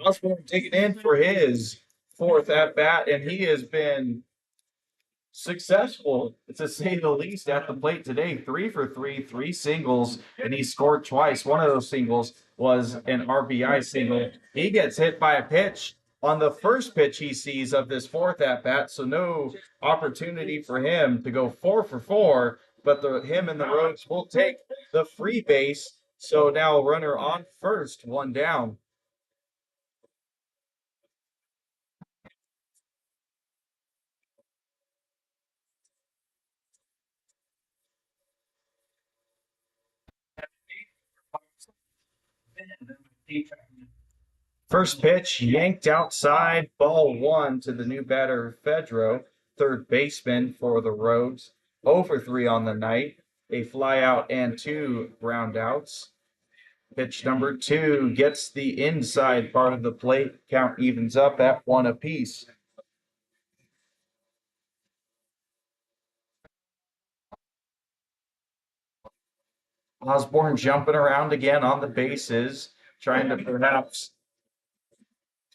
Osborne taking in for his fourth at bat, and he has been successful, to say the least, at the plate today. 3 for 3, 3 singles, and he scored twice. One of those singles was an RBI single. He gets hit by a pitch on the first pitch he sees of this fourth at bat, so no opportunity for him to go 4 for 4. But him and the Rogues will take the free base. So now runner on first, 1 down. First pitch yanked outside, ball 1 to the new batter, Fedro, third baseman for the Rogues. 0 for 3 on the night, a fly out and 2 ground outs. Pitch number 2 gets the inside part of the plate. Count evens up at 1 apiece. Osborne jumping around again on the bases, trying to perhaps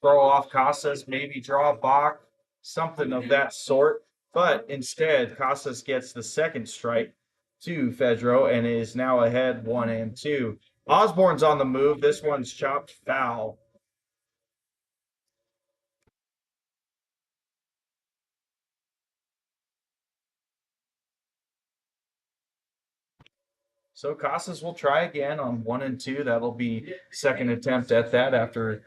throw off Casas, maybe draw a balk, something of that sort. But instead, Casas gets the second strike to Fedro and is now ahead 1-2. Osborne's on the move. This one's chopped foul. So Casas will try again on 1-2. That'll be second attempt at that after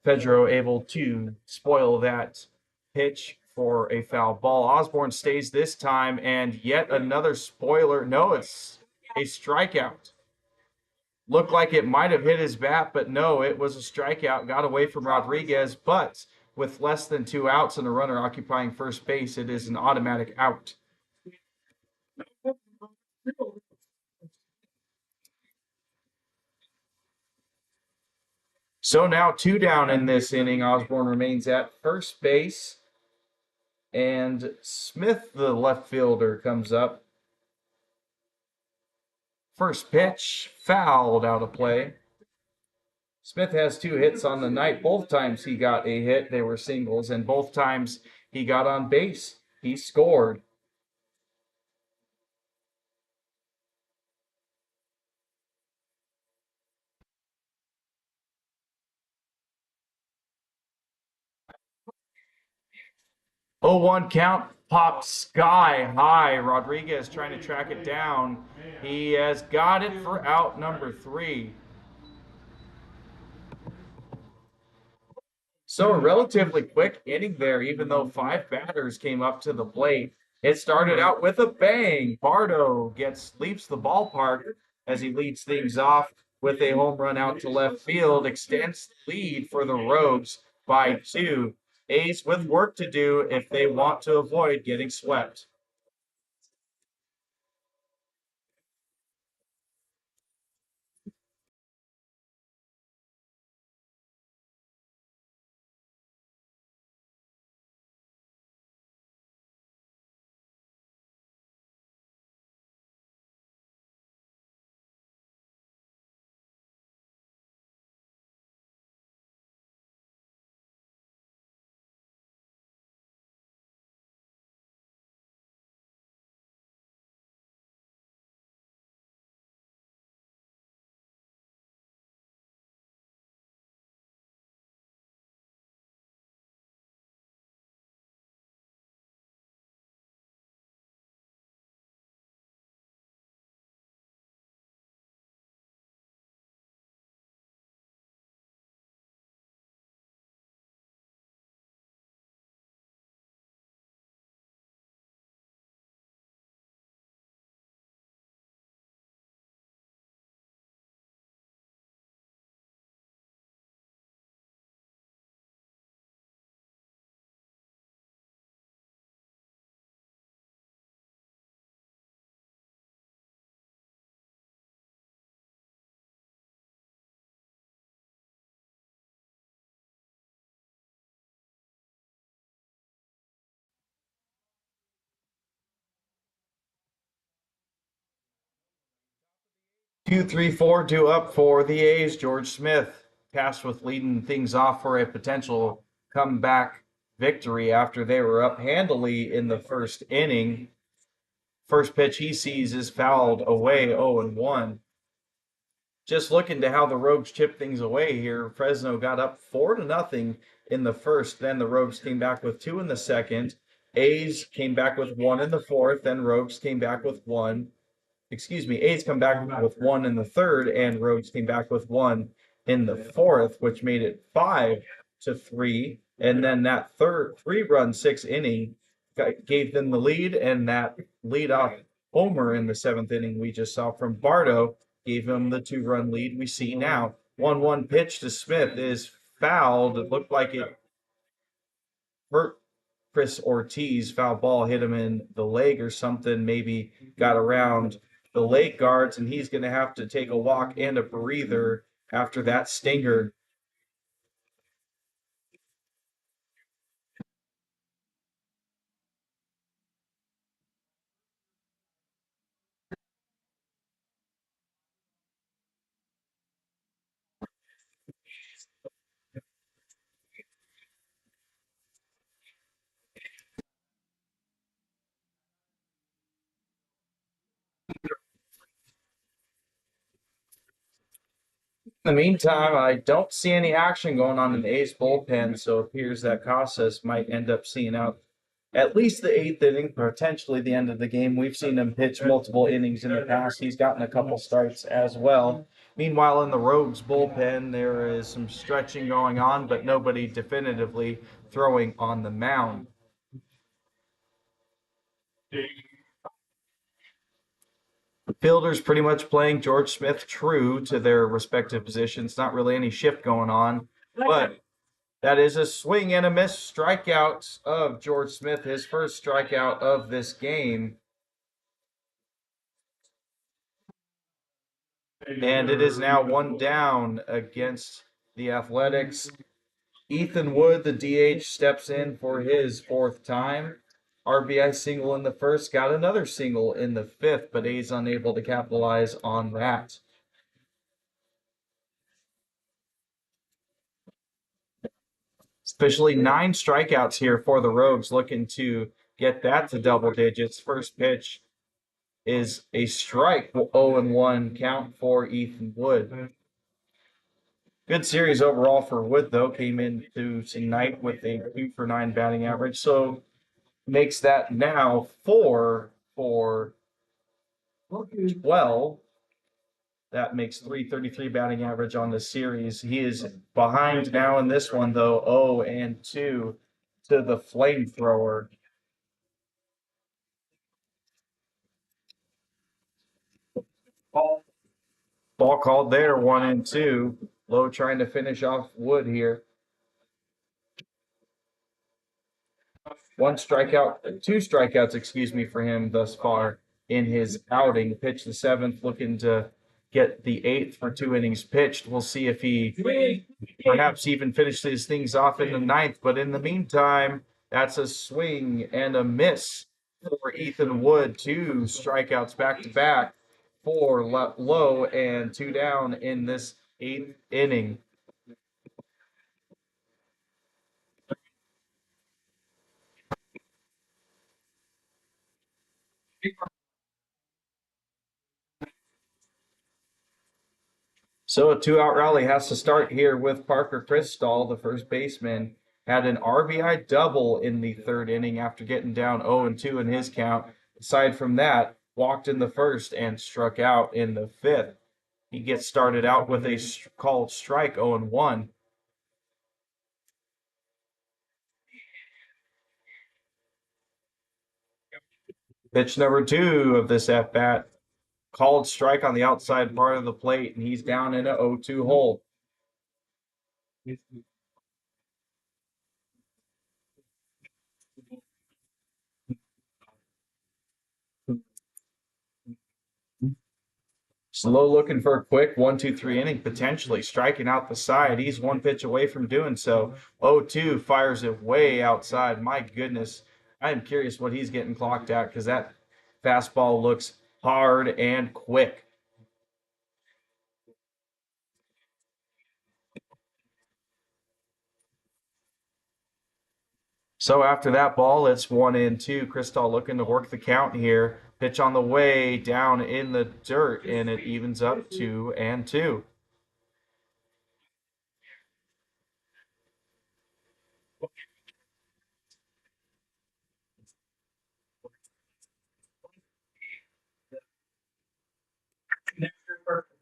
Fedro able to spoil that pitch for a foul ball. Osborne stays this time, and yet another spoiler. No, it's a strikeout. Looked like it might have hit his bat, but no, it was a strikeout. Got away from Rodriguez, but with less than 2 outs and a runner occupying first base, it is an automatic out. So now 2 down in this inning. Osborne remains at first base. And Smith, the left fielder, comes up. First pitch, fouled out of play. Smith has 2 hits on the night. Both times he got a hit, they were singles, and both times he got on base. He scored. 0-1 count popped sky high. Rodriguez trying to track it down. He has got it for out number 3. So a relatively quick inning there, even though 5 batters came up to the plate. It started out with a bang. Bardo leaps the ballpark as he leads things off with a home run out to left field, extends the lead for the Rogues by 2. A's with work to do if they want to avoid getting swept. Two, three, four, due up for the A's. George Smith tasked with leading things off for a potential comeback victory after they were up handily in the first inning. First pitch he sees is fouled away, 0-1. Just looking to how the Rogues chipped things away here. Fresno got up 4-0 in the first. Then the Rogues came back with 2 in the second. A's came back with 1 in the fourth. Then Rogues came back with 1. A's come back with 1 in the third, and Rogues came back with 1 in the fourth, which made it 5-3. And then that third 3-run 6th inning gave them the lead, and that leadoff homer in the 7th inning we just saw from Bardo gave him the 2-run lead we see now. 1-1 pitch to Smith is fouled. It looked like it hurt Chris Ortiz. Foul ball hit him in the leg or something, maybe got around the leg guards, and he's going to have to take a walk and a breather after that stinger. In the meantime, I don't see any action going on in the A's bullpen, so it appears that Casas might end up seeing out at least the 8th inning, potentially the end of the game. We've seen him pitch multiple innings in the past. He's gotten a couple starts as well. Meanwhile, in the Rogues bullpen, there is some stretching going on, but nobody definitively throwing on the mound. Fielders pretty much playing George Smith true to their respective positions. Not really any shift going on, but that is a swing and a miss strikeout of George Smith, his first strikeout of this game. And it is now 1 down against the Athletics. Ethan Wood, the DH, steps in for his 4th time. RBI single in the first, got another single in the 5th, but A's unable to capitalize on that. Officially 9 strikeouts here for the Rogues, looking to get that to double digits. First pitch is a strike, 0-1 count for Ethan Wood. Good series overall for Wood, though. Came into tonight with a 2-for-9 batting average. So makes that now 4 for Okay. 12. That makes 333 batting average on the series. He is behind now in this one, though, 0-2 to the flamethrower. Ball called there, 1-2. Lowe trying to finish off Wood here. 2 strikeouts, excuse me, for him thus far in his outing. Pitched the 7th, looking to get the 8th for 2 innings pitched. We'll see if he perhaps even finishes things off in the 9th. But in the meantime, that's a swing and a miss for Ethan Wood. 2 strikeouts back to back for Lowe and 2 down in this 8th inning. So a 2-out rally has to start here with Parker Cristall, the first baseman. Had an RBI double in the 3rd inning after getting down 0-2 in his count. Aside from that, walked in the 1st and struck out in the 5th. He gets started out with a called strike, 0-1. Pitch number 2 of this at-bat. Called strike on the outside part of the plate, and he's down in a 0-2 hole. Slow looking for a quick 1-2-3 inning, potentially striking out the side. He's 1 pitch away from doing so. 0-2 fires it way outside. My goodness, I am curious what he's getting clocked at because that fastball looks hard and quick. So after that ball, it's 1-2. Cristall looking to work the count here. Pitch on the way down in the dirt, and it evens up 2-2.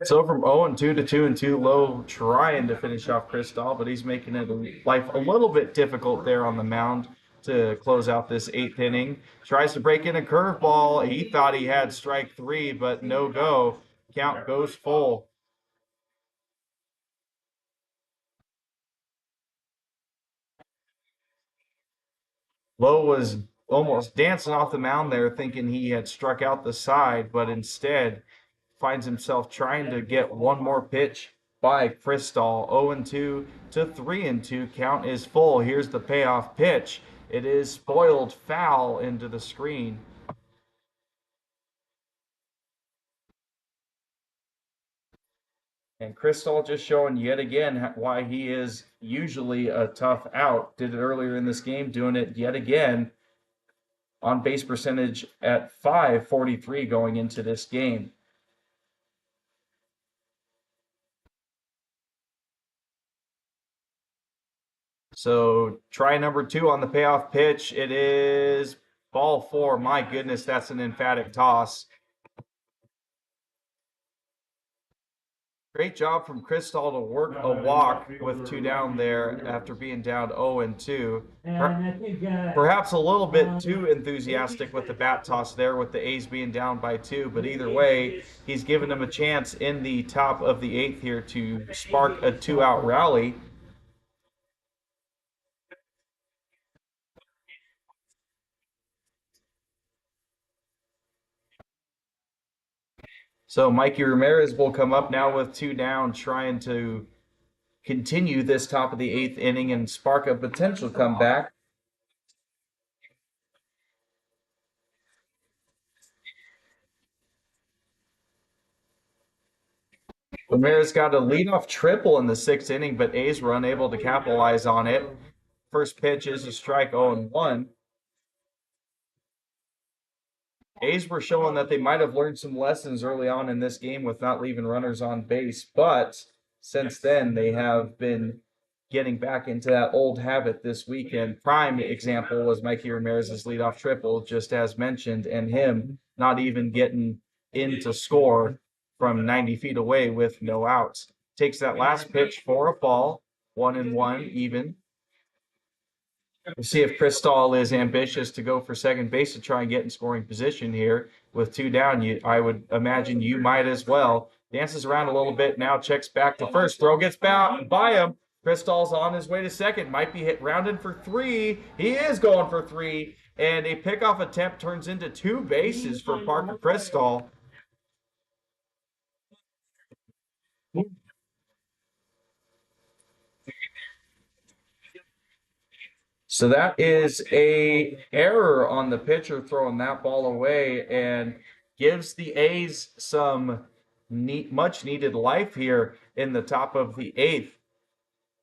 So from 0-2 to 2-2, Lowe trying to finish off Cristall, but he's making it life a little bit difficult there on the mound to close out this 8th inning. Tries to break in a curveball. He thought he had strike 3, but no go. Count goes full. Lowe was almost dancing off the mound there, thinking he had struck out the side, but instead finds himself trying to get one more pitch by Cristall. 0-2 to 3-2. Count is full. Here's the payoff pitch. It is spoiled foul into the screen. And Cristall just showing yet again why he is usually a tough out. Did it earlier in this game, doing it yet again. On base percentage at .543 going into this game. So try number 2 on the payoff pitch. It is ball 4. My goodness, that's an emphatic toss. Great job from Cristall to work a walk with 2 down there after being down 0-2. Perhaps a little bit too enthusiastic with the bat toss there with the A's being down by 2, but either way, he's given them a chance in the top of the 8th here to spark a 2-out rally. So Mikey Ramirez will come up now with 2 down, trying to continue this top of the 8th inning and spark a potential comeback. Ramirez got a leadoff triple in the 6th inning, but A's were unable to capitalize on it. First pitch is a strike, 0-1. A's were showing that they might have learned some lessons early on in this game with not leaving runners on base, but since then they have been getting back into that old habit this weekend. Prime example was Mikey Ramirez's leadoff triple, just as mentioned, and him not even getting in to score from 90 feet away with no outs. Takes that last pitch for a ball, 1-1 even. We'll see if Chris Stahl is ambitious to go for second base to try and get in scoring position here. With 2 down, I would imagine you might as well. Dances around a little bit now, checks back to first. Throw gets by him. Chris Stahl's on his way to second. Might be hit rounded for 3. He is going for 3. And a pickoff attempt turns into 2 bases for Parker Cristall. So that is a error on the pitcher throwing that ball away and gives the A's some much needed life here in the top of the 8th.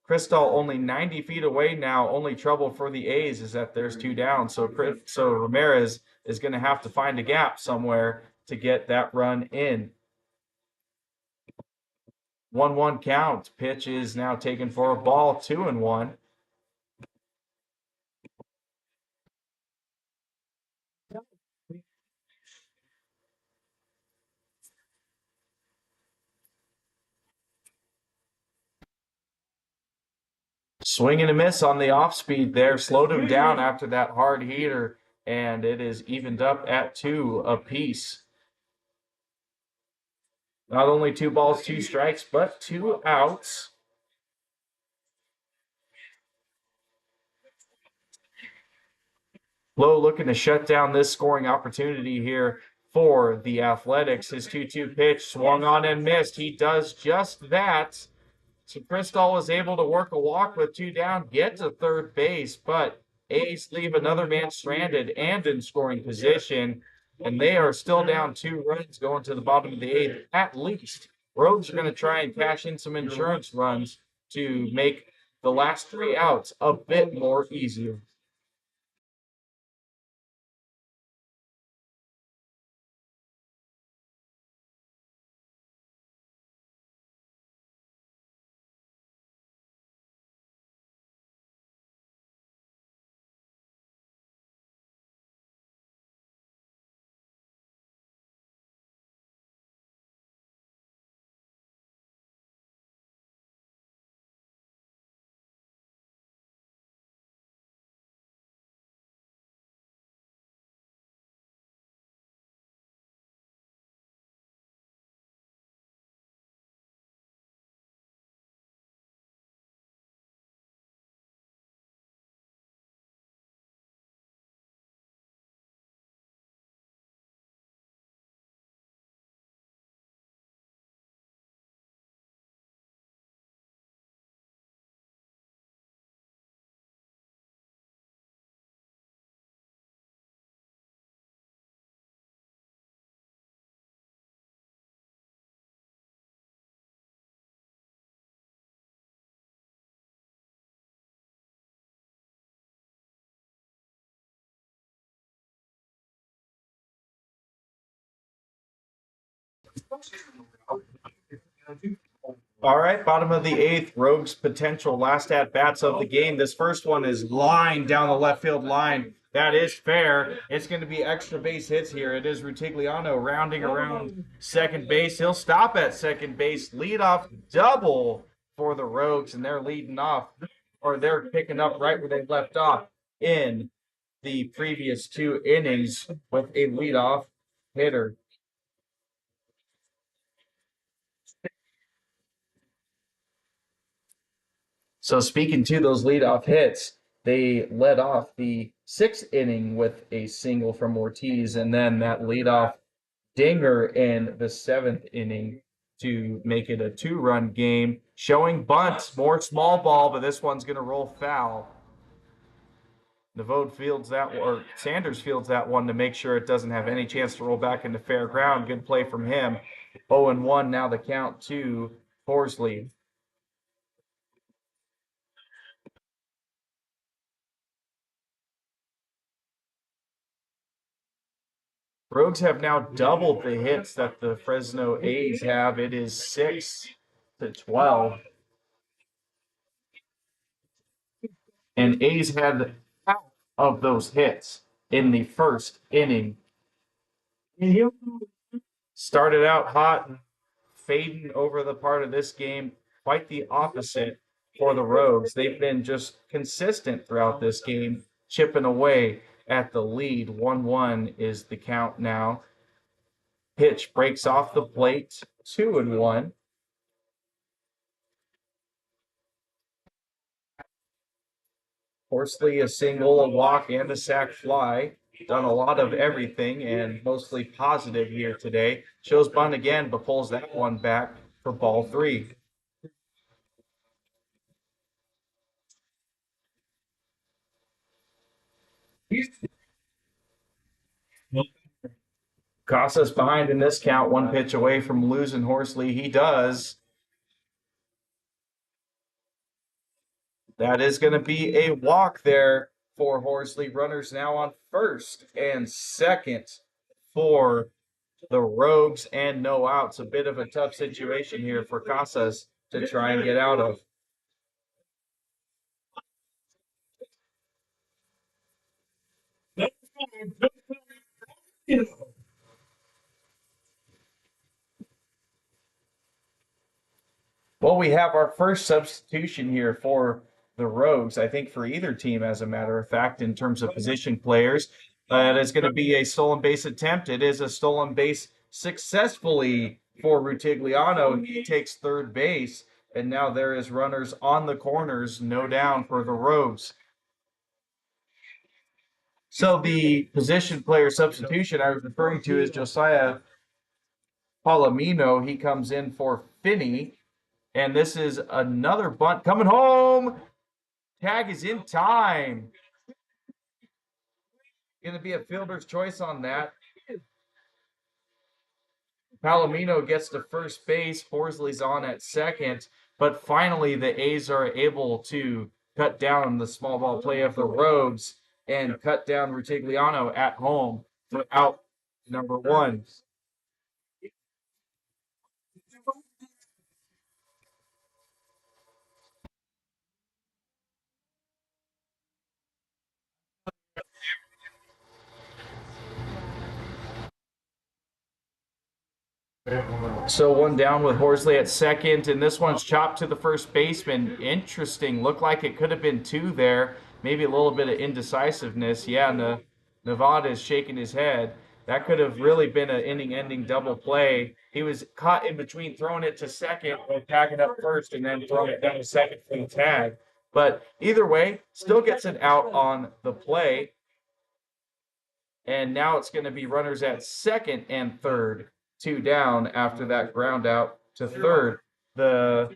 Cristall only 90 feet away now. Only trouble for the A's is that there's 2 down. So Ramirez is going to have to find a gap somewhere to get that run in. 1-1 count. Pitch is now taken for a ball, 2-1. Swing and a miss on the off speed there. Slowed him down after that hard heater, and it is evened up at 2 apiece. Not only 2 balls, 2 strikes, but 2 outs. Lowe looking to shut down this scoring opportunity here for the Athletics. His 2-2 pitch swung on and missed. He does just that. So Cristall was able to work a walk with 2 down, get to third base, but A's leave another man stranded and in scoring position, and they are still down 2 runs going to the bottom of the 8th at least. Rogues are going to try and cash in some insurance runs to make the last 3 outs a bit more easier. All right, bottom of the 8th, Rogues' potential last at-bats of the game. This first one is lined down the left field line. That is fair. It's going to be extra base hits here. It is Rutigliano rounding around second base. He'll stop at second base. Leadoff double for the Rogues, and they're leading off, or they're picking up right where they left off in the previous 2 innings with a leadoff hitter. So speaking to those leadoff hits, they led off the 6th inning with a single from Ortiz, and then that leadoff dinger in the 7th inning to make it a 2-run game. Showing bunts, more small ball, but this one's going to roll foul. Nevode fields that, or Sanders fields that one to make sure it doesn't have any chance to roll back into fair ground. Good play from him. 0-1 now the count to Horsley. Rogues have now doubled the hits that the Fresno A's have. It is 6-12. And A's had half of those hits in the first inning. Started out hot and fading over the part of this game. Quite the opposite for the Rogues. They've been just consistent throughout this game, chipping away at the lead. 1-1 is the count now. Pitch breaks off the plate, 2-1. Horsley, a single, a walk, and a sac fly. Done a lot of everything and mostly positive here today. Shows bunt again, but pulls that one back for ball 3. Casas behind in this count, one pitch away from losing Horsley. He does. That is going to be a walk there for Horsley. Runners now on first and second for the Rogues and no outs. A bit of a tough situation here for Casas to try and get out of. Well, we have our first substitution here for the Rogues, I think for either team, as a matter of fact, in terms of position players. It is going to be a stolen base attempt. It is a stolen base successfully for Rutigliano. He takes third base, and now there is runners on the corners, no down for the Rogues. So the position player substitution I was referring to is Josiah Palomino. He comes in for Finney. And this is another bunt coming home. Tag is in time. Going to be a fielder's choice on that. Palomino gets to first base. Horsley's on at second. But finally, the A's are able to cut down the small ball play of the Rogues and cut down Rutigliano at home for out number 1. So one down with Horsley at second, and this one's chopped to the first baseman. Interesting. Looked like it could have been 2 there. Maybe a little bit of indecisiveness. Yeah, Nevada is shaking his head. That could have really been an inning-ending double play. He was caught in between throwing it to second or tagging up first and then throwing it down to second for the tag. But either way, still gets an out on the play. And now it's going to be runners at second and third, 2 down after that ground out to third. The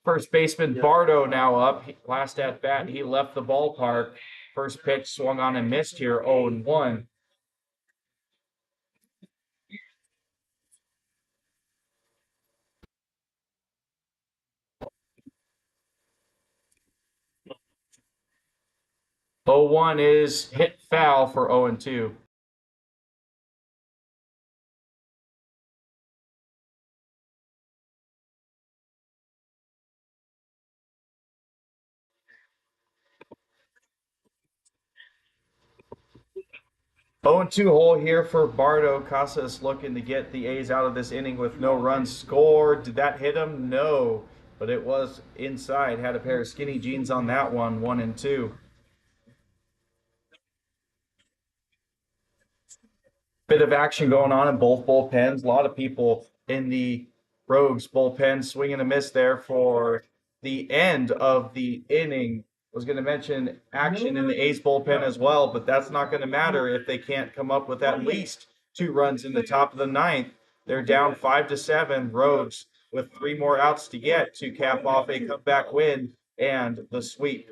first baseman Bardo now up. Last at bat, he left the ballpark. First pitch swung on and missed here, 0-1. Oh, 1 is hit foul for 0-2. Oh, and 2 hole here for Bardo. Casas looking to get the A's out of this inning with no runs scored. Did that hit him? No, but it was inside. Had a pair of skinny jeans on that one, 1-2. Bit of action going on in both bullpens. A lot of people in the Rogues bullpen swinging a miss there for the end of the inning. Was going to mention action in the A's bullpen as well, but that's not going to matter if they can't come up with at least 2 runs in the top of the 9th. They're down 5-7. Rogues with 3 more outs to get to cap off a comeback win and the sweep.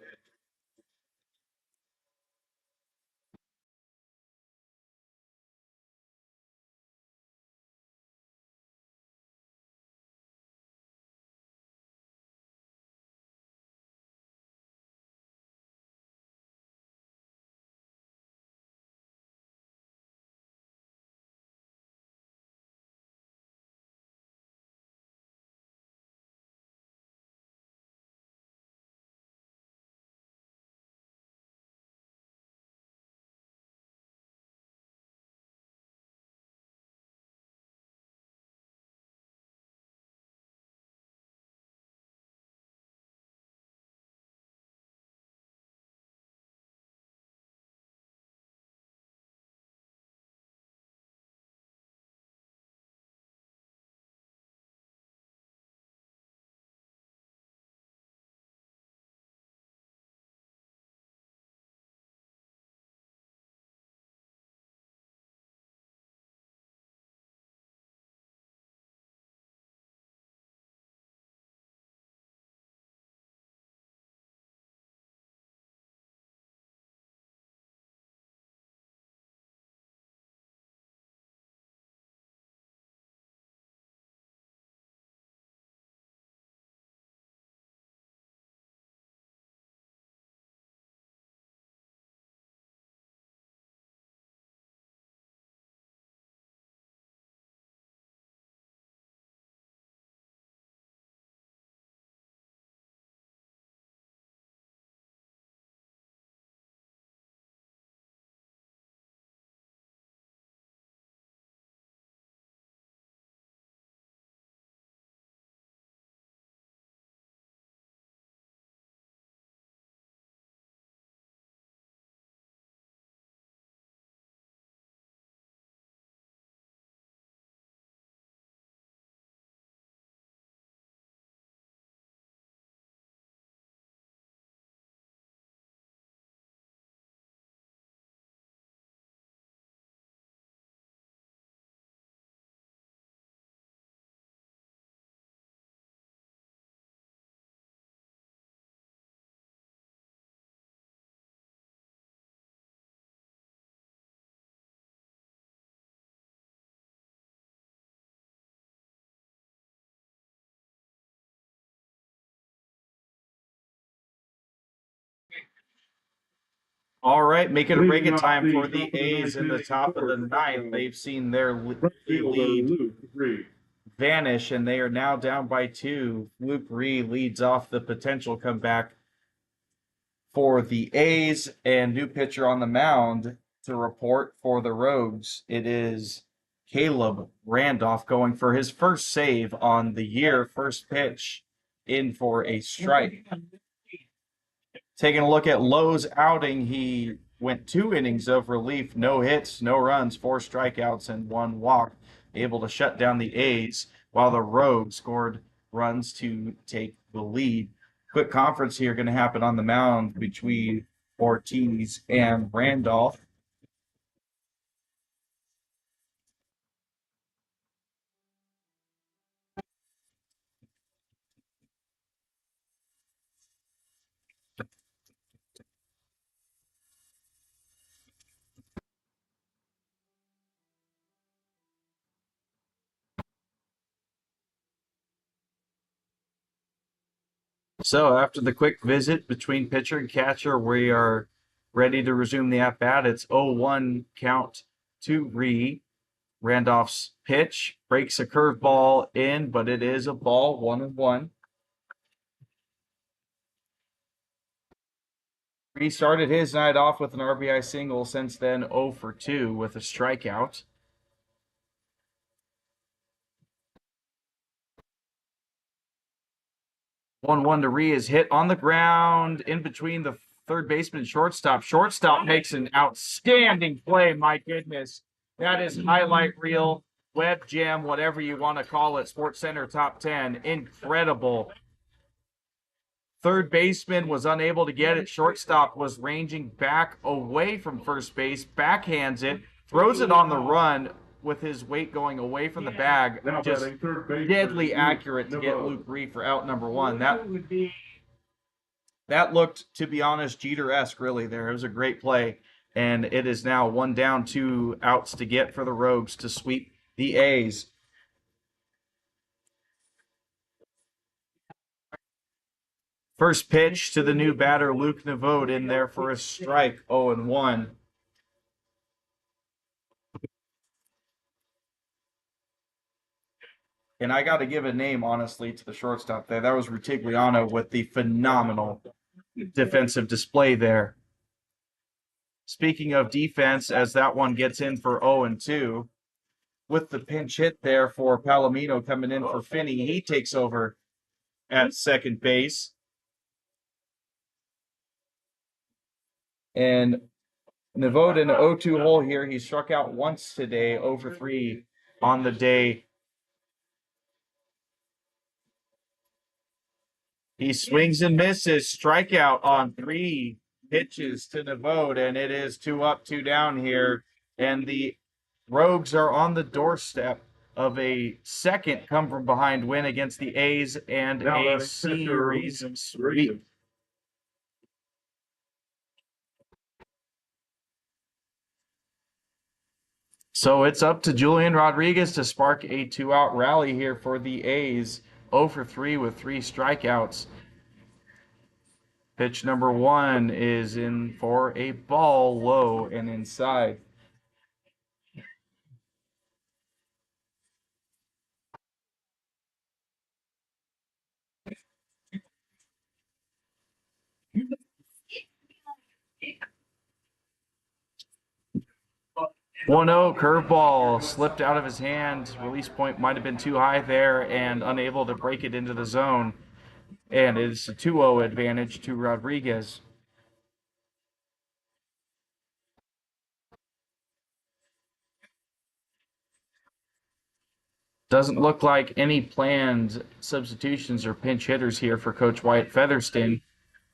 All right, make it a break in time for the A's in the top of the ninth. They've seen their lead vanish, and they are now down by 2. Luke Ree leads off the potential comeback for the A's, and new pitcher on the mound to report for the Rogues. It is Caleb Randolph going for his first save on the year. First pitch in for a strike. Taking a look at Lowe's outing, he went 2 innings of relief, no hits, no runs, 4 strikeouts, and 1 walk, able to shut down the A's, while the Rogues scored runs to take the lead. Quick conference here going to happen on the mound between Ortiz and Randolph. So after the quick visit between pitcher and catcher, we are ready to resume the at-bat. It's 0-1 count to Ree. Randolph's pitch breaks a curveball in, but it is a ball, 1-1. He started his night off with an RBI single, since then 0 for 2 with a strikeout. 1-1 to Ree is hit on the ground in between the third baseman and shortstop. Shortstop makes an outstanding play, my goodness. That is highlight reel, web gem, whatever you want to call it, Sports Center Top 10. Incredible. Third baseman was unable to get it. Shortstop was ranging back away from first base, backhands it, throws it on the run with his weight going away from the bag. Just deadly accurate to get Luke Ree for out number 1. That looked, to be honest, Jeter-esque really there. It was a great play, and it is now 1 down, 2 outs to get for the Rogues to sweep the A's. First pitch to the new batter, Luke Nevode, in there for a strike, 0-1. And I got to give a name, honestly, to the shortstop there. That was Rutigliano with the phenomenal defensive display there. Speaking of defense, as that one gets in for 0-2, with the pinch hit there for Palomino coming in for Finney, he takes over at second base. And Nevode in the 0-2 hole here. He struck out once today, 0 for 3 on the day. He swings and misses, strikeout on 3 pitches to Nevode, and it is 2 up, 2 down here. And the Rogues are on the doorstep of a second come from behind win against the A's and a series sweep. So it's up to Julian Rodriguez to spark a 2-out rally here for the A's. 0 for 3 with 3 strikeouts. Pitch number 1 is in for a ball, low and inside. One 0 curveball slipped out of his hand. Release point might have been too high there and unable to break it into the zone. And it's a 2-0 advantage to Rodriguez. Doesn't look like any planned substitutions or pinch hitters here for Coach Wyatt Featherston,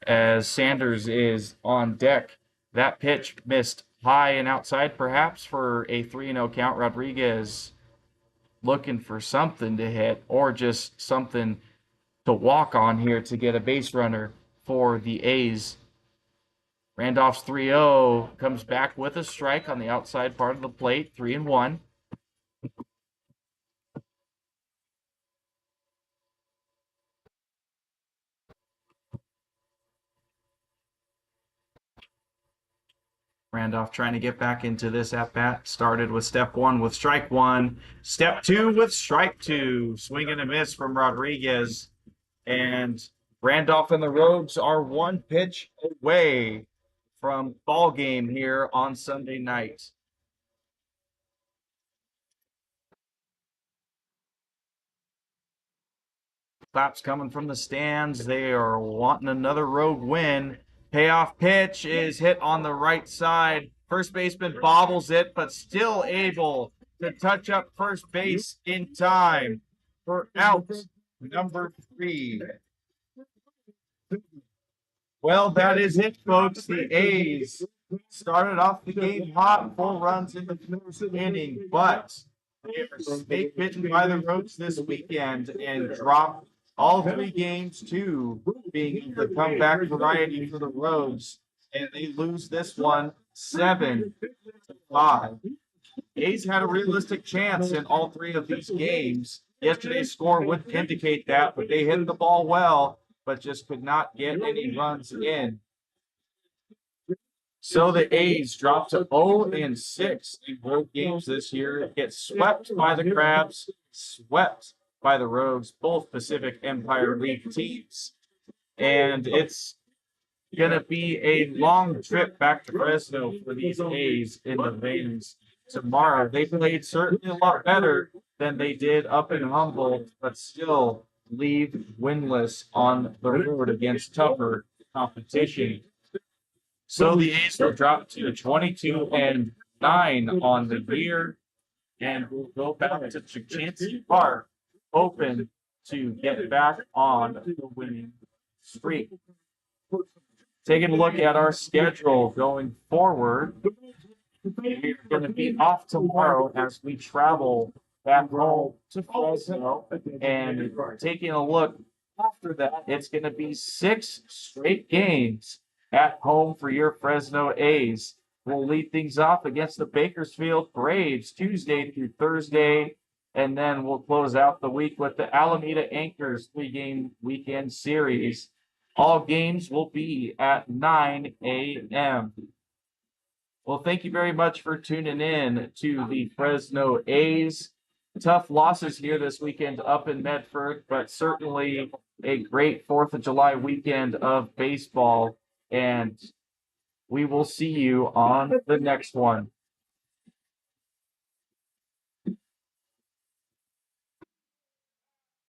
as Sanders is on deck. That pitch missed high and outside, perhaps, for a 3-0 count. Rodriguez looking for something to hit or just something to walk on here to get a base runner for the A's. Randolph's 3-0 comes back with a strike on the outside part of the plate, 3-1. Randolph trying to get back into this at-bat. Started with step one with strike one. Step two with strike two. Swing and a miss from Rodriguez. And Randolph and the Rogues are one pitch away from ball game here on Sunday night. Claps coming from the stands. They are wanting another Rogue win. Payoff pitch is hit on the right side. First baseman bobbles it, but still able to touch up first base in time for out number 3. Well, that is it, folks. The A's started off the game hot, 4 runs in the first inning, but they are snake bitten by the Rogues this weekend and dropped all 3 games to being the comeback variety for the Rogues, and they lose this one 7-5. A's had a realistic chance in all 3 of these games. Yesterday's score would indicate that, but they hit the ball well, but just could not get any runs in. So the A's dropped to 0-6 in road games this year. Get swept by the Crabs, swept by the Rogues, both Pacific Empire League teams. And it's going to be a long trip back to Fresno for these A's in the Veins tomorrow. They played certainly a lot better than they did up in Humboldt, but still leave winless on the road against tougher competition. So the A's will drop to 22-9 on the year, and we'll go back to Chachansky Park, hoping to get back on the winning streak. Taking a look at our schedule going forward, we're going to be off tomorrow as we travel back home to Fresno, and taking a look after that, it's going to be 6 straight games at home for your Fresno A's. We'll lead things off against the Bakersfield Braves Tuesday through Thursday, and then we'll close out the week with the Alameda Anchors 3-game weekend series. All games will be at 9 a.m. Well, thank you very much for tuning in to the Fresno A's. Tough losses here this weekend up in Medford, but certainly a great 4th of July weekend of baseball. And we will see you on the next one.